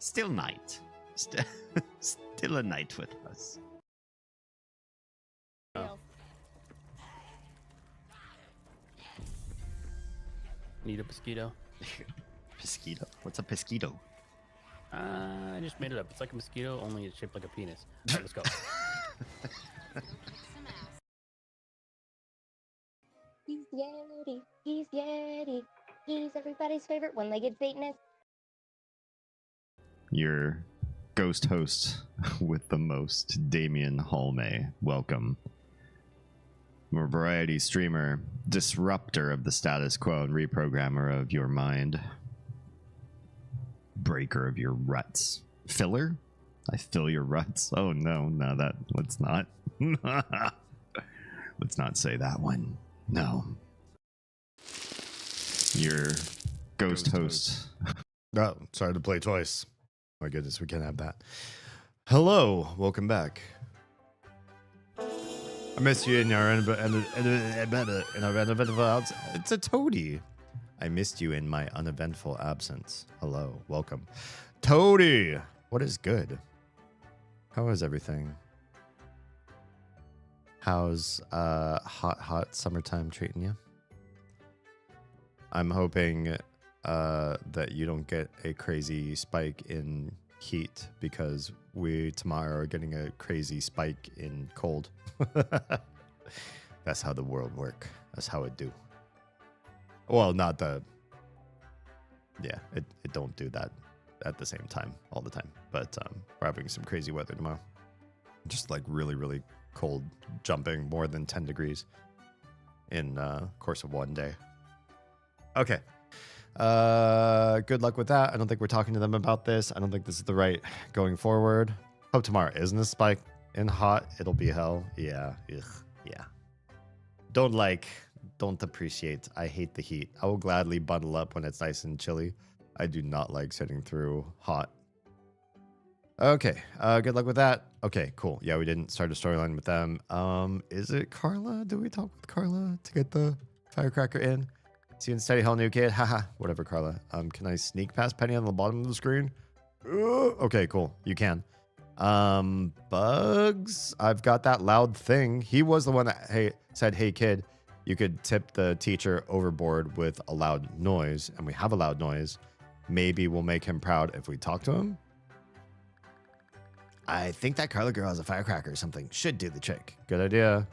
Still night. Still a night with us. Need a mosquito? Mosquito? What's a mosquito? I just made it up. It's like a mosquito, only it's shaped like a penis. All right, let's go. He's Yeti. He's Yeti. He's everybody's favorite one-legged Satanist. Your ghost host with the most, Damien Halme. Welcome. I'm a variety streamer, disruptor of the status quo and reprogrammer of your mind. Breaker of your ruts. Filler? I fill your ruts? Oh no, let's not. Let's not say that one. No. Your ghost host. Oh, sorry to play twice. My goodness, we can't have that. Hello, welcome back. I missed you in our uneventful absence. It's a toady. I missed you in my uneventful absence. Hello, welcome. Toady! What is good? How is everything? How's hot summertime treating you? I'm hoping that you don't get a crazy spike in heat because we tomorrow are getting a crazy spike in cold. That's how the world work. That's how it do. Well, not the... Yeah, it don't do that at the same time all the time. But we're having some crazy weather tomorrow. Just like really, really cold, jumping more than 10 degrees in course of one day. Okay. Good luck with that. I don't think we're talking to them about this. I don't think this is the right going forward. Hope tomorrow isn't a spike in hot. It'll be hell. Yeah. Ugh. Yeah. Don't appreciate. I hate the heat. I will gladly bundle up when it's nice and chilly. I do not like sitting through hot. Okay. Good luck with that. Okay, cool. Yeah, we didn't start a storyline with them. Is it Carla? Do we talk with Carla to get the firecracker in? See you in Steady Hall, new kid. Haha. Whatever, Carla. Can I sneak past Penny on the bottom of the screen? Okay, cool. You can. Bugs. I've got that loud thing. He was the one that said, hey, kid, you could tip the teacher overboard with a loud noise. And we have a loud noise. Maybe we'll make him proud if we talk to him. I think that Carla girl has a firecracker or something. Should do the trick. Good idea.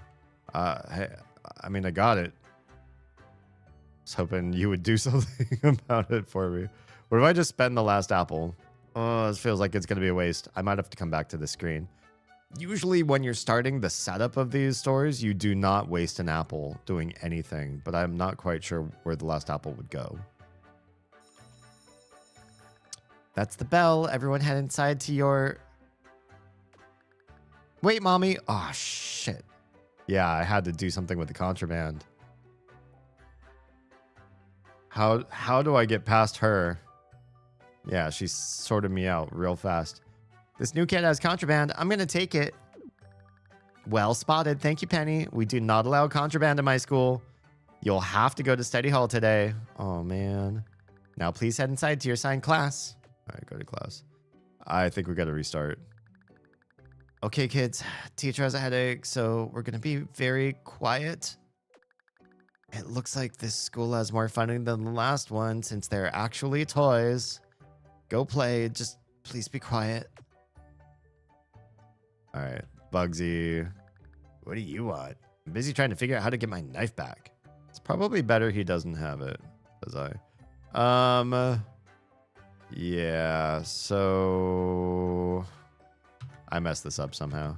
Hey, I mean, I got it. I was hoping you would do something about it for me. What if I just spend the last apple? Oh, this feels like it's going to be a waste. I might have to come back to the screen. Usually when you're starting the setup of these stories, you do not waste an apple doing anything, but I'm not quite sure where the last apple would go. That's the bell. Everyone head inside to your... Wait, mommy. Oh, shit. Yeah, I had to do something with the contraband. How do I get past her? Yeah, she sorted me out real fast. This new kid has contraband. I'm going to take it. Well spotted. Thank you, Penny. We do not allow contraband in my school. You'll have to go to study hall today. Oh, man. Now, please head inside to your assigned class. All right, go to class. I think we got to restart. Okay, kids. Teacher has a headache, so we're going to be very quiet. It looks like this school has more funding than the last one since they're actually toys. Go play. Just please be quiet. All right, Bugsy. What do you want? I'm busy trying to figure out how to get my knife back. It's probably better he doesn't have it, as I. Yeah, so I messed this up somehow.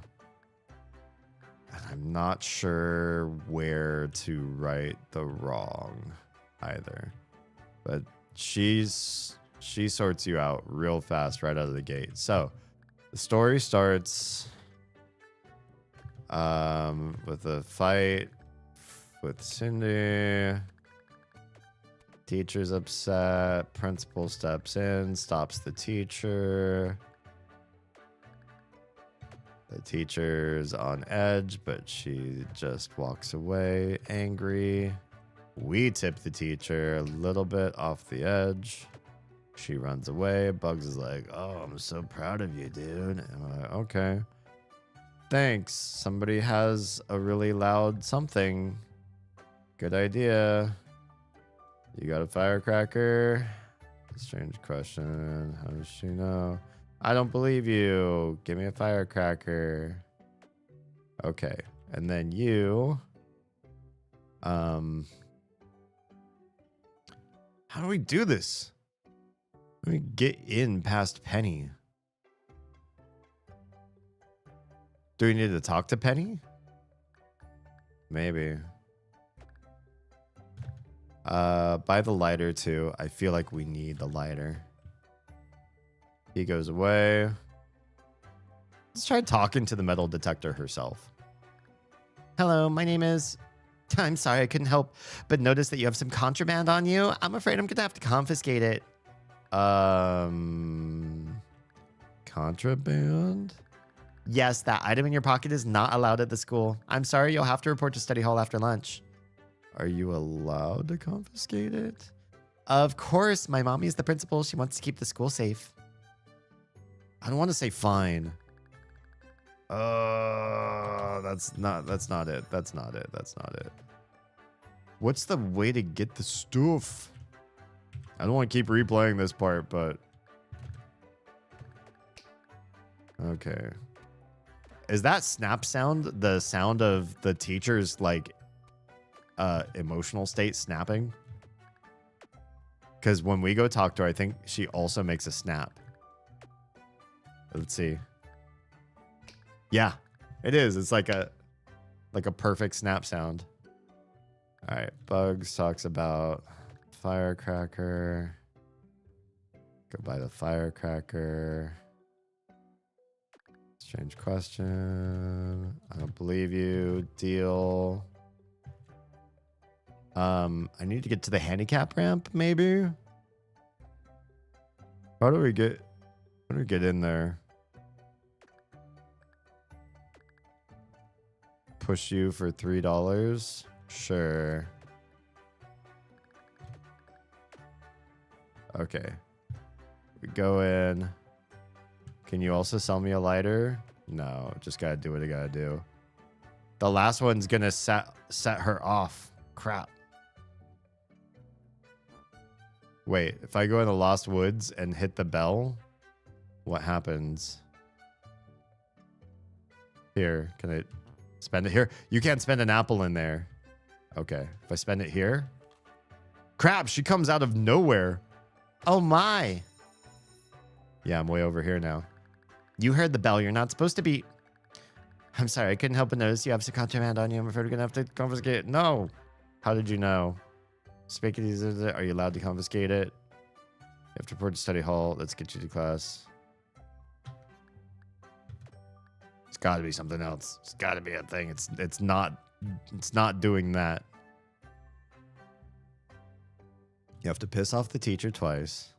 And I'm not sure where to right the wrong either. But she sorts you out real fast right out of the gate. So the story starts with a fight with Cindy. Teacher's upset. Principal steps in, stops the teacher. The teacher's on edge, but she just walks away angry. We tip the teacher a little bit off the edge. She runs away. Bugs is like, oh, I'm so proud of you, dude. And I'm like, okay. Thanks. Somebody has a really loud something. Good idea. You got a firecracker? Strange question. How does she know? I don't believe you. Give me a firecracker. Okay. And then you. How do we do this? Let me get in past Penny. Do we need to talk to Penny? Maybe. Buy the lighter too. I feel like we need the lighter. He goes away. Let's try talking to the metal detector herself. Hello, my name is... I'm sorry, I couldn't help but notice that you have some contraband on you. I'm afraid I'm going to have to confiscate it. Contraband? Yes, that item in your pocket is not allowed at the school. I'm sorry, you'll have to report to study hall after lunch. Are you allowed to confiscate it? Of course, my mommy is the principal. She wants to keep the school safe. I don't want to say fine. That's not it. That's not it. What's the way to get the stuff? I don't want to keep replaying this part, but okay. Is that snap sound the sound of the teacher's like emotional state snapping? Because when we go talk to her, I think she also makes a snap. Let's see. Yeah, it is. It's like a perfect snap sound. All right, Bugs talks about firecracker. Go buy the firecracker. Strange question. I don't believe you. Deal. I need to get to the handicap ramp, maybe. How do we get in there? Push you for $3? Sure. Okay. We go in. Can you also sell me a lighter? No, just gotta do what I gotta do. The last one's gonna set her off. Crap. Wait, if I go in the Lost Woods and hit the bell, what happens? Here, can I spend it here? You can't spend an apple in there. Okay, if I spend it here. Crap, she comes out of nowhere. Oh my. Yeah, I'm way over here now. You heard the bell. You're not supposed to be... I'm sorry, I couldn't help but notice you have some contraband on you. I'm afraid we're going to have to confiscate it. No. How did you know? Are you allowed to confiscate it? You have to report to study hall. Let's get you to class. It's got to be something else. It's got to be a thing. It's not doing that. You have to piss off the teacher twice.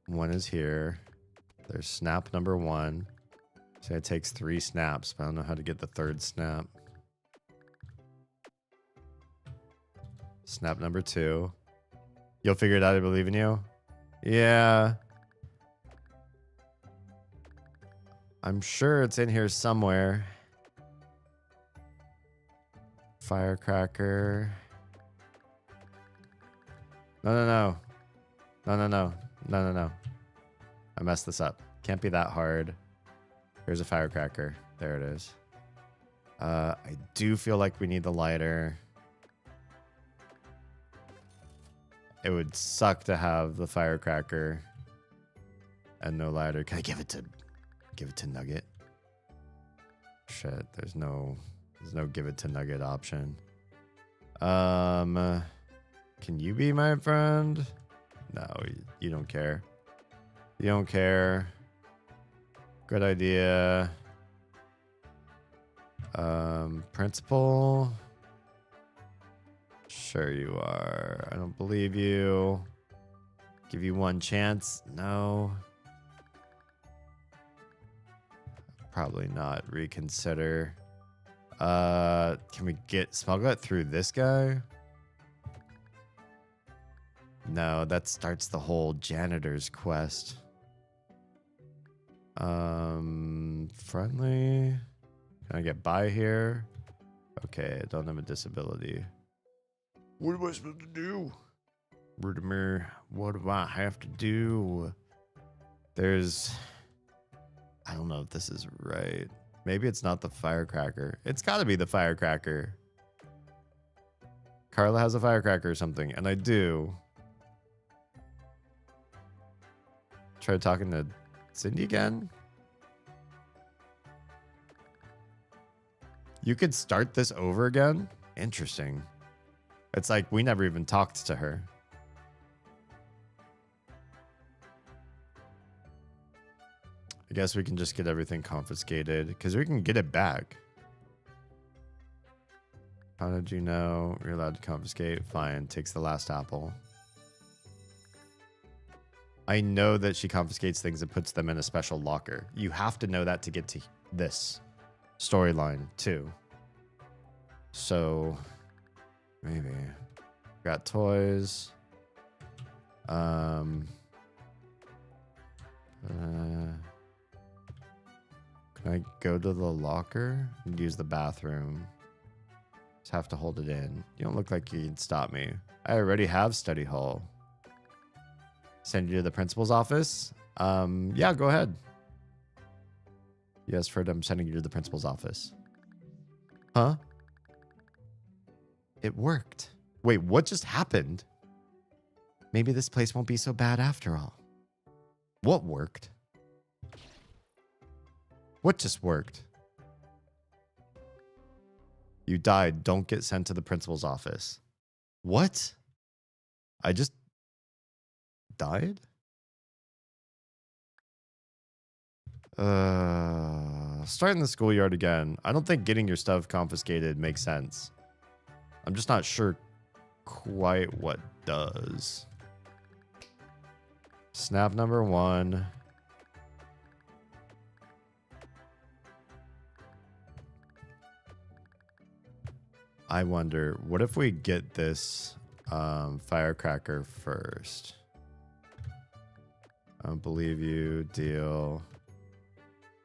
One is here. There's snap number 1. So it takes 3 snaps, but I don't know how to get the 3rd snap. Snap number 2. You'll figure it out, I believe in you. Yeah. I'm sure it's in here somewhere. Firecracker. No. I messed this up. Can't be that hard. Here's a firecracker. There it is. I do feel like we need the lighter. It would suck to have the firecracker and no lighter. Can I give it to Nugget? Shit, there's no give it to Nugget option. Can you be my friend? No, you don't care. You don't care. Good idea. Principal. Sure you are. I don't believe you. Give you one chance. No. Probably not. Reconsider. Can we smuggle it through this guy? No, that starts the whole janitor's quest. Friendly. Can I get by here? Okay, I don't have a disability. What am I supposed to do? Rudimer, what do I have to do? I don't know if this is right. Maybe it's not the firecracker. It's got to be the firecracker. Carla has a firecracker or something, and I do. Try talking to Cindy again. You could start this over again? Interesting. It's like we never even talked to her. I guess we can just get everything confiscated because we can get it back. How did you know you're allowed to confiscate? Fine, takes the last apple. I know that she confiscates things and puts them in a special locker. You have to know that to get to this storyline too. So maybe got toys. Can I go to the locker and use the bathroom? Just have to hold it in. You don't look like you can stop me. I already have study hall. Send you to the principal's office? Yeah, go ahead. Yes, Fred, I'm sending you to the principal's office. Huh? It worked. Wait, what just happened? Maybe this place won't be so bad after all. What worked? What just worked? You died. Don't get sent to the principal's office. What? I just died? Starting the schoolyard again. I don't think getting your stuff confiscated makes sense. I'm just not sure quite what does. Snap number 1. I wonder, what if we get this firecracker first? I don't believe you. Deal.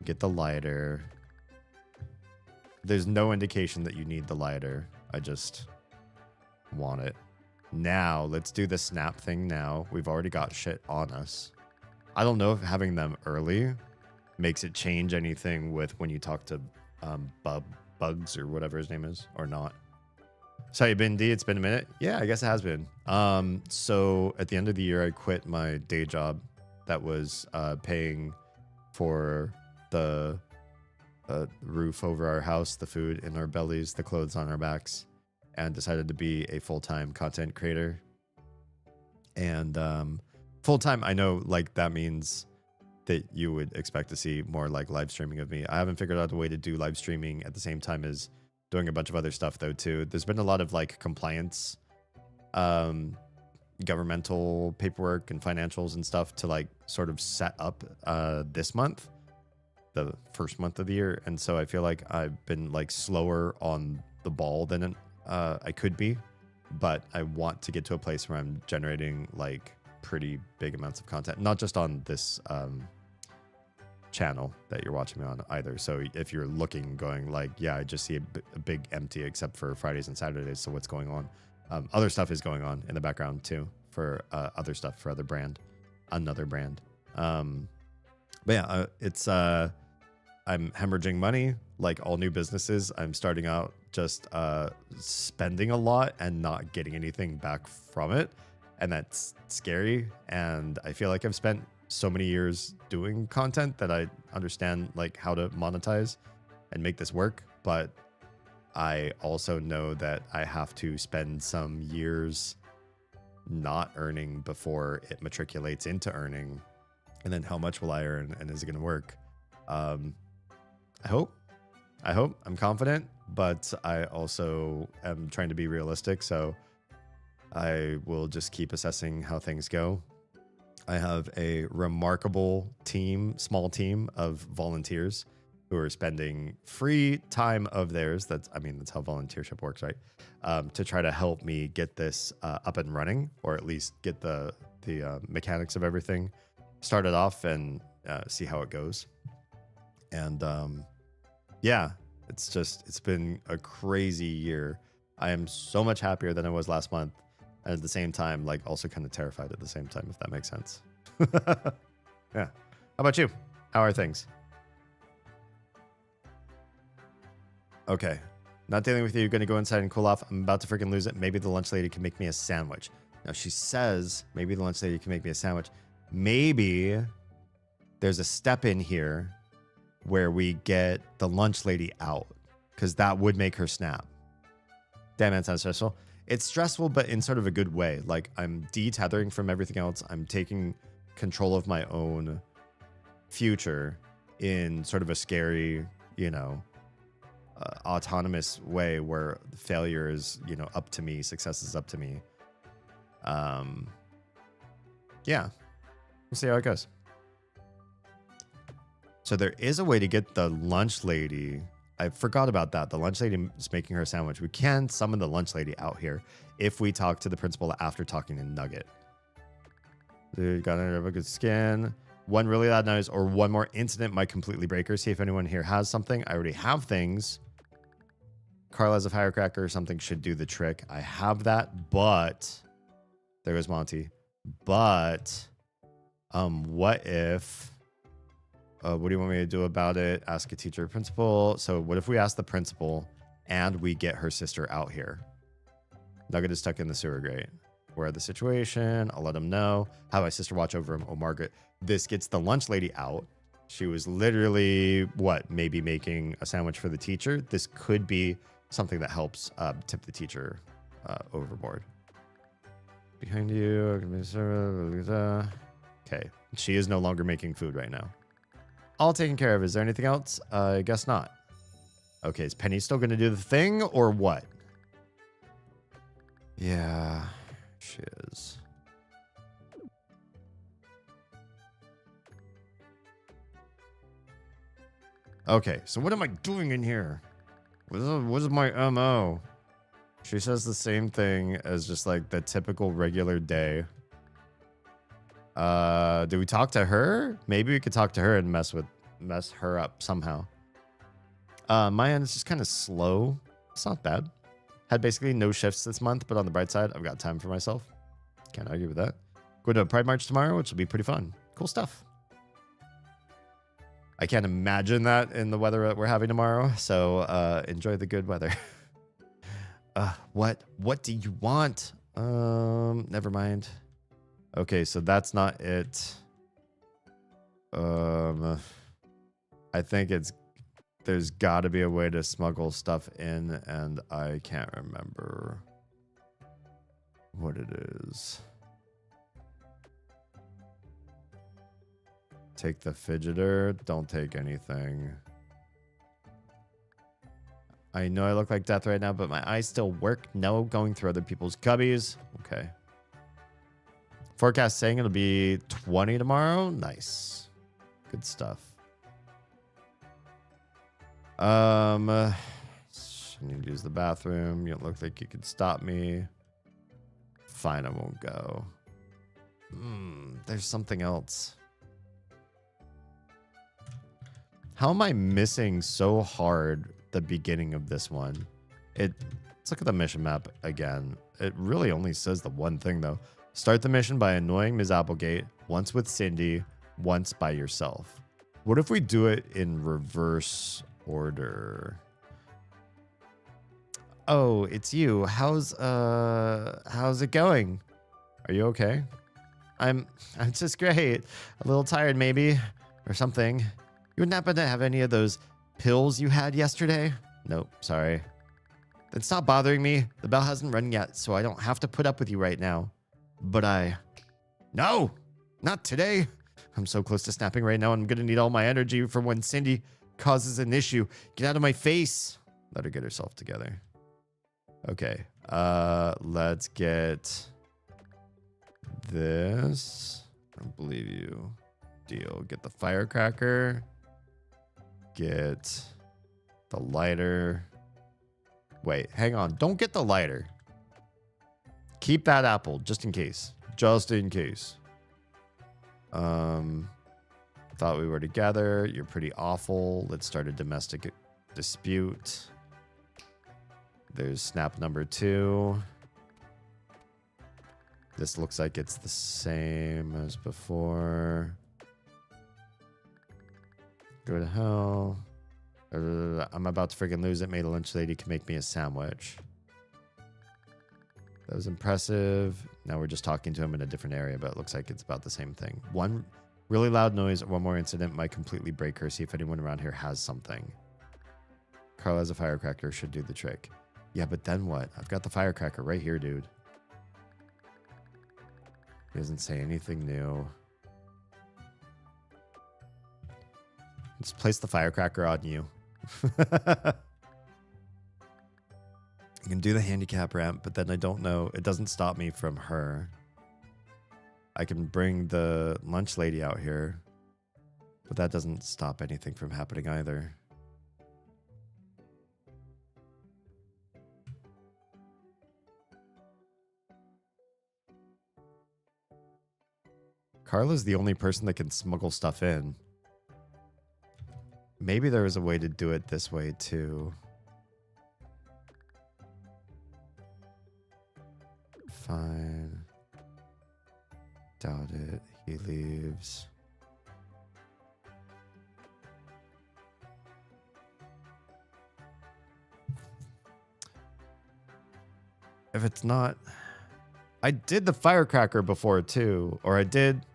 Get the lighter. There's no indication that you need the lighter. I just want it. Now, let's do the snap thing now. We've already got shit on us. I don't know if having them early makes it change anything with when you talk to Bugs or whatever his name is, or not. So you been D? It's been a minute. Yeah, I guess it has been. So at the end of the year, I quit my day job that was paying for the roof over our house, the food in our bellies, the clothes on our backs, and decided to be a full-time content creator. And full-time, I know like that means that you would expect to see more like live streaming of me. I haven't figured out a way to do live streaming at the same time as doing a bunch of other stuff though too. There's been a lot of like compliance, governmental paperwork and financials and stuff to like sort of set up this month, the first month of the year. And so I feel like I've been like slower on the ball than I could be, but I want to get to a place where I'm generating like pretty big amounts of content, not just on this channel that you're watching me on either. So if you're looking, going like, yeah, I just see a big empty except for Fridays and Saturdays. So what's going on? Other stuff is going on in the background too for other stuff for another brand. But yeah, it's I'm hemorrhaging money like all new businesses. I'm starting out just spending a lot and not getting anything back from it. And that's scary. And I feel like I've spent so many years doing content that I understand like how to monetize and make this work. But I also know that I have to spend some years not earning before it matriculates into earning. And then how much will I earn and is it going to work? I hope, I'm confident, but I also am trying to be realistic. So I will just keep assessing how things go. I have a remarkable team, small team of volunteers who are spending free time of theirs. That's how volunteership works, right? To try to help me get this up and running, or at least get the mechanics of everything started off and see how it goes. And yeah, it's been a crazy year. I am so much happier than I was last month. And at the same time, like also kind of terrified at the same time, if that makes sense. Yeah. How about you? How are things? Okay. Not dealing with you. Going to go inside and cool off. I'm about to freaking lose it. Maybe the lunch lady can make me a sandwich. Now she says maybe the lunch lady can make me a sandwich. Maybe there's a step in here where we get the lunch lady out, because that would make her snap. Damn, that sounds stressful. It's stressful, but in sort of a good way. Like I'm detethering from everything else. I'm taking control of my own future in sort of a scary, autonomous way where failure is, up to me. Success is up to me. Yeah, we'll see how it goes. So there is a way to get the lunch lady. I forgot about that. The lunch lady is making her a sandwich. We can summon the lunch lady out here if we talk to the principal after talking to Nugget. Dude, got a good skin. One really loud noise or one more incident might completely break her. See if anyone here has something. I already have things. Carl has a firecracker or something should do the trick. I have that, but there goes Monty. But what if... what do you want me to do about it? Ask a teacher or principal. So what if we ask the principal and we get her sister out here? Nugget is stuck in the sewer grate. Aware of the situation. I'll let him know. Have my sister watch over him. Oh, Margaret. This gets the lunch lady out. She was literally, maybe making a sandwich for the teacher. This could be something that helps tip the teacher overboard. Behind you. Okay. She is no longer making food right now. All taken care of. Is there anything else? I guess not. Okay, is Penny still going to do the thing or what? Yeah, she is. Okay, so what am I doing in here? What is my MO? She says the same thing as just like the typical regular day. Do we talk to her? Maybe we could talk to her and mess her up somehow. My end is just kind of slow. It's not bad. Had basically no shifts this month, but on the bright side, I've got time for myself. Can't argue with that. Going to a Pride March tomorrow, which will be pretty fun. Cool stuff. I can't imagine that in the weather that we're having tomorrow. So enjoy the good weather. What do you want? Never mind. Okay, so that's not it. I think there's got to be a way to smuggle stuff in, and I can't remember what it is. Take the fidgeter. Don't take anything. I know I look like death right now, but my eyes still work. No going through other people's cubbies. Okay. Forecast saying it'll be 20 tomorrow. Nice. Good stuff. I need to use the bathroom. You don't look like you could stop me. Fine, I won't go. There's something else. How am I missing so hard the beginning of this one? Let's look at the mission map again. It really only says the one thing, though. Start the mission by annoying Ms. Applegate, once with Cindy, once by yourself. What if we do it in reverse order? Oh, it's you. How's it going? Are you okay? I'm just great. A little tired maybe, or something. You wouldn't happen to have any of those pills you had yesterday? Nope, sorry. Then stop bothering me. The bell hasn't rung yet, so I don't have to put up with you right now. But No! Not today! I'm so close to snapping right now, I'm gonna need all my energy for when Cindy causes an issue. Get out of my face! Let her get herself together. Okay, let's get this. I don't believe you. Deal. Get the firecracker. Get the lighter. Wait, hang on. Don't get the lighter. Keep that apple, just in case. Just in case. Thought we were together. You're pretty awful. Let's start a domestic dispute. There's snap number 2. This looks like it's the same as before. Go to hell. I'm about to freaking lose it. May the lunch lady can make me a sandwich. That was impressive. Now we're just talking to him in a different area, but it looks like it's about the same thing. One really loud noise or one more incident might completely break her. See if anyone around here has something. Carl has a firecracker. Should do the trick. Yeah, but then what? I've got the firecracker right here, dude. He doesn't say anything new. Just place the firecracker on you. You can do the handicap ramp, but then I don't know. It doesn't stop me from her. I can bring the lunch lady out here, but that doesn't stop anything from happening either. Carla's the only person that can smuggle stuff in. Maybe there was a way to do it this way too. Fine. Doubt it. He leaves. If it's not... I did the firecracker before too. Or I did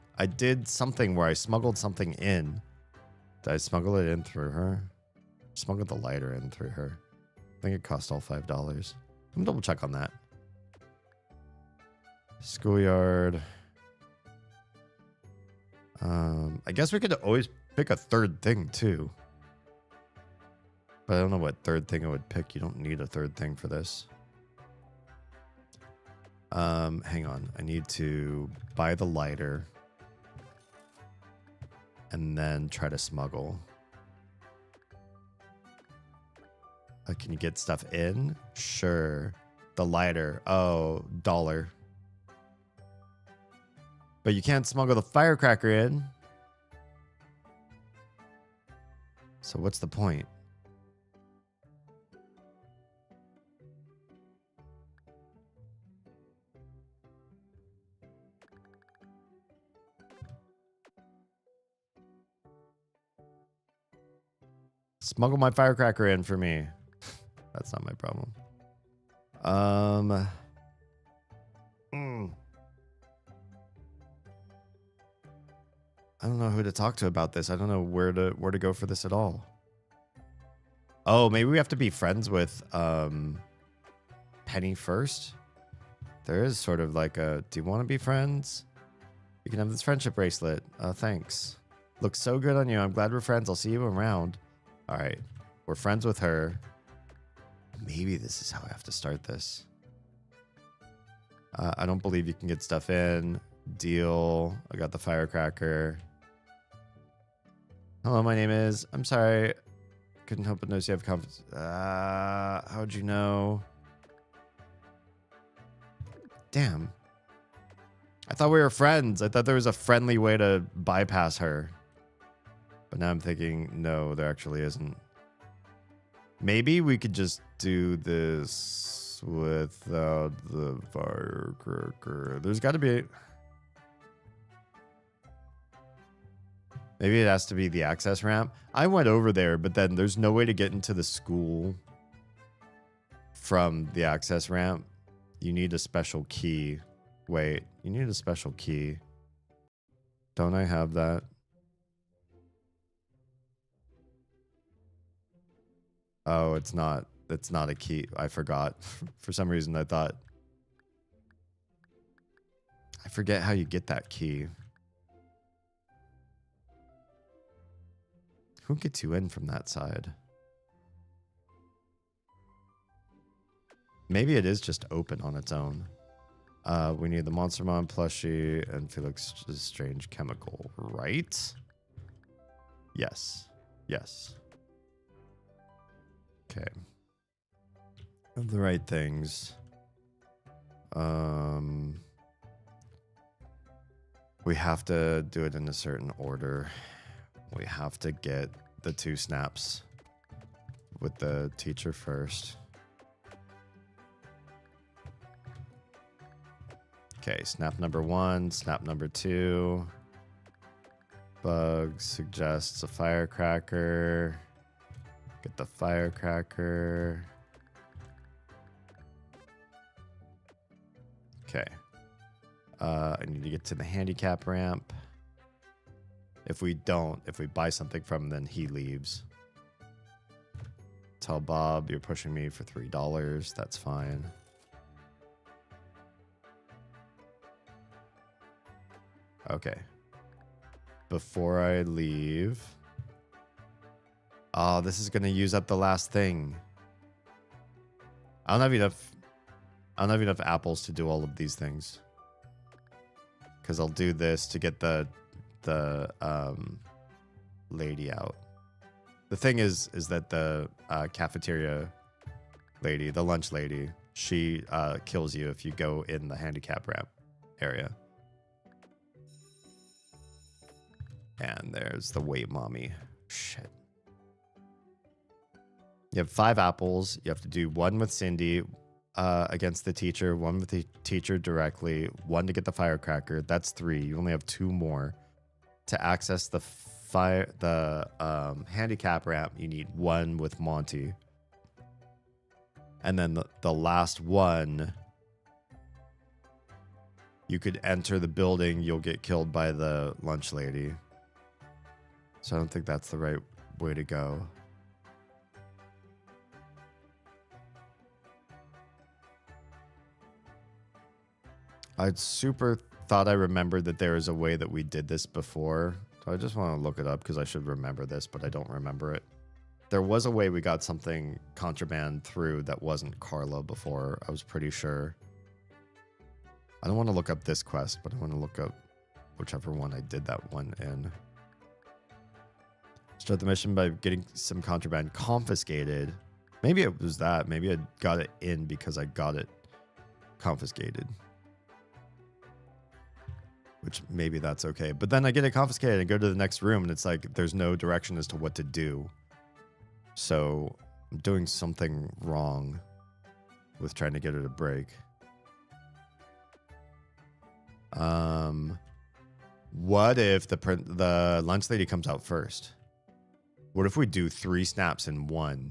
something where I smuggled something in. Did I smuggle it in through her? Smuggled the lighter in through her. I think it cost all $5. I'm gonna double check on that. Schoolyard. I guess we could always pick a third thing too. But I don't know what third thing I would pick. You don't need a third thing for this. Hang on. I need to buy the lighter. And then try to smuggle. Can you get stuff in? Sure. The lighter. Oh, $1. But you can't smuggle the firecracker in. So what's the point? Smuggle my firecracker in for me. That's not my problem. I don't know who to talk to about this. I don't know where to go for this at all. Oh, maybe we have to be friends with Penny first. There is sort of like a, do you want to be friends? You can have this friendship bracelet. Thanks. Looks so good on you. I'm glad we're friends. I'll see you around. All right. We're friends with her. Maybe this is how I have to start this. I don't believe you can get stuff in. Deal. I got the firecracker. Hello, my name is... I'm sorry. Couldn't help but notice you have confidence. How'd you know? Damn. I thought we were friends. I thought there was a friendly way to bypass her. But now I'm thinking, no, there actually isn't. Maybe we could just do this without the firecracker. There's got to be... Maybe it has to be the access ramp. I went over there, but then there's no way to get into the school from the access ramp. You need a special key. Wait, you need a special key. Don't I have that? Oh, it's not a key. I forgot. For some reason, I thought. I forget how you get that key. Who gets you in from that side? Maybe it is just open on its own. We need the Monster Mom plushie and Felix's strange chemical, right? Yes. Yes. Okay. Have the right things. We have to do it in a certain order. We have to get the 2 snaps with the teacher first. Okay, snap number 1, snap number 2. Bug suggests a firecracker. Get the firecracker. Okay. I need to get to the handicap ramp. If we buy something from him, then he leaves. Tell Bob you're pushing me for $3. That's fine. Okay. Before I leave... Oh, this is going to use up the last thing. I don't have enough apples to do all of these things. Because I'll do this to get the lady out. The thing is that the cafeteria lady, the lunch lady, she kills you if you go in the handicap ramp area. And there's the wait mommy. Shit. You have 5 apples. You have to do 1 with Cindy against the teacher, 1 with the teacher directly, 1 to get the firecracker. That's 3. You only have 2 more. To access the handicap ramp, you need 1 with Monty. And then the last one, you could enter the building, you'll get killed by the lunch lady. So I don't think that's the right way to go. I super thought I remembered that there is a way that we did this before. So I just want to look it up because I should remember this, but I don't remember it. There was a way we got something contraband through that wasn't Carla before. I was pretty sure. I don't want to look up this quest, but I want to look up whichever one I did that one in. Start the mission by getting some contraband confiscated. Maybe it was that. Maybe I got it in because I got it confiscated. Which maybe that's okay. But then I get it confiscated and go to the next room and it's like there's no direction as to what to do. So I'm doing something wrong with trying to get her to break. What if the lunch lady comes out first? What if we do 3 snaps in 1?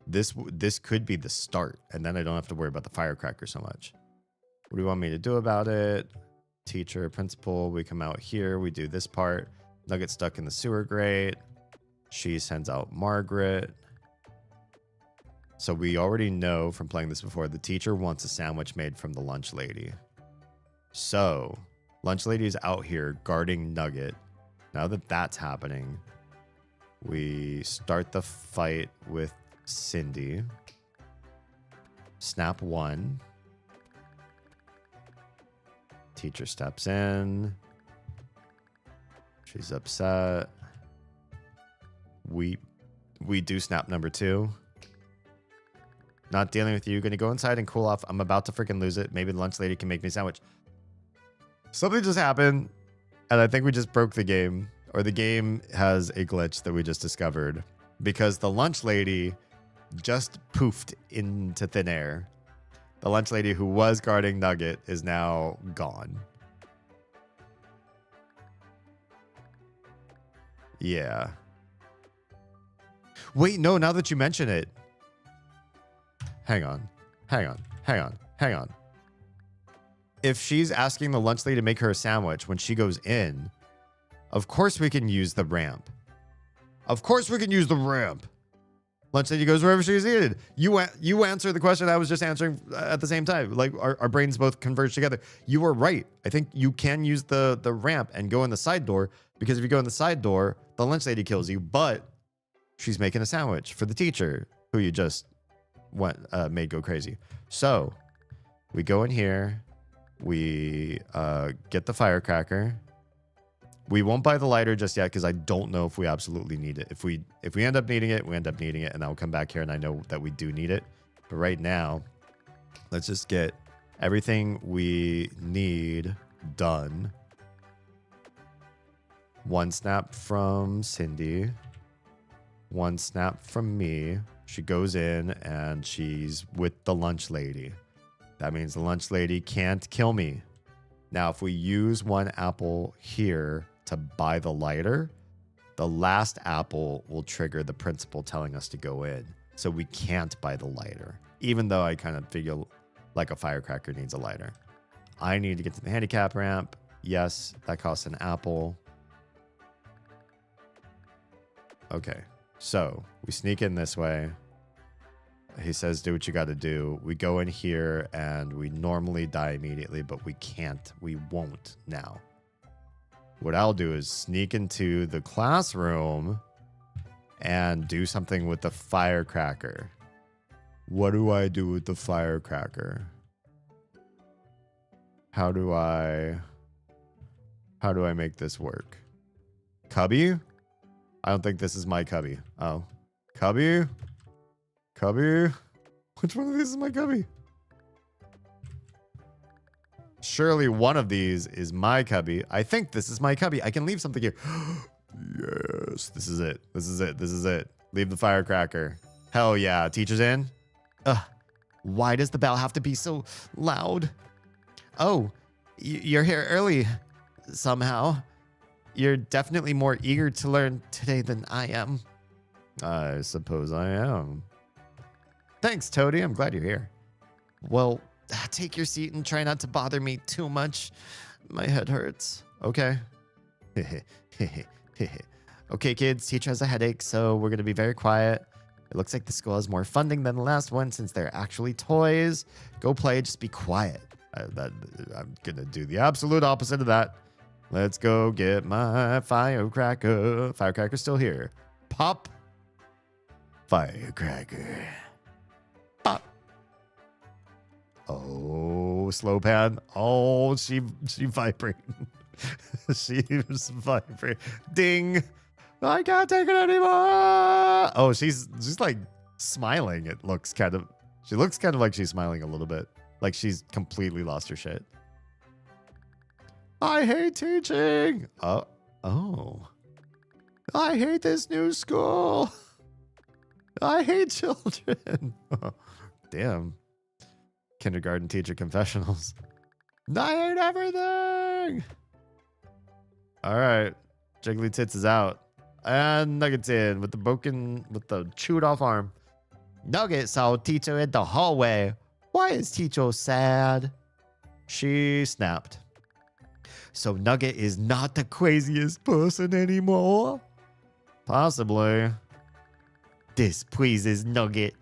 This could be the start, and then I don't have to worry about the firecracker so much. What do you want me to do about it? Teacher, principal, we come out here, we do this part. Nugget stuck in the sewer grate. She sends out Margaret. So we already know from playing this before, the teacher wants a sandwich made from the lunch lady. So, lunch lady is out here guarding Nugget. Now that that's happening, we start the fight with Cindy. Snap 1. Teacher steps in. She's upset. We do snap number 2. Not dealing with you. Gonna go inside and cool off. I'm about to freaking lose it. Maybe the lunch lady can make me a sandwich. Something just happened, and I think we just broke the game, or the game has a glitch that we just discovered because the lunch lady just poofed into thin air. The lunch lady who was guarding Nugget is now gone. Yeah. Wait, no, now that you mention it. Hang on. If she's asking the lunch lady to make her a sandwich when she goes in, of course we can use the ramp. Lunch lady goes wherever she's needed. You answer the question I was just answering at the same time. Like our brains both converge together. You were right. I think you can use the ramp and go in the side door, because if you go in the side door, the lunch lady kills you, but she's making a sandwich for the teacher who you just made go crazy. So we go in here, we get the firecracker. We won't buy the lighter just yet because I don't know if we absolutely need it. If we end up needing it, we end up needing it, and I'll come back here and I know that we do need it. But right now, let's just get everything we need done. One snap from Cindy. One snap from me. She goes in and she's with the lunch lady. That means the lunch lady can't kill me. Now, if we use one apple here to buy the lighter, the last apple will trigger the principal telling us to go in. So we can't buy the lighter, even though I kind of figure like a firecracker needs a lighter. I need to get to the handicap ramp. Yes, that costs an apple. Okay, so we sneak in this way. He says, do what you got to do. We go in here and we normally die immediately, but we can't. We won't now. What I'll do is sneak into the classroom and do something with the firecracker. What do I do with the firecracker? How do I make this work? Cubby? I don't think this is my cubby. Oh. Cubby? Cubby? Which one of these is my cubby? Surely one of these is my cubby. I think this is my cubby. I can leave something here. Yes, this is it. This is it. This is it. Leave the firecracker. Hell yeah. Teacher's in? Why does the bell have to be so loud? Oh, you're here early somehow. You're definitely more eager to learn today than I am. I suppose I am. Thanks, Toady. I'm glad you're here. Well, take your seat and try not to bother me too much. My head hurts. Okay. Okay, kids, teacher has a headache, so we're going to be very quiet. It looks like the school has more funding than the last one since they're actually toys. Go play, just be quiet. I'm going to do the absolute opposite of that. Let's go get my firecracker. Firecracker's still here. Pop. Firecracker. Pop. Oh, slow pan. Oh, she vibrating. She's vibrating. Ding. I can't take it anymore. Oh, she's like smiling. It looks kind of. She looks kind of like she's smiling a little bit. Like she's completely lost her shit. I hate teaching. Oh. I hate this new school. I hate children. Damn. Kindergarten teacher confessionals. I hate everything. All right. Jiggly Tits is out. And Nugget's in with the chewed off arm. Nugget saw teacher in the hallway. Why is teacher sad? She snapped. So Nugget is not the craziest person anymore? Possibly. This pleases Nugget.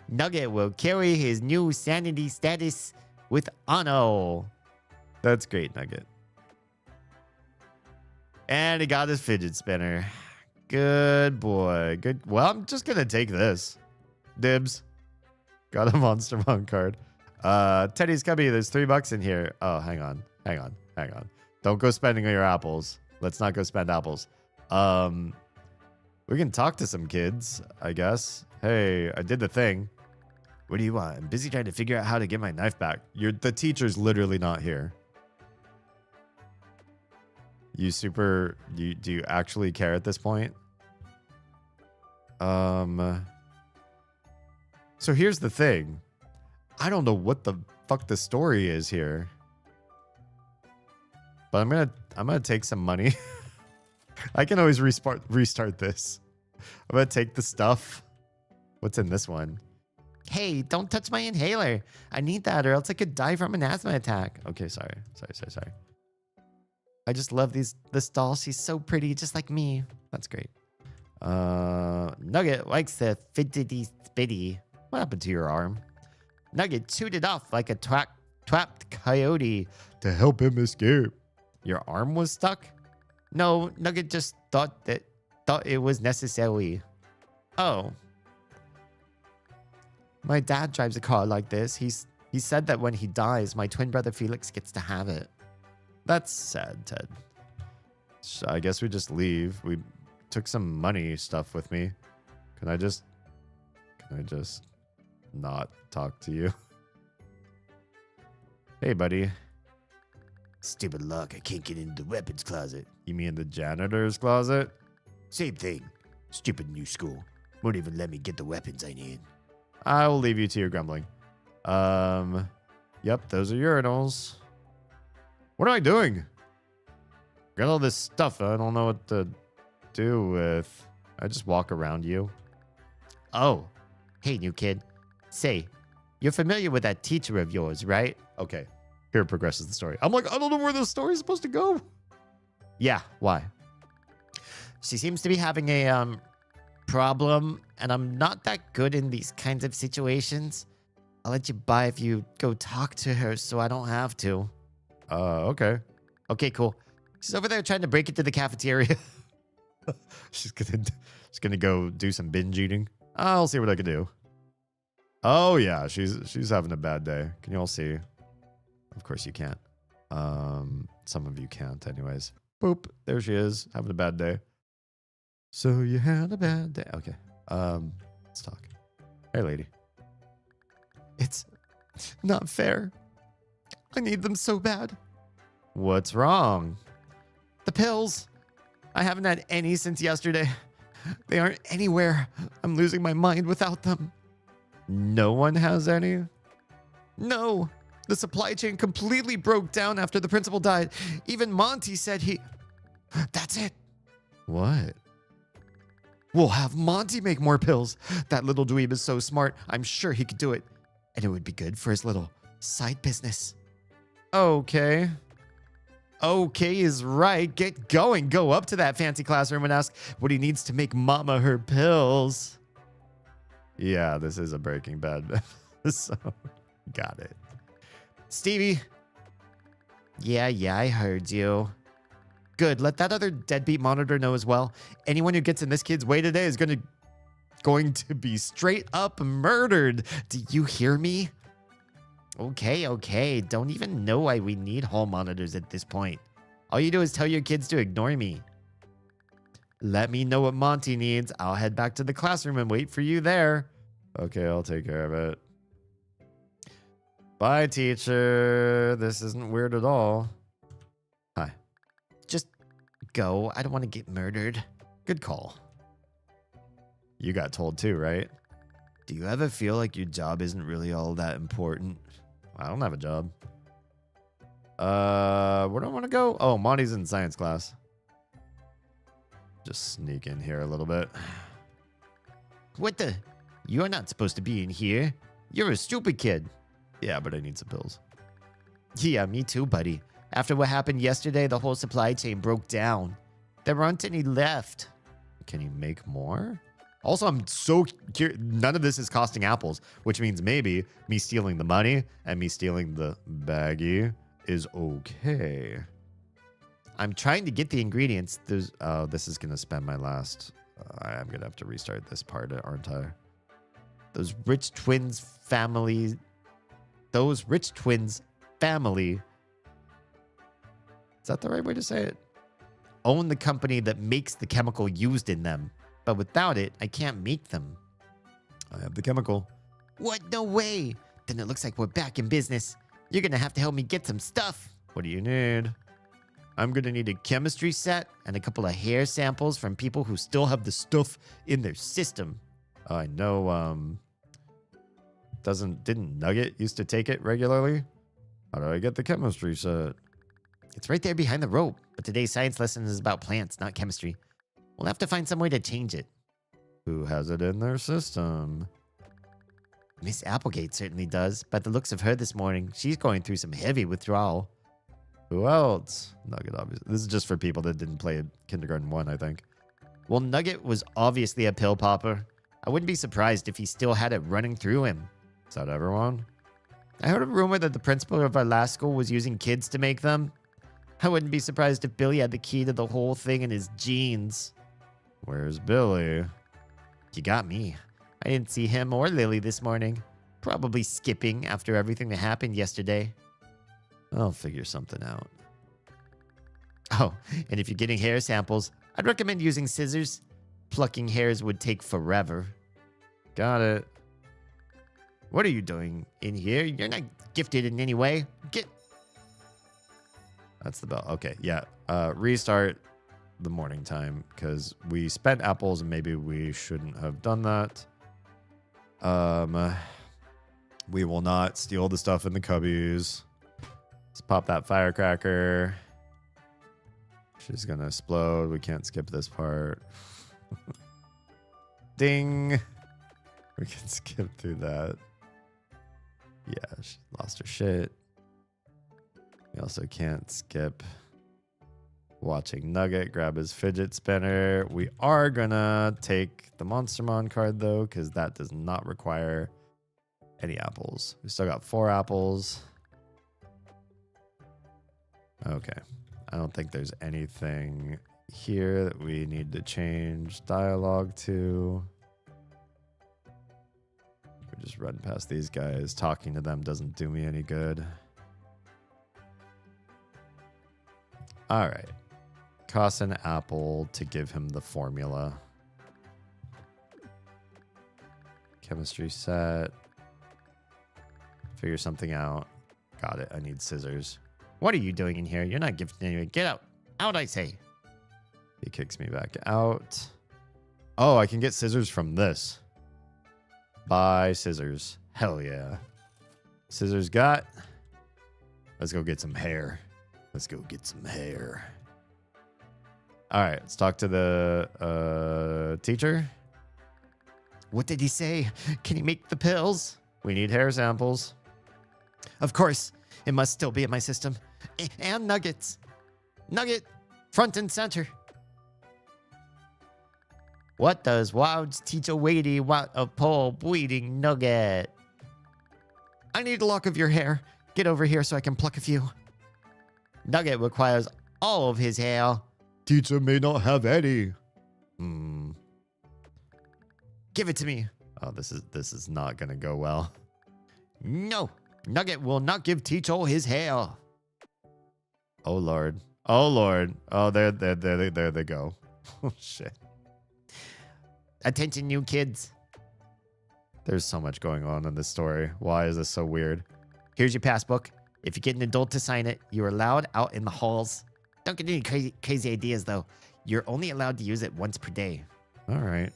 Nugget will carry his new sanity status with honor. That's great, Nugget. And he got his fidget spinner. Good boy. Good. Well, I'm just going to take this. Dibs. Got a Monster Monk card. Teddy's Cubby, there's $3 in here. Oh, hang on. Don't go spending your apples. Let's not go spend apples. We can talk to some kids, I guess. Hey, I did the thing. What do you want? I'm busy trying to figure out how to get my knife back. The teacher's literally not here. Do you actually care at this point? So here's the thing. I don't know what the fuck the story is here. But I'm gonna take some money. I can always restart this. I'm gonna take the stuff. What's in this one? Hey, don't touch my inhaler. I need that or else I could die from an asthma attack. Okay, sorry. I just love this doll. She's so pretty, just like me. That's great. Nugget likes the fidgety spitty. What happened to your arm? Nugget chewed it off like a trapped coyote. To help him escape. Your arm was stuck? No, Nugget just thought it was necessary. Oh. My dad drives a car like this. He said that when he dies, my twin brother Felix gets to have it. That's sad, Ted. So I guess we just leave. We took some money stuff with me. Can I just not talk to you? Hey, buddy. Stupid luck, I can't get into the weapons closet. You mean the janitor's closet? Same thing. Stupid new school. Won't even let me get the weapons I need. I will leave you to your grumbling. Yep, those are urinals. What am I doing? Got all this stuff I don't know what to do with. I just walk around you. Oh, hey, new kid. Say, you're familiar with that teacher of yours, right? Okay, here progresses the story. I'm like, I don't know where the story's supposed to go. Yeah, why? She seems to be having a problem, and I'm not that good in these kinds of situations. I'll let you buy if you go talk to her so I don't have to. Okay. Okay, cool. She's over there trying to break into the cafeteria. She's gonna go do some binge eating. I'll see what I can do. Oh yeah, she's having a bad day. Can you all see? Of course you can't. Some of you can't anyways. Boop, there she is, having a bad day. So you had a bad day. Okay. Let's talk. Hey lady. It's not fair. I need them so bad. What's wrong? The pills. I haven't had any since yesterday. They aren't anywhere. I'm losing my mind without them. No one has any? No. The supply chain completely broke down after the principal died. Even Monty said he... That's it. What? We'll have Monty make more pills. That little dweeb is so smart. I'm sure he could do it. And it would be good for his little side business. Okay. Okay is right. Get going. Go up to that fancy classroom and ask what he needs to make Mama her pills. Yeah, this is a Breaking Bad. So, got it. Stevie. Yeah, I heard you. Good. Let that other deadbeat monitor know as well. Anyone who gets in this kid's way today is going to be straight up murdered. Do you hear me? Okay. Don't even know why we need hall monitors at this point. All you do is tell your kids to ignore me. Let me know what Monty needs. I'll head back to the classroom and wait for you there. Okay, I'll take care of it. Bye, teacher. This isn't weird at all. Hi. Just go. I don't want to get murdered. Good call. You got told too, right? Do you ever feel like your job isn't really all that important? I don't have a job. Where do I want to go? Oh, Monty's in science class. Just sneak in here a little bit. What the? You're not supposed to be in here. You're a stupid kid. Yeah, but I need some pills. Yeah, me too, buddy. After what happened yesterday, the whole supply chain broke down. There aren't any left. Can you make more? Also, I'm so curious. None of this is costing apples, which means maybe me stealing the money and me stealing the baggie is okay. I'm trying to get the ingredients. This is going to spend my last... I'm going to have to restart this part, aren't I? Those rich twins family... Is that the right way to say it? Own the company that makes the chemical used in them. But without it, I can't make them. I have the chemical. What? No way. Then it looks like we're back in business. You're going to have to help me get some stuff. What do you need? I'm going to need a chemistry set and a couple of hair samples from people who still have the stuff in their system. I know, didn't Nugget used to take it regularly? How do I get the chemistry set? It's right there behind the rope, but today's science lesson is about plants, not chemistry. We'll have to find some way to change it. Who has it in their system? Miss Applegate certainly does. By the looks of her this morning, she's going through some heavy withdrawal. Who else? Nugget, obviously. This is just for people that didn't play Kindergarten 1, I think. Well, Nugget was obviously a pill popper. I wouldn't be surprised if he still had it running through him. Is that everyone? I heard a rumor that the principal of our last school was using kids to make them. I wouldn't be surprised if Billy had the key to the whole thing in his jeans. Where's Billy? You got me. I didn't see him or Lily this morning. Probably skipping after everything that happened yesterday. I'll figure something out. Oh, and if you're getting hair samples, I'd recommend using scissors. Plucking hairs would take forever. Got it. What are you doing in here? You're not gifted in any way. Get... That's the bell. Okay, yeah. Restart the morning time because we spent apples and maybe we shouldn't have done that. We will not steal the stuff in the cubbies. Let's pop that firecracker. She's gonna explode. We can't skip this part. Ding. We can skip through that. Yeah, she lost her shit. We also can't skip watching Nugget grab his fidget spinner. We are gonna take the Monstermon card though, because that does not require any apples. We still got 4 apples. Okay. I don't think there's anything here that we need to change dialogue to. We just run past these guys. Talking to them doesn't do me any good. All right. Cost an apple to give him the formula. Chemistry set. Figure something out. Got it. I need scissors. What are you doing in here? You're not gifted anyway. Get out. Out, I say. He kicks me back out. Oh, I can get scissors from this. Buy scissors. Hell yeah. Scissors got. Let's go get some hair. Let's go get some hair. All right, let's talk to the teacher. What did he say? Can he make the pills? We need hair samples. Of course. It must still be in my system. And nuggets. Nugget, front and center. What does Wild's teacher Wadey want a pole bleeding nugget? I need a lock of your hair. Get over here so I can pluck a few. Nugget requires all of his hair. Teacher may not have any. Give it to me. Oh, this is not gonna go well. No. Nugget will not give Teacher his hair. Oh Lord. Oh Lord. Oh, there they go. Oh shit. Attention, you kids. There's so much going on in this story. Why is this so weird? Here's your passbook. If you get an adult to sign it, you're allowed out in the halls. Don't get any crazy ideas, though. You're only allowed to use it once per day. All right.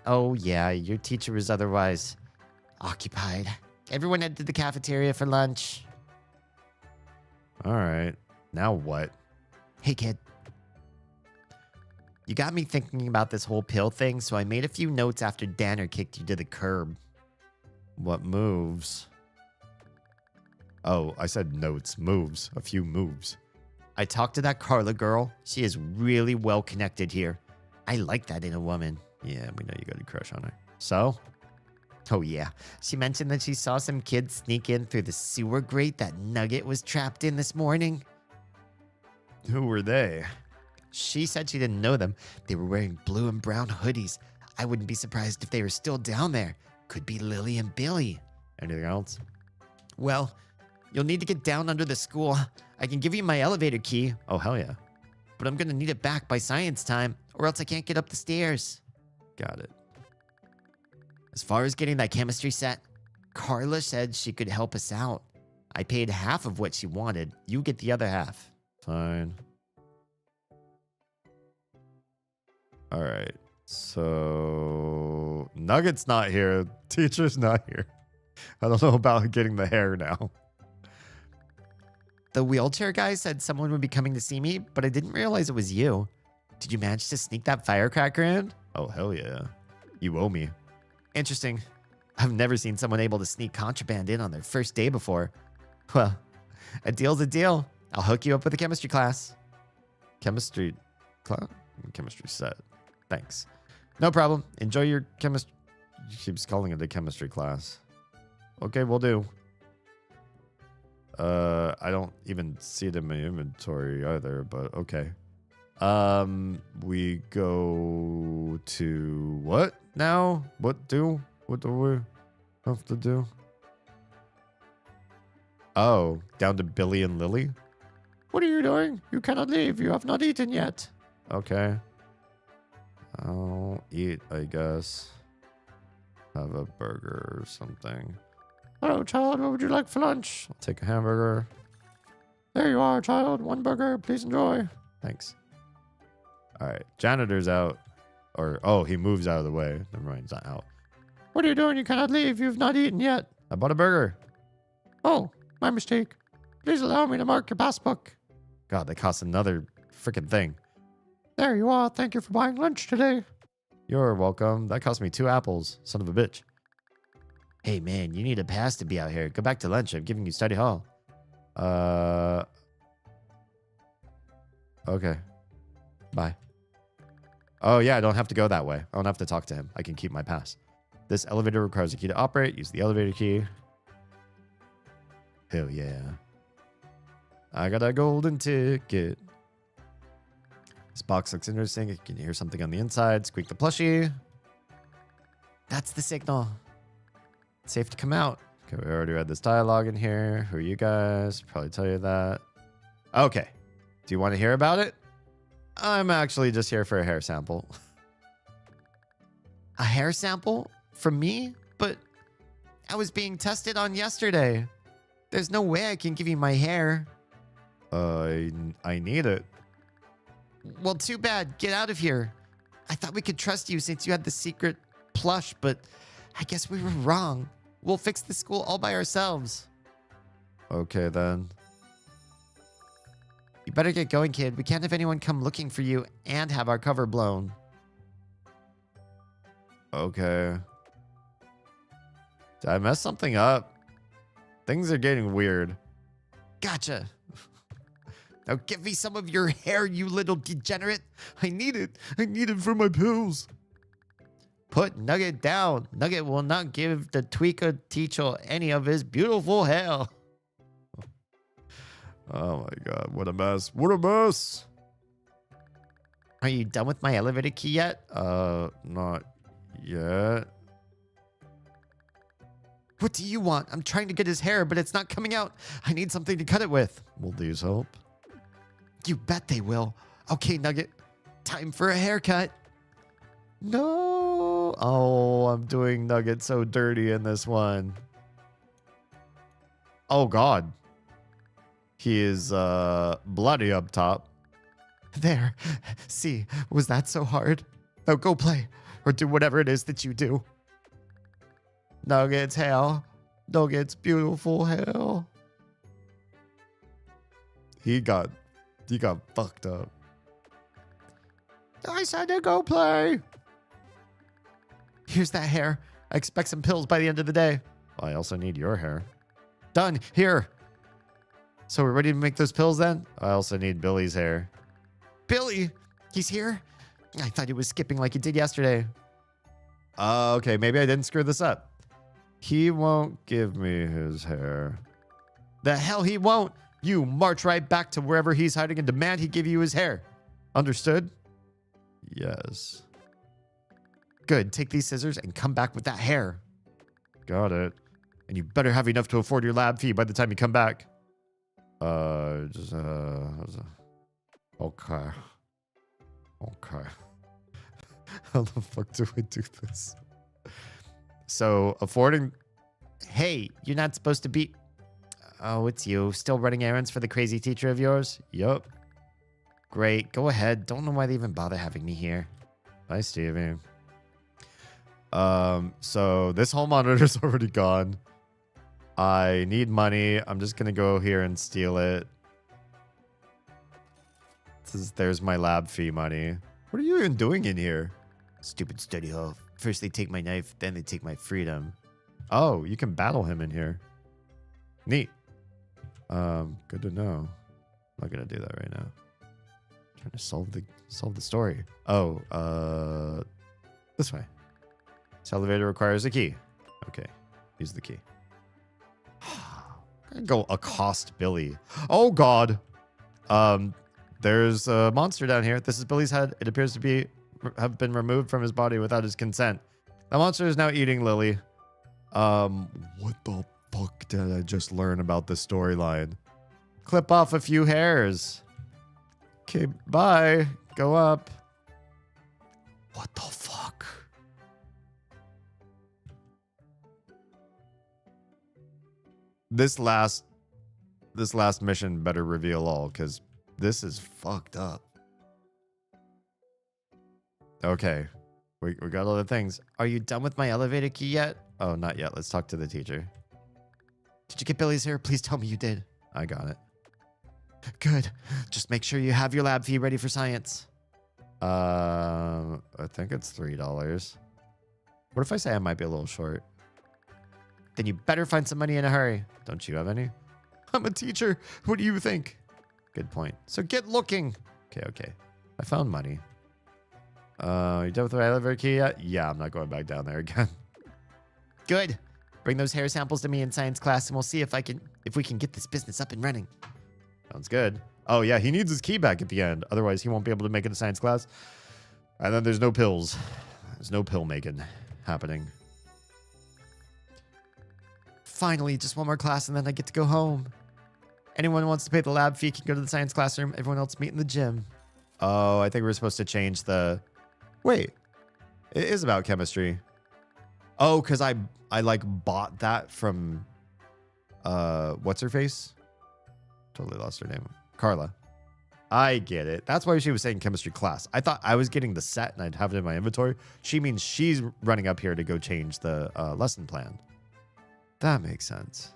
Oh, yeah, your teacher is otherwise occupied. Everyone headed to the cafeteria for lunch. All right. Now what? Hey, kid. You got me thinking about this whole pill thing, so I made a few notes after Danner kicked you to the curb. What moves? Oh, I said notes. Moves. A few moves. I talked to that Carla girl. She is really well connected here. I like that in a woman. Yeah, we know you got a crush on her. So? Oh, yeah. She mentioned that she saw some kids sneak in through the sewer grate that Nugget was trapped in this morning. Who were they? She said she didn't know them. They were wearing blue and brown hoodies. I wouldn't be surprised if they were still down there. Could be Lily and Billy. Anything else? Well, you'll need to get down under the school. I can give you my elevator key. Oh, hell yeah. But I'm going to need it back by science time, or else I can't get up the stairs. Got it. As far as getting that chemistry set, Carla said she could help us out. I paid half of what she wanted. You get the other half. Fine. All right. So Nugget's not here. Teacher's not here. I don't know about getting the hair now. The wheelchair guy said someone would be coming to see me, but I didn't realize it was you. Did you manage to sneak that firecracker in? Oh, hell yeah. You owe me. Interesting. I've never seen someone able to sneak contraband in on their first day before. Well, a deal's a deal. I'll hook you up with a chemistry class. Chemistry class? Chemistry set. Thanks. No problem. Enjoy your chemistry. She keeps calling it a chemistry class. Okay, we'll do. I don't even see it in my inventory either, but okay. We go to what now? What do we have to do? Oh, down to Billy and Lily. What are you doing? You cannot leave. You have not eaten yet. Okay. I'll eat, I guess. Have a burger or something. Hello, child. What would you like for lunch? I'll take a hamburger. There you are, child. One burger. Please enjoy. Thanks. All right. Janitor's out. Or, oh, he moves out of the way. Never mind. He's not out. What are you doing? You cannot leave. You've not eaten yet. I bought a burger. Oh, my mistake. Please allow me to mark your passbook. God, that costs another freaking thing. There you are. Thank you for buying lunch today. You're welcome. That cost me 2 apples. Son of a bitch. Hey, man, you need a pass to be out here. Go back to lunch. I'm giving you study hall. Okay. Bye. Oh, yeah, I don't have to go that way. I don't have to talk to him. I can keep my pass. This elevator requires a key to operate. Use the elevator key. Hell yeah. I got a golden ticket. This box looks interesting. You can hear something on the inside. Squeak the plushie. That's the signal. It's safe to come out. Okay, we already read this dialogue in here. Who are you guys? Probably tell you that. Okay. Do you want to hear about it? I'm actually just here for a hair sample. A hair sample? From me? But I was being tested on yesterday. There's no way I can give you my hair. I need it. Well, too bad. Get out of here. I thought we could trust you since you had the secret plush, but I guess we were wrong. We'll fix the school all by ourselves. Okay, then. You better get going, kid. We can't have anyone come looking for you and have our cover blown. Okay. Did I mess something up? Things are getting weird. Gotcha. Now give me some of your hair, you little degenerate. I need it. I need it for my pills. Put Nugget down. Nugget will not give the tweaker teacher any of his beautiful hair. Oh my god, what a mess. What a mess. Are you done with my elevator key yet? Not yet. What do you want? I'm trying to get his hair, but it's not coming out. I need something to cut it with. Will these help? You bet they will. Okay, Nugget. Time for a haircut. No. Oh, I'm doing Nugget so dirty in this one. Oh god. He is bloody up top. There. See, was that so hard? Now go play or do whatever it is that you do. Nugget's hair. Nugget's beautiful hair. He got fucked up. I said to go play. Here's that hair. I expect some pills by the end of the day. I also need your hair. Done. Here. So we're ready to make those pills then? I also need Billy's hair. Billy, he's here? I thought he was skipping like he did yesterday. Okay, maybe I didn't screw this up. He won't give me his hair. The hell he won't. You march right back to wherever he's hiding and demand he give you his hair. Understood? Yes. Good. Take these scissors and come back with that hair. Got it. And you better have enough to afford your lab fee by the time you come back. Okay. Okay. How the fuck do I do this? So, affording... Hey, you're not supposed to be... Oh, it's you. Still running errands for the crazy teacher of yours? Yup. Great. Go ahead. Don't know why they even bother having me here. Bye, Stevie. So this hall monitor's already gone. I need money. I'm just gonna go here and steal it. There's my lab fee money. What are you even doing in here? Stupid study hall. First they take my knife, then they take my freedom. Oh, you can battle him in here. Neat. Good to know. I'm not gonna do that right now. Trying to solve the story. Oh, this way. This elevator requires a key. Okay, use the key. Gotta go accost Billy. Oh God. There's a monster down here. This is Billy's head. It appears to have been removed from his body without his consent. The monster is now eating Lily. What the fuck did I just learn about this storyline? Clip off a few hairs. Okay, bye. Go up. What the fuck? This last mission better reveal all, because this is fucked up. Okay. We got other things. Are you done with my elevator key yet? Oh, not yet. Let's talk to the teacher. Did you get Billy's hair? Please tell me you did. I got it. Good. Just make sure you have your lab fee ready for science. I think it's $3. What if I say I might be a little short? Then you better find some money in a hurry. Don't you have any? I'm a teacher. What do you think? Good point. So get looking. Okay. I found money. You done with the elevator key yet? Yeah, I'm not going back down there again. Good. Bring those hair samples to me in science class and we'll see if we can get this business up and running. Sounds good. Oh yeah, he needs his key back at the end. Otherwise, he won't be able to make it to science class. And then there's no pills. There's no pill making happening. Finally, just one more class and then I get to go home. Anyone who wants to pay the lab fee can go to the science classroom. Everyone else meet in the gym. Oh, I think we're supposed to change the... Wait. It is about chemistry. Oh, because I like bought that from... what's her face? Totally lost her name. Carla. I get it. That's why she was saying chemistry class. I thought I was getting the set and I'd have it in my inventory. She means she's running up here to go change the lesson plan. That makes sense.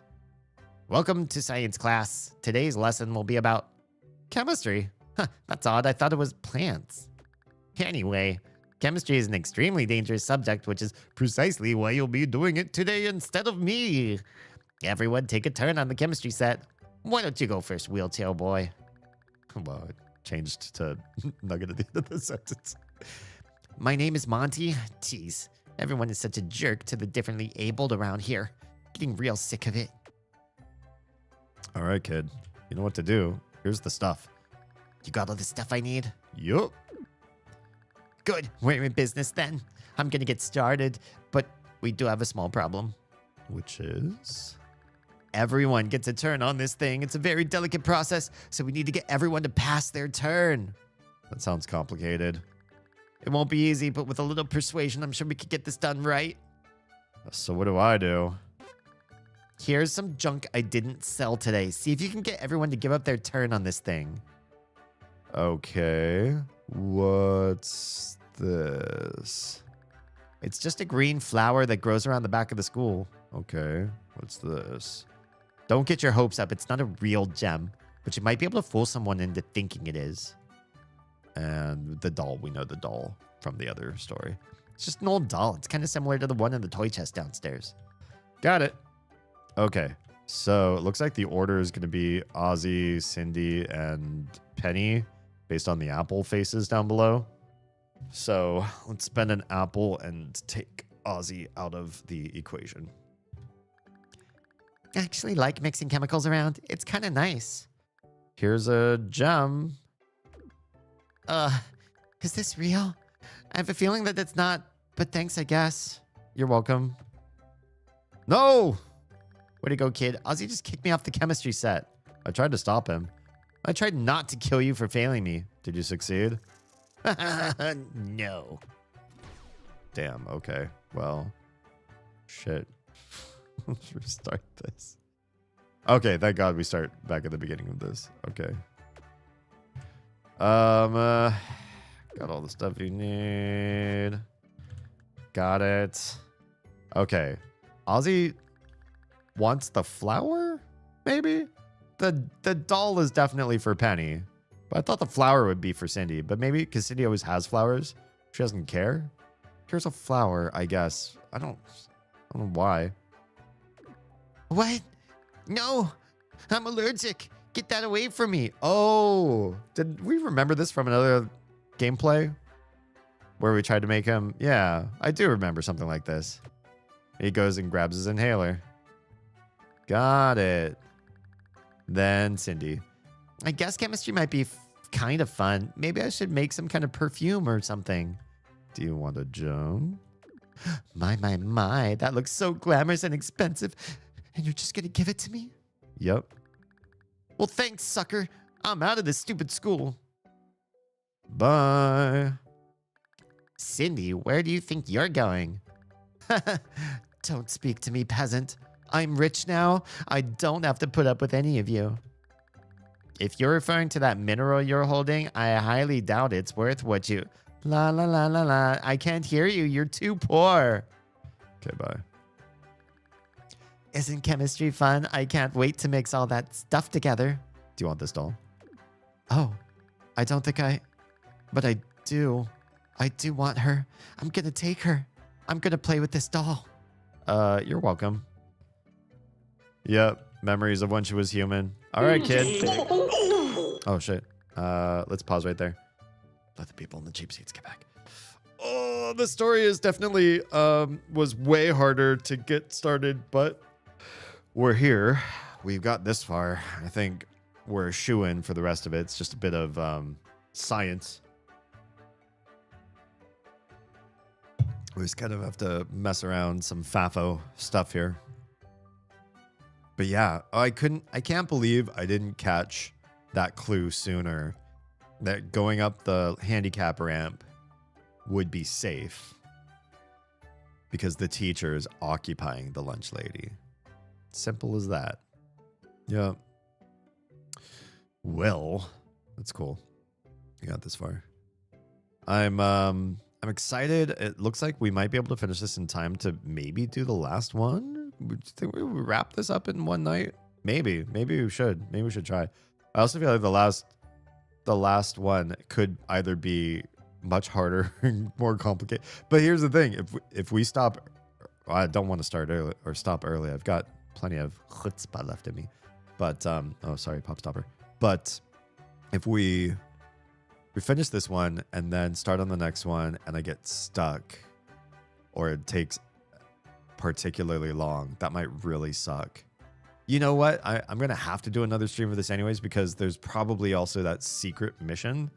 Welcome to science class. Today's lesson will be about chemistry. Huh, that's odd. I thought it was plants. Anyway, chemistry is an extremely dangerous subject, which is precisely why you'll be doing it today instead of me. Everyone take a turn on the chemistry set. Why don't you go first, wheelchair boy? Well, it changed to nugget at the end of the sentence. My name is Monty. Jeez, everyone is such a jerk to the differently abled around here. Getting real sick of it. All right, kid. You know what to do. Here's the stuff. You got all the stuff I need? Yup. Good. We're in business then. I'm gonna get started, but we do have a small problem. Which is? Everyone gets a turn on this thing. It's a very delicate process, so we need to get everyone to pass their turn. That sounds complicated. It won't be easy, but with a little persuasion, I'm sure we could get this done right. So what do I do? Here's some junk I didn't sell today. See if you can get everyone to give up their turn on this thing. Okay. What's this? It's just a green flower that grows around the back of the school. Okay. What's this? Don't get your hopes up. It's not a real gem, but you might be able to fool someone into thinking it is. And the doll. We know the doll from the other story. It's just an old doll. It's kind of similar to the one in the toy chest downstairs. Got it. Okay. So it looks like the order is going to be Ozzy, Cindy, and Penny based on the apple faces down below. So let's spend an apple and take Ozzy out of the equation. I actually like mixing chemicals around. It's kind of nice. Here's a gem. Is this real? I have a feeling that it's not, but thanks, I guess. You're welcome. No! Way to go, kid. Ozzy just kicked me off the chemistry set. I tried to stop him. I tried not to kill you for failing me. Did you succeed? No. Damn, okay. Well, shit. Let's restart this. Okay, thank God we start back at the beginning of this. Okay. Got all the stuff you need. Got it. Okay. Ozzy wants the flower, maybe? The doll is definitely for Penny. But I thought the flower would be for Cindy. But maybe because Cindy always has flowers, she doesn't care. Here's a flower, I guess. I don't know why. What? No, I'm allergic. Get that away from me. Oh, did we remember this from another gameplay where we tried to make him? Yeah, I do remember something like this. He goes and grabs his inhaler. Got it. Then Cindy. I guess chemistry might be kind of fun. Maybe I should make some kind of perfume or something. Do you want to jump? My, that looks so glamorous and expensive. And you're just gonna give it to me? Yep. Well, thanks, sucker. I'm out of this stupid school. Bye. Cindy, where do you think you're going? Don't speak to me, peasant. I'm rich now. I don't have to put up with any of you. If you're referring to that mineral you're holding, I highly doubt it's worth what you... La la la la la. I can't hear you. You're too poor. Okay, bye. Isn't chemistry fun? I can't wait to mix all that stuff together. Do you want this doll? Oh, I don't think but I do. I do want her. I'm gonna take her. I'm gonna play with this doll. You're welcome. Yep, memories of when she was human. All right, kid. Oh, shit. Let's pause right there. Let the people in the cheap seats get back. Oh, the story is definitely was way harder to get started, but we're here. We've got this far. I think we're a shoo-in for the rest of it. It's just a bit of science. We just kind of have to mess around some FAFO stuff here. But yeah, I can't believe I didn't catch that clue sooner. That going up the handicap ramp would be safe. Because the teacher is occupying the lunch lady. Simple as that. Yeah. Well, that's cool. You got this far. I'm excited. It looks like we might be able to finish this in time to maybe do the last one. Do you think we would wrap this up in one night? Maybe we should. Maybe we should try. I also feel like the last one could either be much harder and more complicated. But here's the thing: if we stop, I don't want to start early or stop early. I've got plenty of chutzpah left in me. But oh, sorry, pop stopper. But if we finish this one and then start on the next one, and I get stuck, or it takes particularly long, that might really suck. You know what? I'm going to have to do another stream of this anyways, because there's probably also that secret mission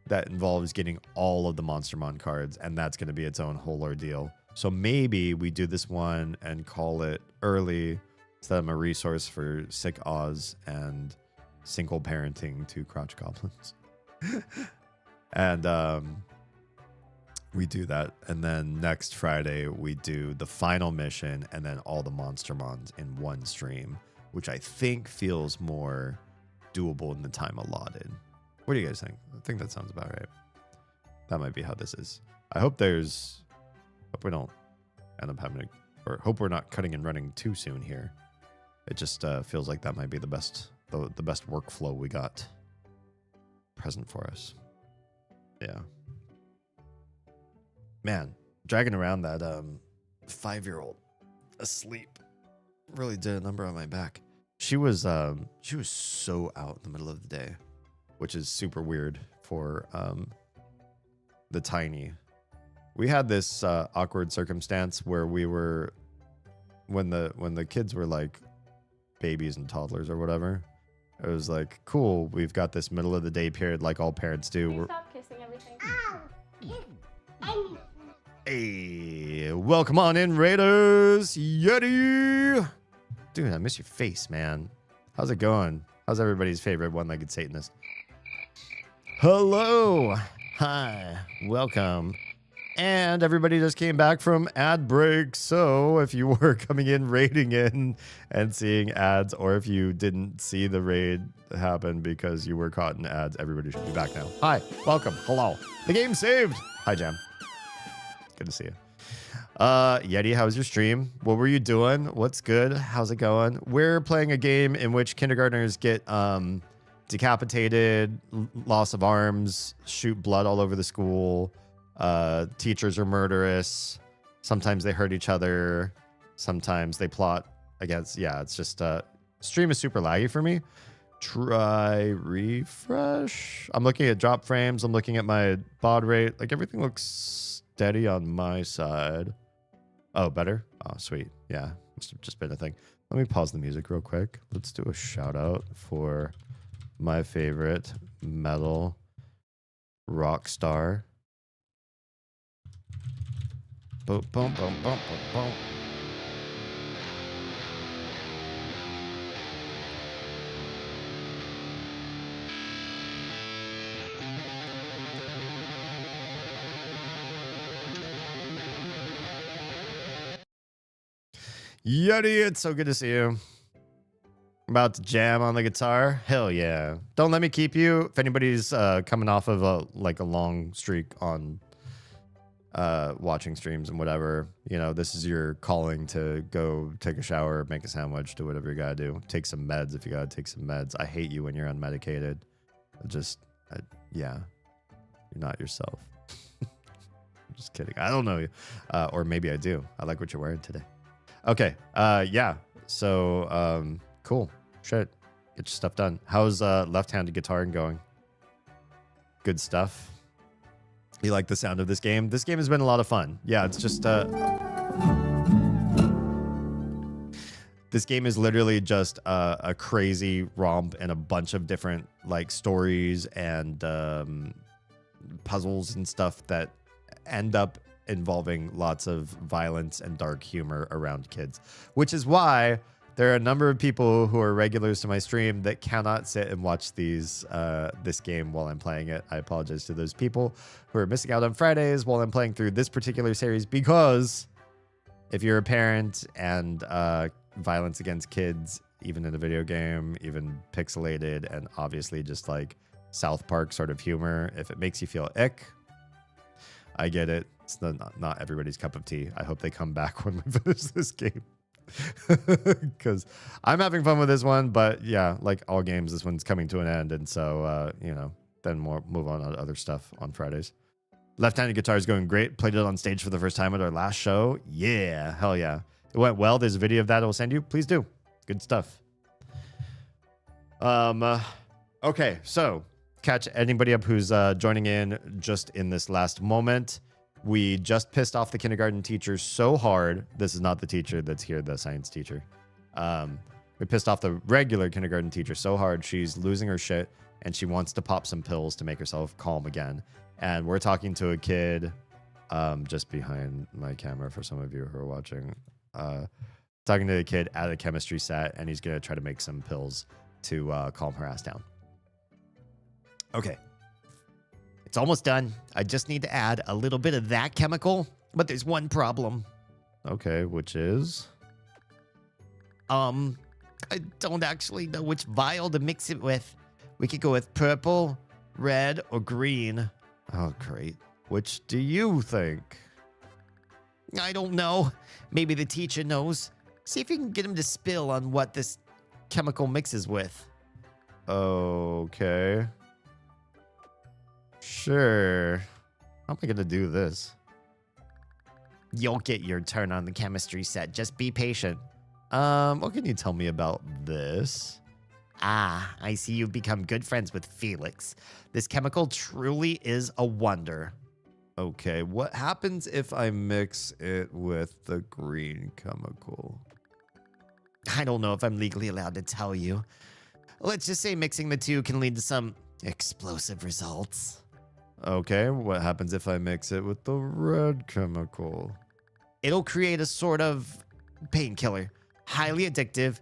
that involves getting all of the Monstermon cards, and that's going to be its own whole ordeal. So maybe we do this one and call it early, so that I'm a resource for sick Oz and single parenting to crotch goblins. And we do that, and then next Friday we do the final mission and then all the Monstermons in one stream, which I think feels more doable in the time allotted. What do you guys think? I think that sounds about right. That might be how this is. I hope we don't end up having to, or hope we're not cutting and running too soon here. It just feels like that might be the best workflow we got present for us. Yeah. Man, dragging around that 5-year-old asleep really did a number on my back. She was so out in the middle of the day, which is super weird for the tiny. We had this awkward circumstance where we were when the kids were like babies and toddlers or whatever. It was like, cool, we've got this middle of the day period like all parents do. Stop kissing everything. Hey, welcome on in, Raiders. Yeti. Dude, I miss your face, man. How's it going? How's everybody's favorite one-legged Satanist? Hello. Hi. Welcome. And everybody just came back from ad break. So if you were coming in, raiding in, and seeing ads, or if you didn't see the raid happen because you were caught in ads, everybody should be back now. Hi, welcome, hello. The game saved. Hi, Jam. Good to see you. Yeti, how was your stream? What were you doing? What's good? How's it going? We're playing a game in which kindergartners get decapitated, loss of arms, shoot blood all over the school. Teachers are murderous. Sometimes they hurt each other. Sometimes they plot against. Yeah, it's just stream is super laggy for me. Try refresh. I'm looking at drop frames. I'm looking at my baud rate. Like everything looks steady on my side. Oh, better? Oh, sweet. Yeah, must have just been a thing. Let me pause the music real quick. Let's do a shout out for my favorite metal rock star. Boom, boom, boom, boom, boom, boom. Yeti, it's so good to see you. About to jam on the guitar. Hell yeah. Don't let me keep you. If anybody's coming off of a long streak on watching streams and whatever, you know, this is your calling to go take a shower, make a sandwich, do whatever you gotta do. Take some meds if you gotta take some meds. I hate you when you're unmedicated. Yeah, you're not yourself. Just kidding. I don't know you. Or maybe I do. I like what you're wearing today. Okay. Yeah. So, cool. Shit. Get your stuff done. How's left-handed guitaring going? Good stuff. You like the sound of this game? This game has been a lot of fun. Yeah, it's just this game is literally just a crazy romp and a bunch of different like stories and puzzles and stuff that end up involving lots of violence and dark humor around kids, which is why there are a number of people who are regulars to my stream that cannot sit and watch this game while I'm playing it. I apologize to those people who are missing out on Fridays while I'm playing through this particular series, because if you're a parent and violence against kids, even in a video game, even pixelated, and obviously just like South Park sort of humor, if it makes you feel ick, I get it. It's not everybody's cup of tea. I hope they come back when we finish this game. Because I'm having fun with this one, but yeah, like all games, this one's coming to an end, and so then move on to other stuff on Fridays. Left-handed guitar is going great. Played it on stage for the first time at our last show. Yeah, hell yeah, it went well. There's a video of that I'll send you. Please do. Good stuff. Okay, so catch anybody up who's joining in just in this last moment. We just pissed off the kindergarten teacher so hard. This is not the teacher that's here, the science teacher. We pissed off the regular kindergarten teacher so hard, she's losing her shit, and she wants to pop some pills to make herself calm again. And we're talking to a kid just behind my camera for some of you who are watching. Talking to a kid at a chemistry set, and he's going to try to make some pills to calm her ass down. Okay. It's almost done. I just need to add a little bit of that chemical, but there's one problem. Okay, which is? I don't actually know which vial to mix it with. We could go with purple, red, or green. Oh, great. Which do you think? I don't know. Maybe the teacher knows. See if you can get him to spill on what this chemical mixes with. Okay. Sure. How am I going to do this? You'll get your turn on the chemistry set. Just be patient. What can you tell me about this? Ah, I see you've become good friends with Felix. This chemical truly is a wonder. Okay, what happens if I mix it with the green chemical? I don't know if I'm legally allowed to tell you. Let's just say mixing the two can lead to some explosive results. Okay, what happens if I mix it with the red chemical? It'll create a sort of painkiller, highly addictive.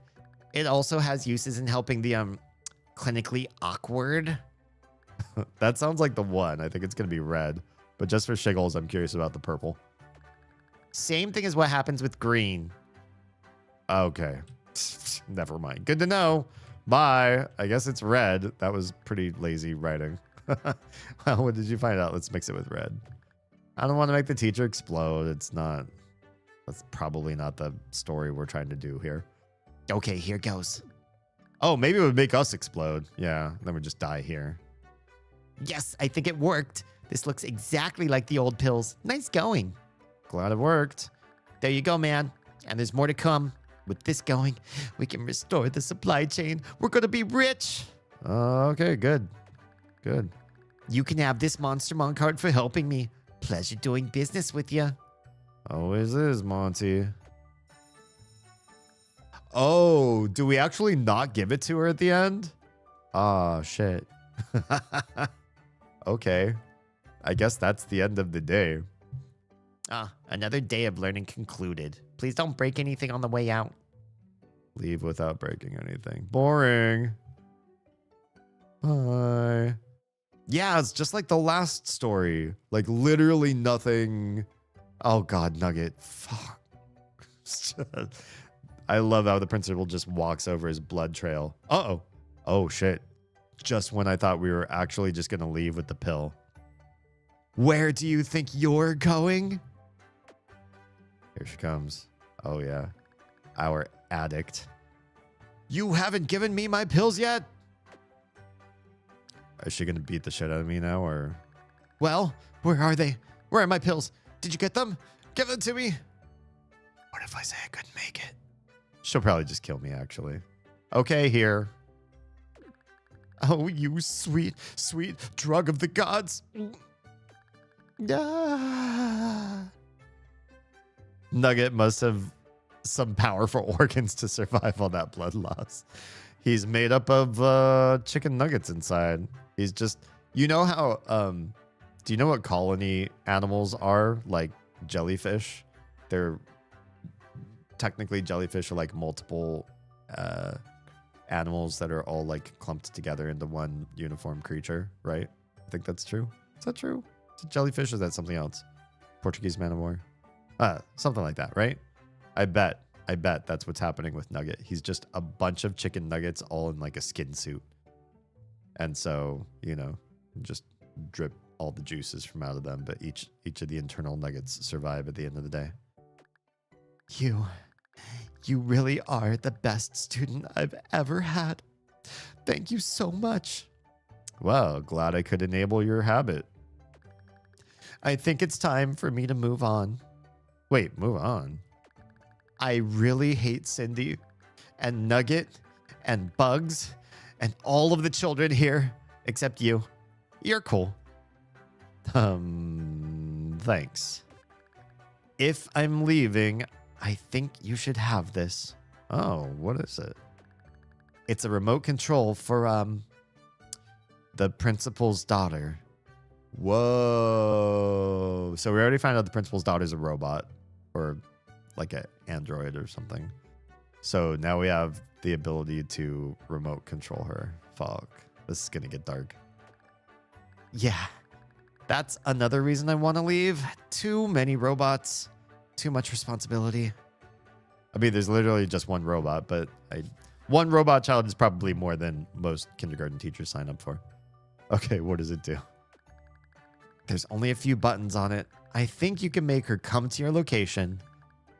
It also has uses in helping the clinically awkward. That sounds like the one. I think it's going to be red. But just for shiggles, I'm curious about the purple. Same thing as what happens with green. Okay. Never mind. Good to know. Bye. I guess it's red. That was pretty lazy writing. Well, what did you find out? Let's mix it with red. I don't want to make the teacher explode. That's probably not the story we're trying to do here. Okay, here goes. Oh, maybe it would make us explode. Yeah, then we just die here. Yes, I think it worked. This looks exactly like the old pills. Nice going. Glad it worked. There you go, man. And there's more to come. With this going, we can restore the supply chain. We're going to be rich. Okay, good. Good. You can have this Monster Mon card for helping me. Pleasure doing business with you. Always is, Monty. Oh, do we actually not give it to her at the end? Ah, shit. Okay. I guess that's the end of the day. Another day of learning concluded. Please don't break anything on the way out. Leave without breaking anything. Boring. Bye. Yeah, it's just like the last story. Like literally nothing. Oh God, Nugget. Fuck. I love how the principal just walks over his blood trail. Uh-oh. Oh shit. Just when I thought we were actually just gonna leave with the pill. Where do you think you're going? Here she comes. Oh yeah. Our addict. You haven't given me my pills yet? Is she gonna beat the shit out of me now, or? Well, where are they? Where are my pills? Did you get them? Give them to me. What if I say I couldn't make it? She'll probably just kill me, actually. Okay, here. Oh, you sweet, sweet drug of the gods. Nugget must have some powerful organs to survive all that blood loss. He's made up of chicken nuggets inside. He's just, you know how, do you know what colony animals are? Like jellyfish? They're technically jellyfish are like multiple animals that are all like clumped together into one uniform creature, right? I think that's true. Is that true? Is it jellyfish or is that something else? Portuguese man of war? Something like that, right? I bet that's what's happening with Nugget. He's just a bunch of chicken nuggets all in like a skin suit. And so, you know, just drip all the juices from out of them, but each of the internal nuggets survive at the end of the day. You really are the best student I've ever had. Thank you so much. Well, glad I could enable your habit. I think it's time for me to move on. Wait, move on? I really hate Cindy and Nugget and Bugs and all of the children here except you. You're cool. Thanks. If I'm leaving, I think you should have this. Oh, what is it? It's a remote control for the principal's daughter. Whoa. So we already found out the principal's daughter's a robot or like an android or something. So now we have the ability to remote control her. Fuck. This is going to get dark. Yeah. That's another reason I want to leave. Too many robots. Too much responsibility. I mean, there's literally just one robot, but one robot child is probably more than most kindergarten teachers sign up for. Okay, what does it do? There's only a few buttons on it. I think you can make her come to your location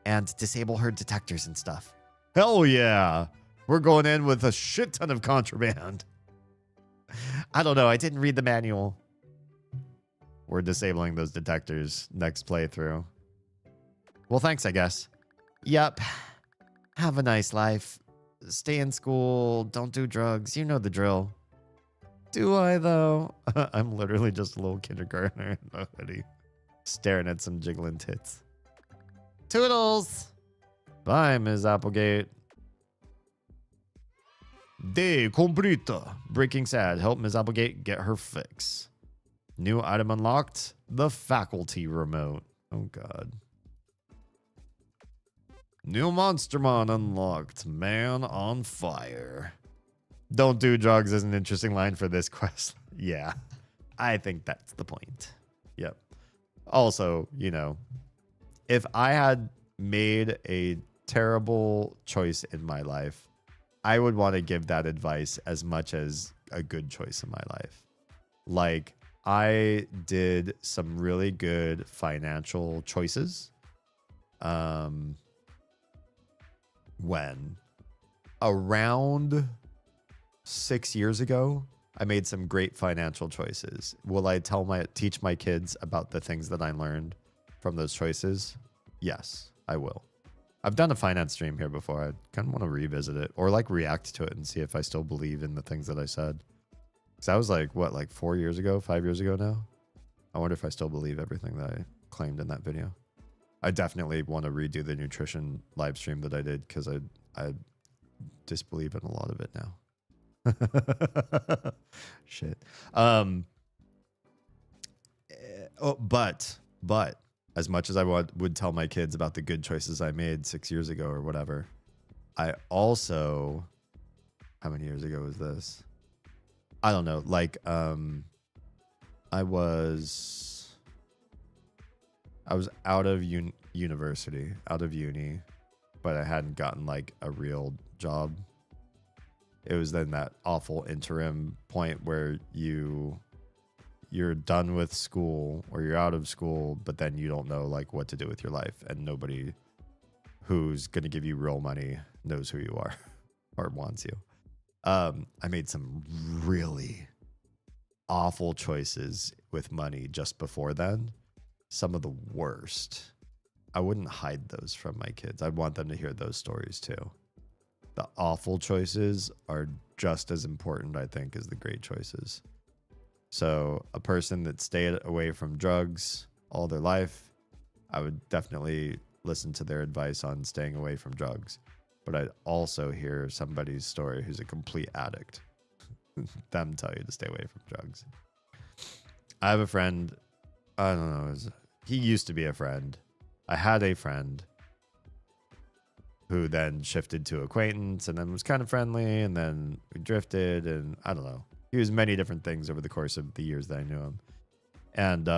and disable her detectors and stuff. Hell yeah. We're going in with a shit ton of contraband. I don't know. I didn't read the manual. We're disabling those detectors next playthrough. Well, thanks, I guess. Yep. Have a nice life. Stay in school. Don't do drugs. You know the drill. Do I, though? I'm literally just a little kindergartner in a hoodie, staring at some jiggling tits. Toodles! Bye, Ms. Applegate. Day complete. Breaking sad. Help Ms. Applegate get her fix. New item unlocked. The faculty remote. Oh, God. New Monstermon unlocked. Man on fire. Don't do drugs is an interesting line for this quest. Yeah, I think that's the point. Yep. Also, you know, if I had made a terrible choice in my life, I would want to give that advice as much as a good choice in my life. Like, I did some really good financial choices. When around 6 years ago, I made some great financial choices. Will I teach my kids about the things that I learned from those choices? Yes, I will. I've done a finance stream here before. I kind of want to revisit it or like react to it and see if I still believe in the things that I said. Because that was like, what, like 4 years ago, 5 years ago now? I wonder if I still believe everything that I claimed in that video. I definitely want to redo the nutrition live stream that I did because I disbelieve in a lot of it now. Shit. But as much as I would tell my kids about the good choices I made 6 years ago or whatever, I also, how many years ago was this? I don't know. Like, I was out of university, out of uni, but I hadn't gotten like a real job. It was then that awful interim point where you're done with school or you're out of school, but then you don't know like what to do with your life, and nobody who's going to give you real money knows who you are or wants you. I made some really awful choices with money just before then. Some of the worst. I wouldn't hide those from my kids. I'd want them to hear those stories too. The awful choices are just as important, I think, as the great choices. So a person that stayed away from drugs all their life, I would definitely listen to their advice on staying away from drugs. But I'd also hear somebody's story who's a complete addict. Them tell you to stay away from drugs. I have a friend, I don't know, he used to be a friend. I had a friend who then shifted to acquaintance and then was kind of friendly, and then we drifted, and I don't know. He was many different things over the course of the years that I knew him. And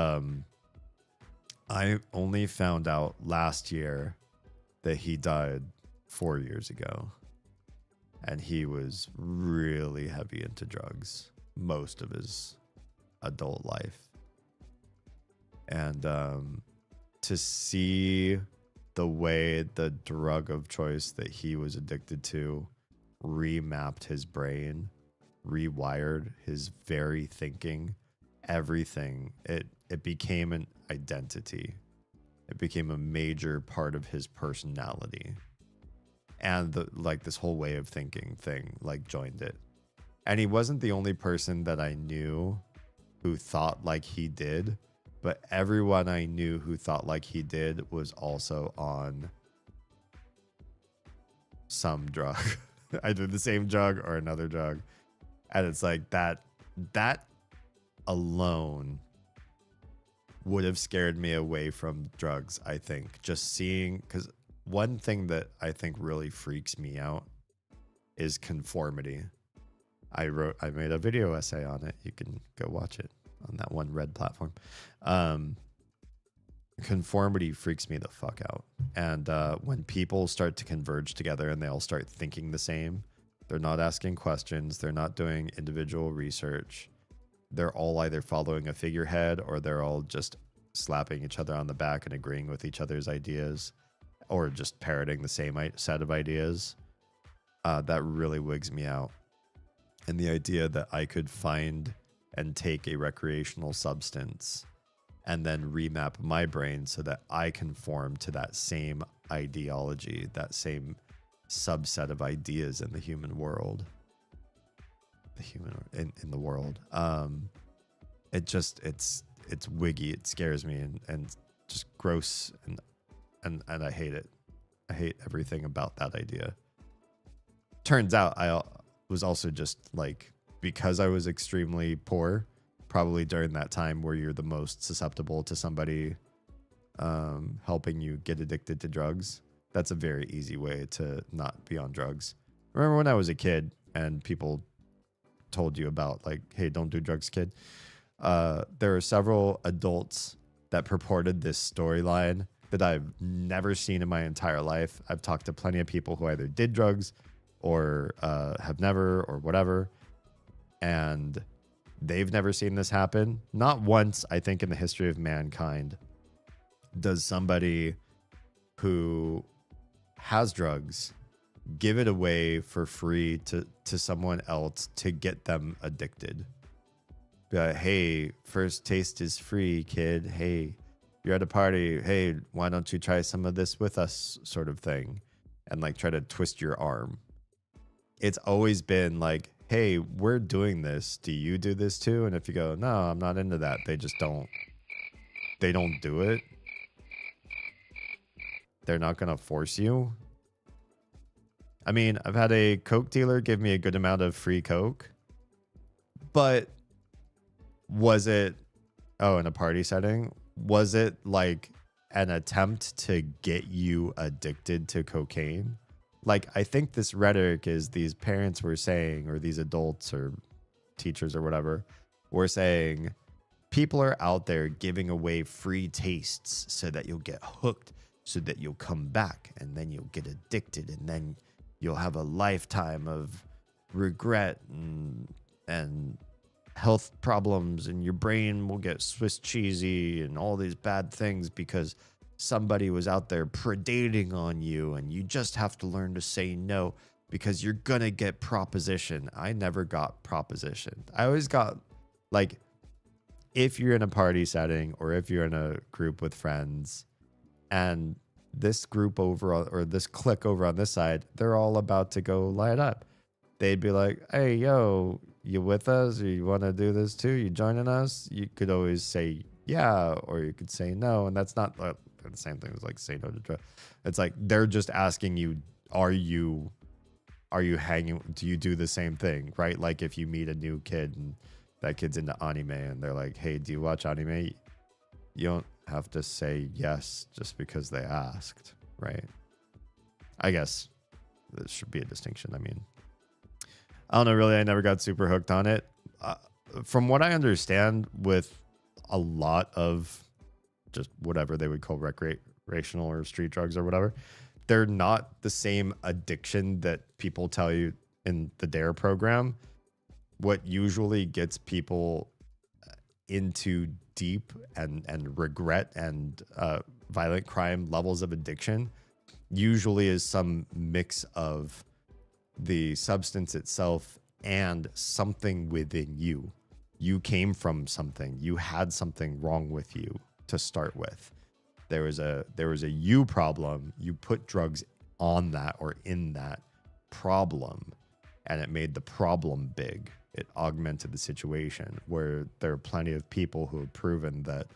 I only found out last year that he died 4 years ago. And he was really heavy into drugs most of his adult life. And to see the way the drug of choice that he was addicted to remapped his brain, rewired his very thinking, everything, it became an identity. It became a major part of his personality. And this whole way of thinking thing joined it. And he wasn't the only person that I knew who thought like he did, but everyone I knew who thought like he did was also on some drug, either the same drug or another drug. And it's like that alone would have scared me away from drugs, I think. Just seeing, because one thing that I think really freaks me out is conformity. I made a video essay on it. You can go watch it on that one red platform. Conformity freaks me the fuck out. And when people start to converge together and they all start thinking the same, they're not asking questions, they're not doing individual research, they're all either following a figurehead or they're all just slapping each other on the back and agreeing with each other's ideas, or just parroting the same set of ideas. That really wigs me out. And the idea that I could find and take a recreational substance and then remap my brain so that I conform to that same ideology, that same subset of ideas in the human world. In the world. It's wiggy. It scares me and just gross, and I hate it. I hate everything about that idea. Turns out I was also just because I was extremely poor, probably during that time where you're the most susceptible to somebody helping you get addicted to drugs. That's a very easy way to not be on drugs. Remember when I was a kid and people told you about hey, don't do drugs, kid? There are several adults that purported this storyline that I've never seen in my entire life. I've talked to plenty of people who either did drugs or have never or whatever, and they've never seen this happen. Not once, I think, in the history of mankind does somebody who has drugs give it away for free to someone else to get them addicted. Be like, hey, first taste is free, kid. Hey, you're at a party. Hey, why don't you try some of this with us, sort of thing, and like try to twist your arm. It's always been like, hey, we're doing this. Do you do this too? And if you go, no, I'm not into that, they just don't. They don't do it. They're not gonna force you. I mean, I've had a Coke dealer give me a good amount of free Coke, but was it, in a party setting, was it like an attempt to get you addicted to cocaine? Like, I think this rhetoric is these parents were saying, or these adults or teachers or whatever, were saying, people are out there giving away free tastes so that you'll get hooked, so that you'll come back, and then you'll get addicted, and then you'll have a lifetime of regret and health problems, and your brain will get Swiss cheesy and all these bad things because somebody was out there predating on you, and you just have to learn to say no because you're gonna get proposition. I never got proposition. I always got, like, if you're in a party setting or if you're in a group with friends and this group over or this clique over on this side, they're all about to go light up. They'd be like, hey, yo, you with us? Or you want to do this too? You joining us? You could always say yeah, or you could say no. And that's not the same thing as like say no to drugs. It's like they're just asking you, are you hanging? Do you do the same thing? Right? Like if you meet a new kid and that kid's into anime and they're like, hey, do you watch anime? You don't have to say yes just because they asked, right? I guess there should be a distinction. I mean, I don't know, really. I never got super hooked on it. From what I understand, with a lot of just whatever they would call recreational or street drugs or whatever, they're not the same addiction that people tell you in the DARE program. What usually gets people into deep and regret and violent crime levels of addiction usually is some mix of the substance itself and something within you. You came from something. You had something wrong with you to start with. There was a you problem. You put drugs on that or in that problem, and it made the problem big. It augmented the situation, where there are plenty of people who have proven that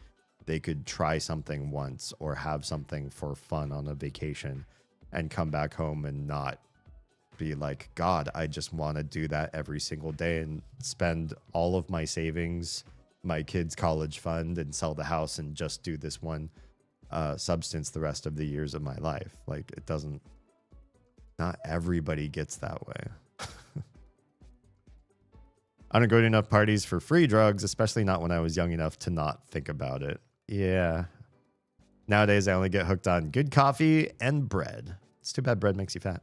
they could try something once or have something for fun on a vacation and come back home and not be like, God, I just want to do that every single day and spend all of my savings, my kids' college fund, and sell the house and just do this one substance the rest of the years of my life. Like, it doesn't, not everybody gets that way. I don't go to enough parties for free drugs, especially not when I was young enough to not think about it. Yeah. Nowadays, I only get hooked on good coffee and bread. It's too bad bread makes you fat.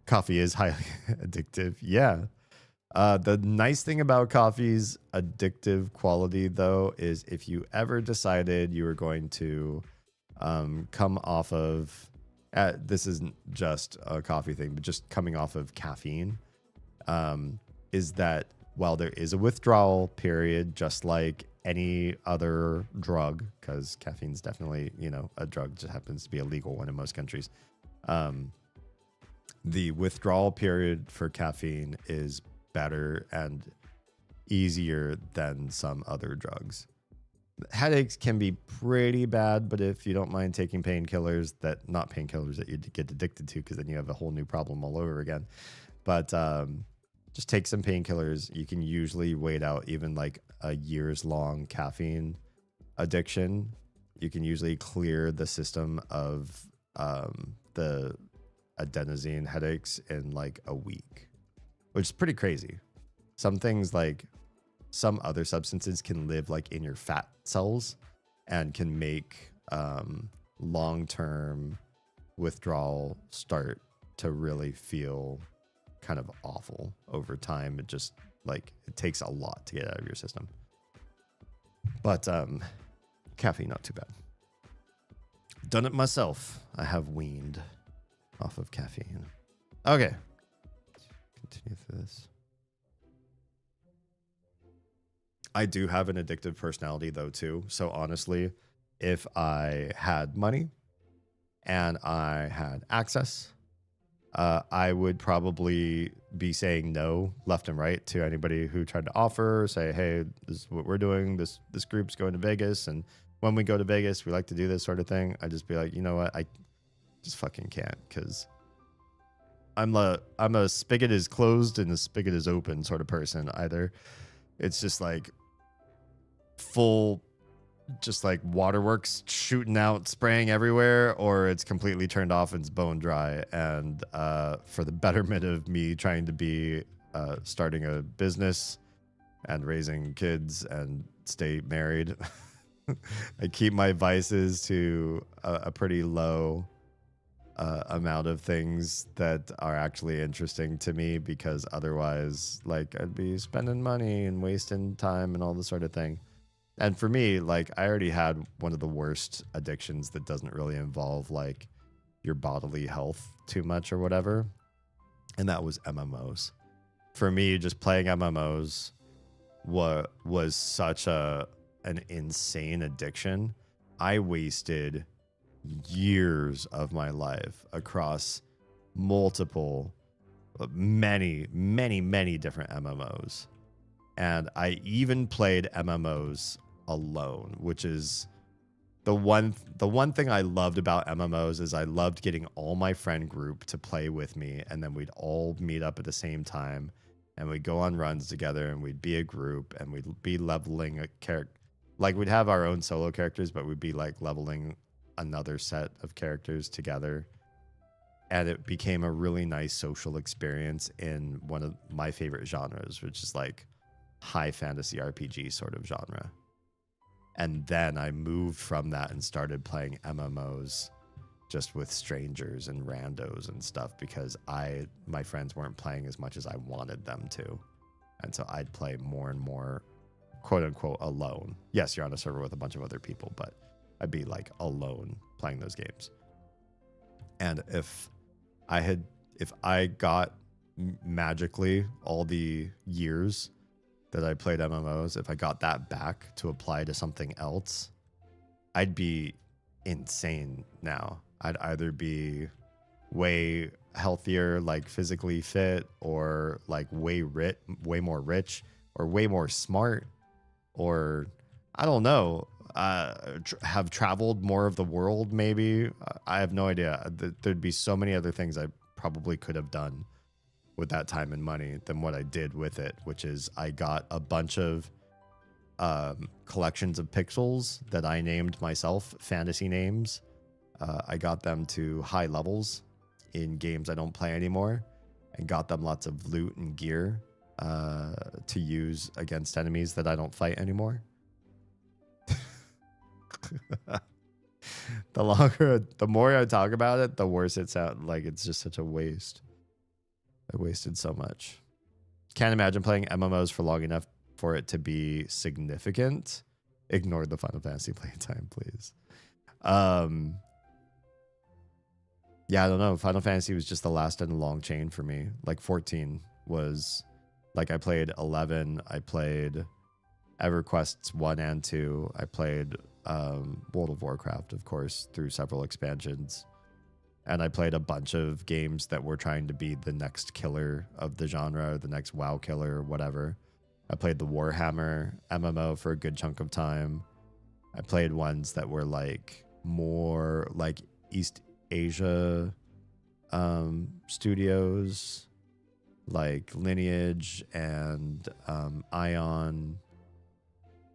Coffee is highly addictive. Yeah. The nice thing about coffee's addictive quality, though, is if you ever decided you were going to come off of, this isn't just a coffee thing, but just coming off of caffeine, is that while there is a withdrawal period, just like any other drug, because caffeine's definitely, a drug, just happens to be a legal one in most countries. The withdrawal period for caffeine is better and easier than some other drugs. Headaches can be pretty bad, but if you don't mind taking painkillers, not painkillers that you get addicted to, because then you have a whole new problem all over again. But just take some painkillers. You can usually wait out even like a years long caffeine addiction. You can usually clear the system of the adenosine headaches in like a week, which is pretty crazy. Some things, like some other substances, can live like in your fat cells, and can make long-term withdrawal start to really feel kind of awful over time. It just like it takes a lot to get out of your system. But caffeine, not too bad. Done it myself. I have weaned off of caffeine. Okay. Continue through this. I do have an addictive personality though too. So honestly, if I had money and I had access, I would probably be saying no left and right to anybody who tried to offer, say, hey, this is what we're doing. This group's going to Vegas. And when we go to Vegas, we like to do this sort of thing. I'd just be like, you know what? I just fucking can't, because I'm a spigot is closed and a spigot is open sort of person. Either it's just like full, just like waterworks shooting out, spraying everywhere, or it's completely turned off and it's bone dry. And for the betterment of me trying to be starting a business and raising kids and stay married, I keep my vices to a pretty low amount of things that are actually interesting to me, because otherwise, like, I'd be spending money and wasting time and all this sort of thing. And for me, like, I already had one of the worst addictions that doesn't really involve like your bodily health too much or whatever, and that was MMOs. For me, just playing MMOs was such an insane addiction. I wasted years of my life across many different MMOs. And I even played MMOs alone, which is the one thing I loved about MMOs is I loved getting all my friend group to play with me, and then we'd all meet up at the same time and we'd go on runs together and we'd be a group and we'd be leveling a character. Like, we'd have our own solo characters, but we'd be like leveling another set of characters together. And it became a really nice social experience in one of my favorite genres, which is like high fantasy RPG sort of genre. And then I moved from that and started playing MMOs just with strangers and randos and stuff, because my friends weren't playing as much as I wanted them to. And so I'd play more and more, quote unquote, alone. Yes, you're on a server with a bunch of other people, but I'd be like alone playing those games. And if I got magically all the years that I played MMOs, if I got that back to apply to something else, I'd be insane now. I'd either be way healthier, like physically fit, or like way more rich, or way more smart, or I don't know, have traveled more of the world maybe. I have no idea. There'd be so many other things I probably could have done with that time and money than what I did with it, which is I got a bunch of collections of pixels that I named myself, fantasy names. I got them to high levels in games I don't play anymore, and got them lots of loot and gear to use against enemies that I don't fight anymore. The more I talk about it, the worse it sounds. Like, it's just such a waste. I wasted so much. Can't imagine playing MMOs for long enough for it to be significant. Ignore the Final Fantasy playtime, please. Yeah, I don't know. Final Fantasy was just the last in a long chain for me. Like 14 was, like, I played 11. I played EverQuests 1 and 2. I played World of Warcraft, of course, through several expansions. And I played a bunch of games that were trying to be the next killer of the genre, the next WoW killer, or whatever. I played the Warhammer MMO for a good chunk of time. I played ones that were like more like East Asia studios, like Lineage and Ion,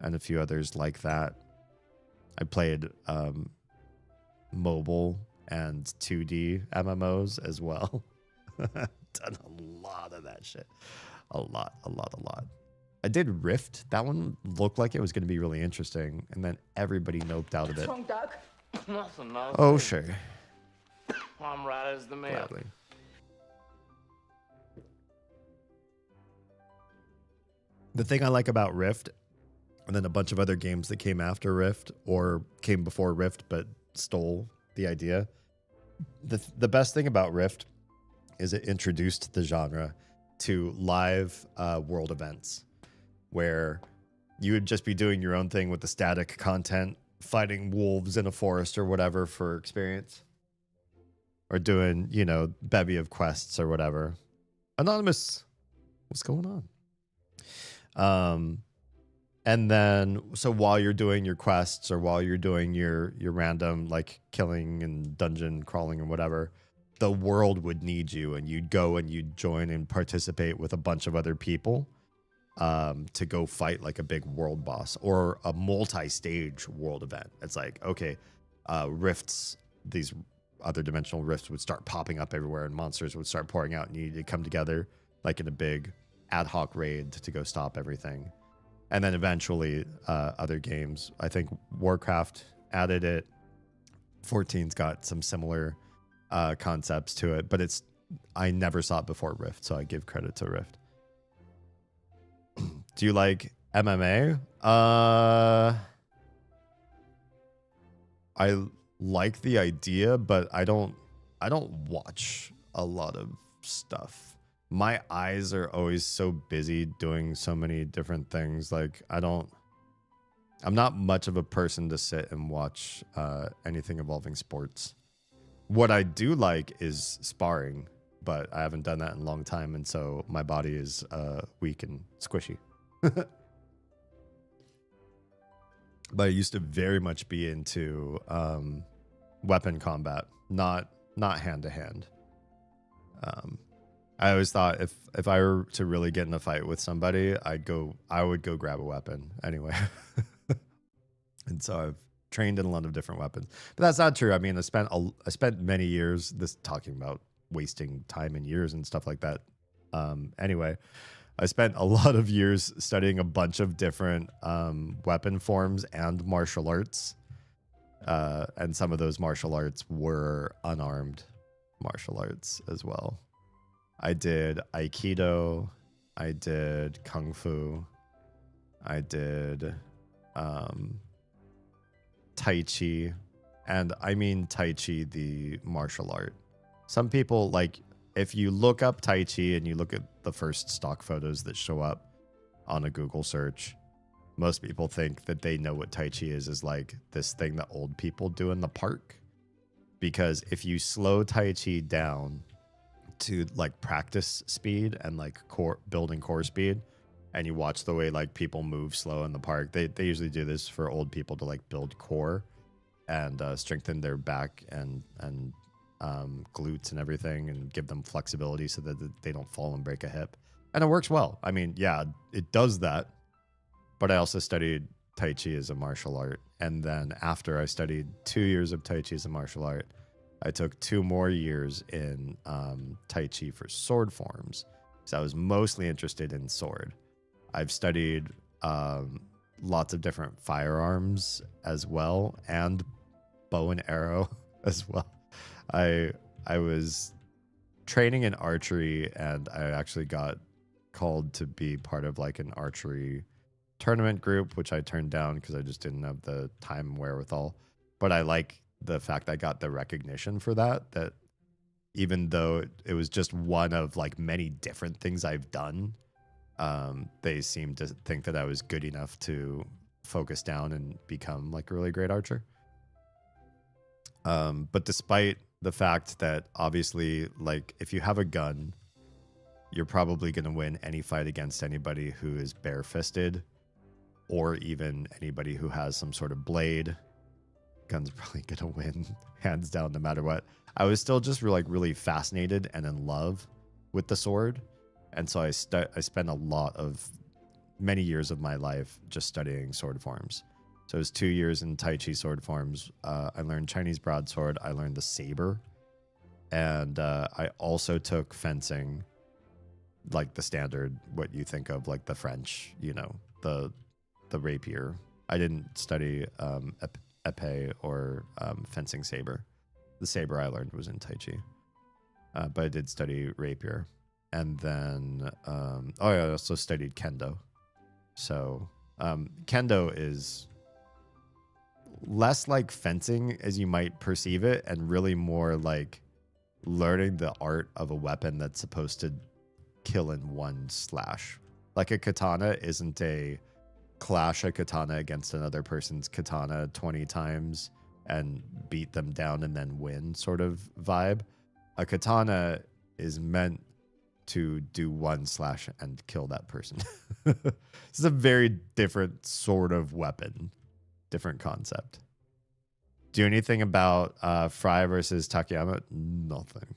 and a few others like that. I played mobile and 2D MMOs as well. Done a lot of that shit. A lot. I did Rift. That one looked like it was going to be really interesting, and then everybody noped out of it. Nothing. Oh, sure. I'm right as the mail. Gladly. The thing I like about Rift, and then a bunch of other games that came after Rift or came before Rift but stole the idea. The best thing about Rift is it introduced the genre to live world events where you would just be doing your own thing with the static content, fighting wolves in a forest or whatever for experience, or doing, you know, bevy of quests or whatever. Anonymous, what's going on? And then, so while you're doing your quests or while you're doing your random like killing and dungeon crawling and whatever, the world would need you, and you'd go and you'd join and participate with a bunch of other people to go fight like a big world boss or a multi-stage world event. It's like, okay, rifts, these other dimensional rifts would start popping up everywhere and monsters would start pouring out, and you need to come together like in a big ad hoc raid to go stop everything. And then eventually other games, I think Warcraft added it. 14's got some similar concepts to it, but I never saw it before Rift, so I give credit to Rift. Do you like MMA? I like the idea, but I don't watch a lot of stuff. My eyes are always so busy doing so many different things. Like I'm not much of a person to sit and watch anything involving sports. What I do like is sparring, but I haven't done that in a long time, and so my body is weak and squishy. But I used to very much be into weapon combat, not hand to hand. I always thought if I were to really get in a fight with somebody, I would go grab a weapon anyway. And so I've trained in a lot of different weapons, but that's not true. I mean, I spent many years talking about wasting time and years and stuff like that. Anyway, I spent a lot of years studying a bunch of different weapon forms and martial arts. And some of those martial arts were unarmed martial arts as well. I did Aikido, I did Kung Fu, I did Tai Chi, and I mean Tai Chi, the martial art. Some people, like, if you look up Tai Chi and you look at the first stock photos that show up on a Google search, most people think that they know what Tai Chi is like this thing that old people do in the park. Because if you slow Tai Chi down to like practice speed and like building core speed, and you watch the way like people move slow in the park, they usually do this for old people to like build core and strengthen their back and glutes and everything, and give them flexibility so that they don't fall and break a hip. And it works well. I mean, yeah, it does that. But I also studied Tai Chi as a martial art. And then after I studied 2 years of Tai Chi as a martial art, I took 2 more years in Tai Chi for sword forms. So I was mostly interested in sword. I've studied lots of different firearms as well, and bow and arrow as well. I was training in archery, and I actually got called to be part of like an archery tournament group, which I turned down because I just didn't have the time and wherewithal. But I like the fact I got the recognition for that even though it was just one of like many different things I've done, they seemed to think that I was good enough to focus down and become like a really great archer. But despite the fact that obviously, like, if you have a gun, you're probably going to win any fight against anybody who is bare-fisted, or even anybody who has some sort of blade. Gun's probably going to win, hands down, no matter what. I was still just really fascinated and in love with the sword. And so I spent many years of my life just studying sword forms. So it was 2 years in Tai Chi sword forms. I learned Chinese broadsword. I learned the saber. And I also took fencing. like the standard, what you think of like the French, you know, the rapier. I didn't study epee or fencing saber. The saber I learned was in Tai Chi, but I did study rapier. And then, I also studied kendo. So kendo is less like fencing as you might perceive it, and really more like learning the art of a weapon that's supposed to kill in one slash. Like a katana isn't a clash a katana against another person's katana 20 times and beat them down and then win sort of vibe. A katana is meant to do one slash and kill that person. This is a very different sort of weapon, different concept. Do anything about Fry versus Takayama? Nothing.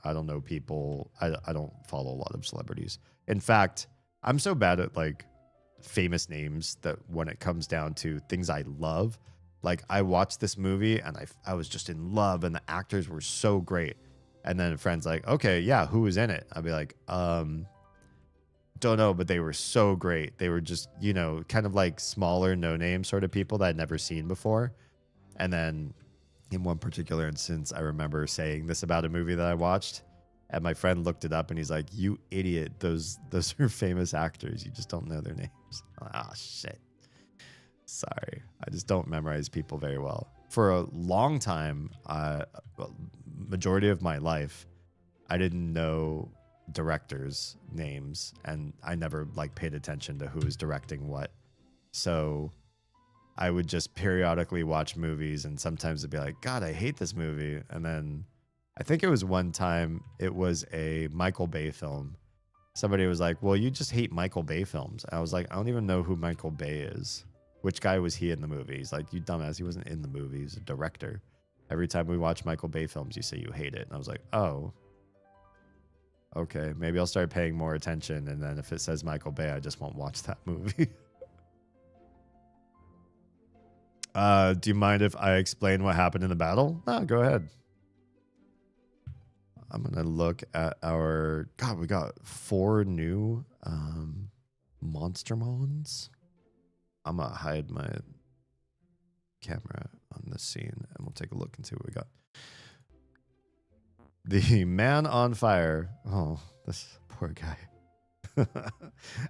I don't know people. I don't follow a lot of celebrities. In fact, I'm so bad at like famous names that when it comes down to things I love, like I watched this movie and I was just in love and the actors were so great. And then a friend's like, okay, yeah, who was in it? I'll be like, don't know, but they were so great. They were just, you know, kind of like smaller, no-name sort of people that I'd never seen before. And then in one particular instance, I remember saying this about a movie that I watched, and my friend looked it up and he's like, you idiot, those are famous actors. You just don't know their names. I'm like, oh, shit. Sorry. I just don't memorize people very well. For a long time, majority of my life, I didn't know directors' names, and I never like paid attention to who was directing what. So I would just periodically watch movies, and sometimes it'd be like, God, I hate this movie. And then I think it was one time, it was a Michael Bay film. Somebody was like, well, you just hate Michael Bay films. I was like, I don't even know who Michael Bay is. Which guy was he in the movie? He's like, you dumbass, he wasn't in the movie. He's a director. Every time we watch Michael Bay films, you say you hate it. And I was like, oh, okay, maybe I'll start paying more attention. And then if it says Michael Bay, I just won't watch that movie. Do you mind if I explain what happened in the battle? No, go ahead. I'm going to look at our... God, we got 4 new Monster Mons. I'm going to hide my camera on this scene, and we'll take a look and see what we got. The man on fire. Oh, this poor guy.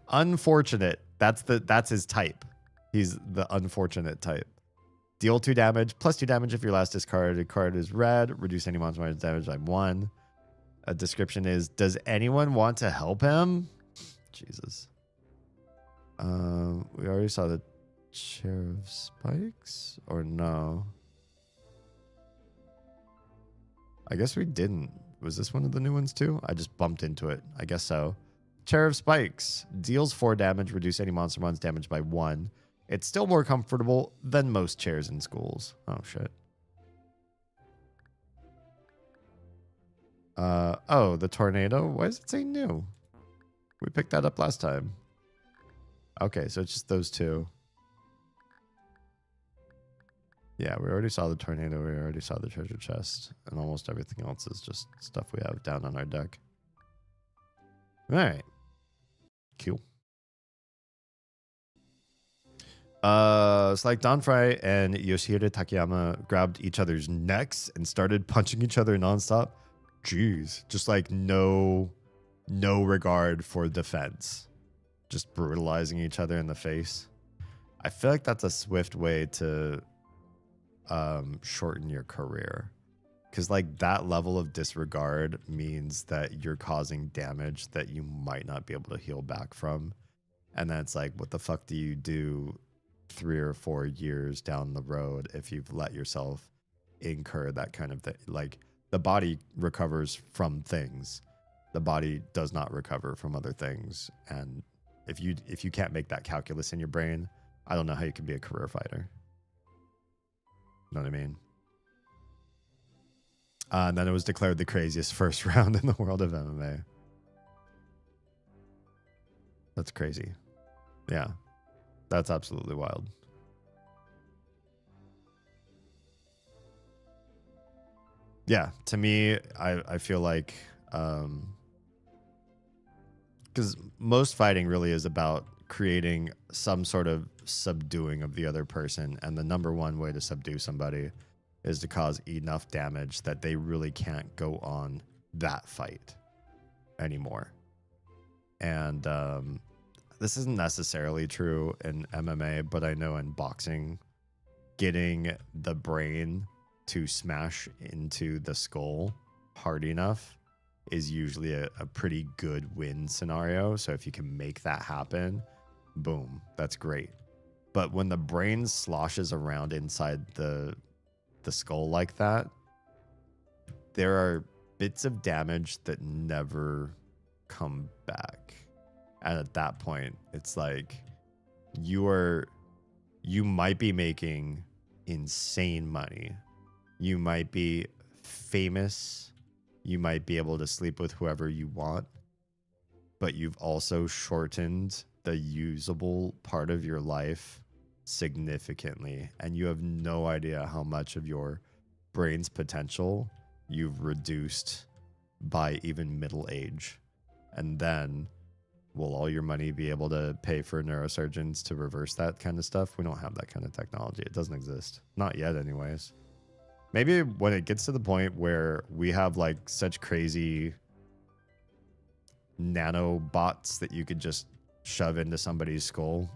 Unfortunate. That's his type. He's the unfortunate type. Deal 2 damage, plus 2 damage if your last discarded card is red. Reduce any monster damage by 1. A description is, does anyone want to help him? Jesus. We already saw the chair of spikes, or no? I guess we didn't. Was this one of the new ones too? I just bumped into it. I guess so. Chair of Spikes deals 4 damage, reduce any monster mon's damage by 1. It's still more comfortable than most chairs in schools. Oh shit. Oh, the tornado. Why does it say new? We picked that up last time. Okay, so it's just those 2. Yeah, we already saw the tornado. We already saw the treasure chest. And almost everything else is just stuff we have down on our deck. All right. Cool. It's like Don Fry and Yoshihiro Takayama grabbed each other's necks and started punching each other nonstop. Jeez. Just like no regard for defense. Just brutalizing each other in the face. I feel like that's a swift way to shorten your career, because like that level of disregard means that you're causing damage that you might not be able to heal back from, and then it's like, what the fuck do you do 3 or 4 years down the road if you've let yourself incur that kind of thing? Like, the body recovers from things, the body does not recover from other things, and if you can't make that calculus in your brain, I don't know how you can be a career fighter. You know what I mean? And then it was declared the craziest first round in the world of MMA. That's crazy. Yeah. That's absolutely wild. Yeah, to me, I feel like because most fighting really is about creating some sort of subduing of the other person. And the number one way to subdue somebody is to cause enough damage that they really can't go on that fight anymore. And this isn't necessarily true in MMA, but I know in boxing, getting the brain to smash into the skull hard enough is usually a pretty good win scenario. So if you can make that happen, boom, that's great. But when the brain sloshes around inside the skull like that, there are bits of damage that never come back. And at that point, it's like you might be making insane money. You might be famous. You might be able to sleep with whoever you want. But you've also shortened the usable part of your life significantly. And you have no idea how much of your brain's potential you've reduced by even middle age. And then will all your money be able to pay for neurosurgeons to reverse that kind of stuff? We don't have that kind of technology. It doesn't exist. Not yet, anyways. Maybe when it gets to the point where we have like such crazy nanobots that you could just shove into somebody's skull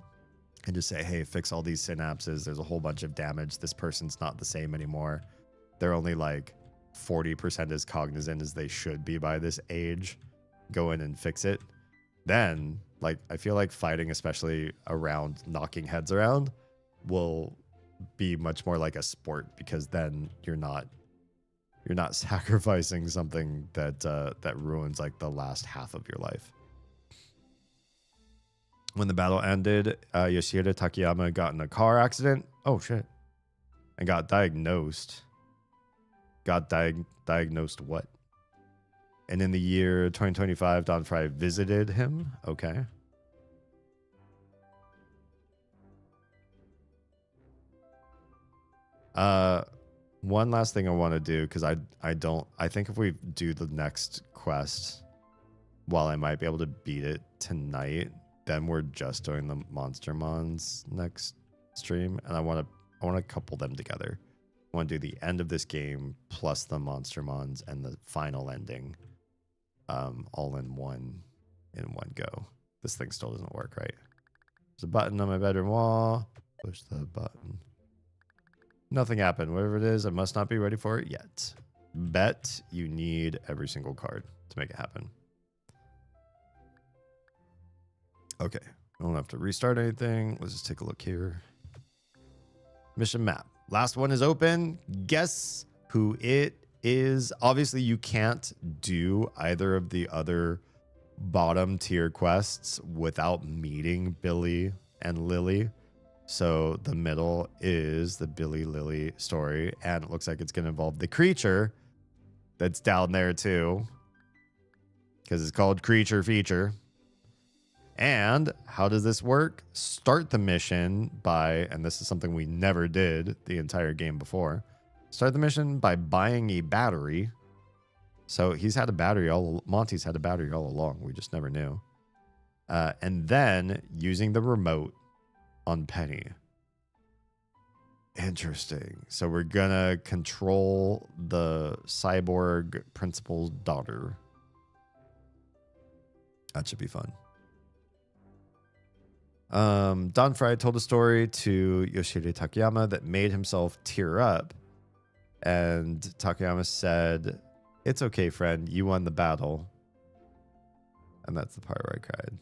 and just say, hey, fix all these synapses. There's a whole bunch of damage. This person's not the same anymore. They're only like 40% as cognizant as they should be by this age. Go in and fix it. Then, like, I feel like fighting, especially around knocking heads around, will be much more like a sport, because then you're not sacrificing something that ruins like the last half of your life. When the battle ended, Yoshida Takayama got in a car accident. Oh shit! And got diagnosed. Diagnosed what? And in the year 2025, Don Fry visited him. Okay. One last thing I want to do, because I think if we do the next quest, while I might be able to beat it tonight, then we're just doing the Monster Mons next stream, and I want to couple them together. I want to do the end of this game plus the Monster Mons and the final ending, all in one go. This thing still doesn't work right. There's a button on my bedroom wall. Push the button. Nothing happened. Whatever it is, I must not be ready for it yet. Bet you need every single card to make it happen. Okay. I don't have to restart anything. Let's just take a look here. Mission map. Last one is open. Guess who it is. Obviously, you can't do either of the other bottom tier quests without meeting Billy and Lily. So the middle is the Billy Lily story, and it looks like it's going to involve the creature that's down there too, because it's called Creature Feature. And how does this work? Start the mission by, and this is something we never did the entire game before, start the mission by buying a battery. So Monty's had a battery all along. We just never knew. And then using the remote on Penny. Interesting. So we're gonna control the cyborg principal's daughter. That should be fun. Don Fry told a story to Yoshida Takayama that made himself tear up, and Takayama said, "It's okay, friend, you won the battle." And that's the part where I cried.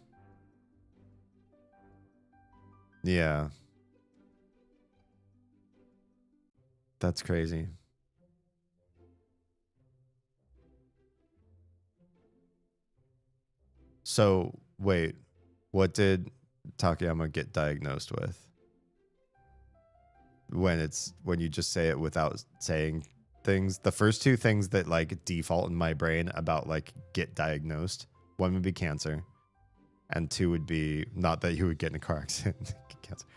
Yeah. That's crazy. So, wait, what did Takayama get diagnosed with? When you just say it without saying things, the first two things that like default in my brain about like get diagnosed, one would be cancer, and two would be not that you would get in a car accident. Cancer.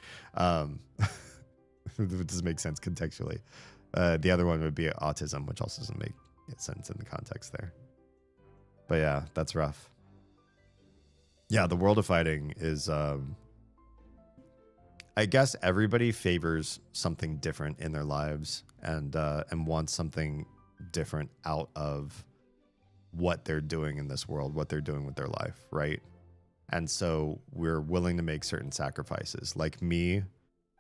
It doesn't make sense contextually. The other one would be autism, which also doesn't make sense in the context there. But yeah, that's rough. Yeah, the world of fighting is I guess everybody favors something different in their lives and wants something different out of what they're doing in this world, what they're doing with their life, right? And so we're willing to make certain sacrifices. Like me,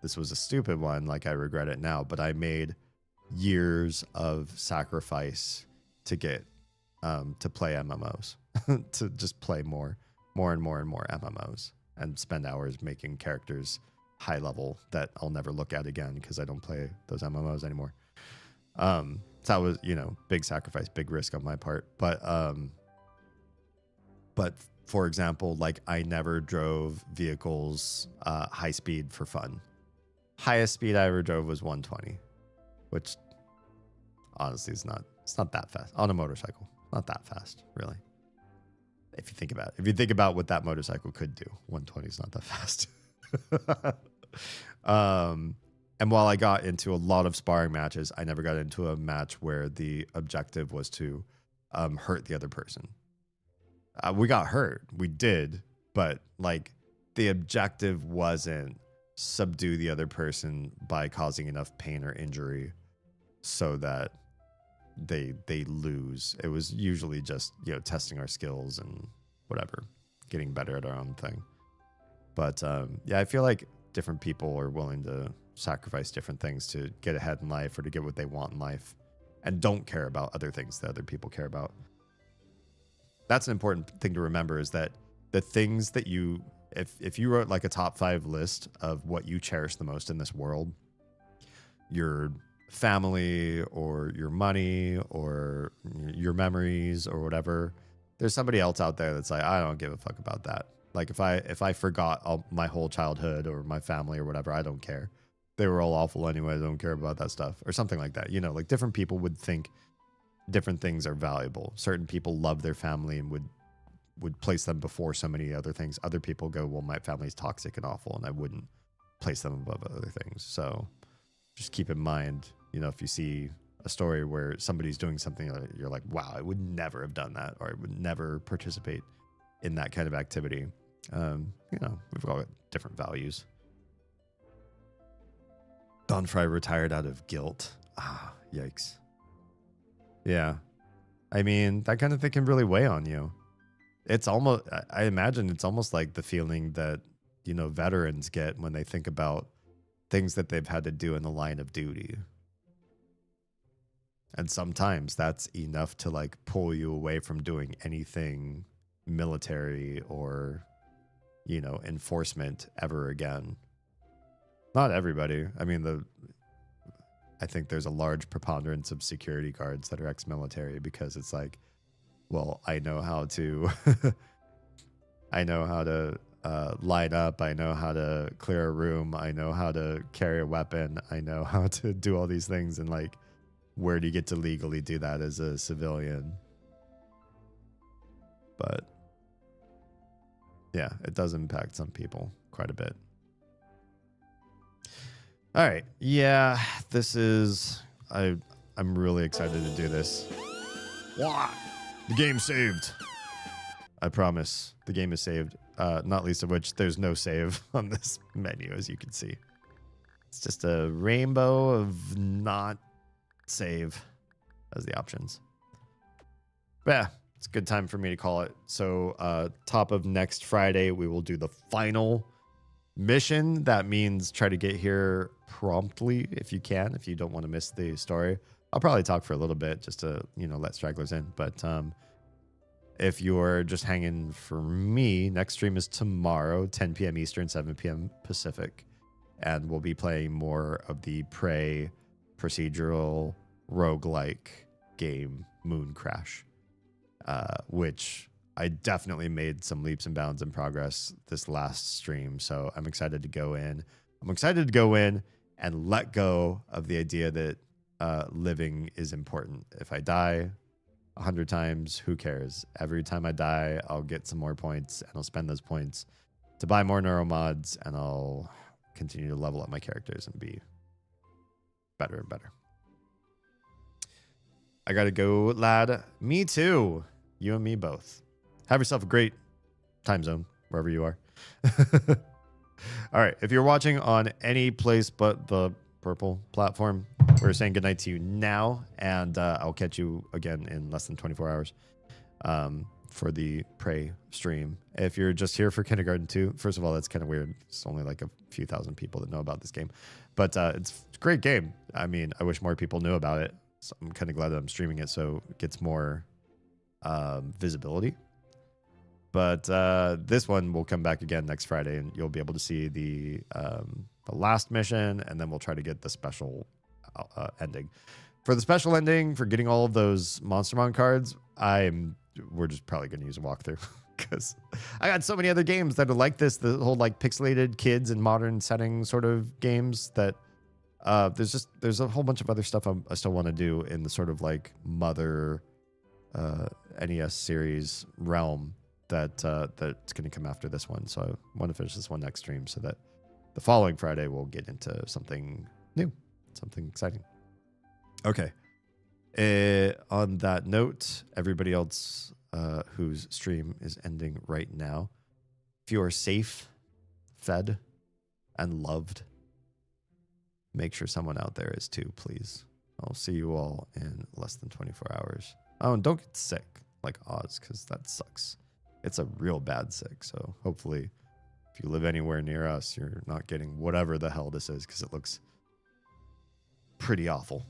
this was a stupid one, like I regret it now, but I made years of sacrifice to get to play MMOs, to just play more and more MMOs and spend hours making characters high level that I'll never look at again because I don't play those MMOs anymore. So that was, big sacrifice, big risk on my part. But for example, like I never drove vehicles high speed for fun. Highest speed I ever drove was 120, which honestly it's not that fast on a motorcycle. Not that fast, really. If you think about it, if you think about what that motorcycle could do, 120 is not that fast. And while I got into a lot of sparring matches, I never got into a match where the objective was to hurt the other person. We got hurt, we did, but like the objective wasn't subdue the other person by causing enough pain or injury so that they lose. It was usually just testing our skills and whatever, getting better at our own thing. But yeah, I feel like different people are willing to sacrifice different things to get ahead in life or to get what they want in life and don't care about other things that other people care about. That's an important thing to remember, is that the things that you, if you wrote like a top 5 list of what you cherish the most in this world, your family or your money or your memories or whatever, there's somebody else out there that's like, I don't give a fuck about that. Like if I forgot my whole childhood or my family or whatever, I don't care. They were all awful anyway. I don't care about that stuff or something like that. Like different people would think different things are valuable. Certain people love their family and would place them before so many other things. Other people go, well, my family's toxic and awful, and I wouldn't place them above other things. So just keep in mind, if you see a story where somebody's doing something, you're like, wow, I would never have done that, or I would never participate in that kind of activity. We've all got different values. Don Fry retired out of guilt. Ah, yikes. Yeah. I mean, that kind of thing can really weigh on you. It's almost, I imagine it's almost like the feeling that, veterans get when they think about things that they've had to do in the line of duty. And sometimes that's enough to like pull you away from doing anything military or, enforcement ever again. Not everybody. I mean, I think there's a large preponderance of security guards that are ex-military because it's like, well, I know how to, line up. I know how to clear a room. I know how to carry a weapon. I know how to do all these things. And like, where do you get to legally do that as a civilian? But yeah, it does impact some people quite a bit. All right. Yeah, this is... I'm really excited to do this. The game's saved. I promise. The game is saved. Not least of which, there's no save on this menu, as you can see. It's just a rainbow of not save as the options. But yeah, it's a good time for me to call it. So top of next Friday, we will do the final mission. That means try to get here promptly if you can, if you don't want to miss the story. I'll probably talk for a little bit just to, let stragglers in. But if you're just hanging for me, next stream is tomorrow, 10 p.m. Eastern, 7 p.m. Pacific. And we'll be playing more of the Prey procedural roguelike game, Moon Crash, which I definitely made some leaps and bounds in progress this last stream. So I'm excited to go in. I'm excited to go in and let go of the idea that living is important. If I die 100 times, who cares? Every time I die, I'll get some more points, and I'll spend those points to buy more neuromods, and I'll continue to level up my characters and be better and better. I gotta go, lad. Me too. You and me both. Have yourself a great time zone. wherever you are. All right. If you're watching on any place but the purple platform, we're saying goodnight to you now, and I'll catch you again in less than 24 hours for the Prey stream. If you're just here for Kindergarten 2, first of all, that's kind of weird. It's only like a few thousand people that know about this game, but it's a great game. I mean, I wish more people knew about it. So I'm kind of glad that I'm streaming it so it gets more visibility. But this one will come back again next Friday, and you'll be able to see the last mission, and then we'll try to get the special ending. For the special ending, for getting all of those Monstermon cards, we're just probably going to use a walkthrough because I got so many other games that are like this, the whole like pixelated kids in modern setting sort of games that there's a whole bunch of other stuff I still want to do in the sort of like mother NES series realm that's going to come after this one. So I want to finish this one next stream so that the following Friday we'll get into something new, something exciting. Okay. On that note, everybody else whose stream is ending right now, if you are safe, fed, and loved, make sure someone out there is too, please. I'll see you all in less than 24 hours. Oh, and don't get sick like Oz, because that sucks. It's a real bad sick. So hopefully if you live anywhere near us, you're not getting whatever the hell this is, because it looks pretty awful.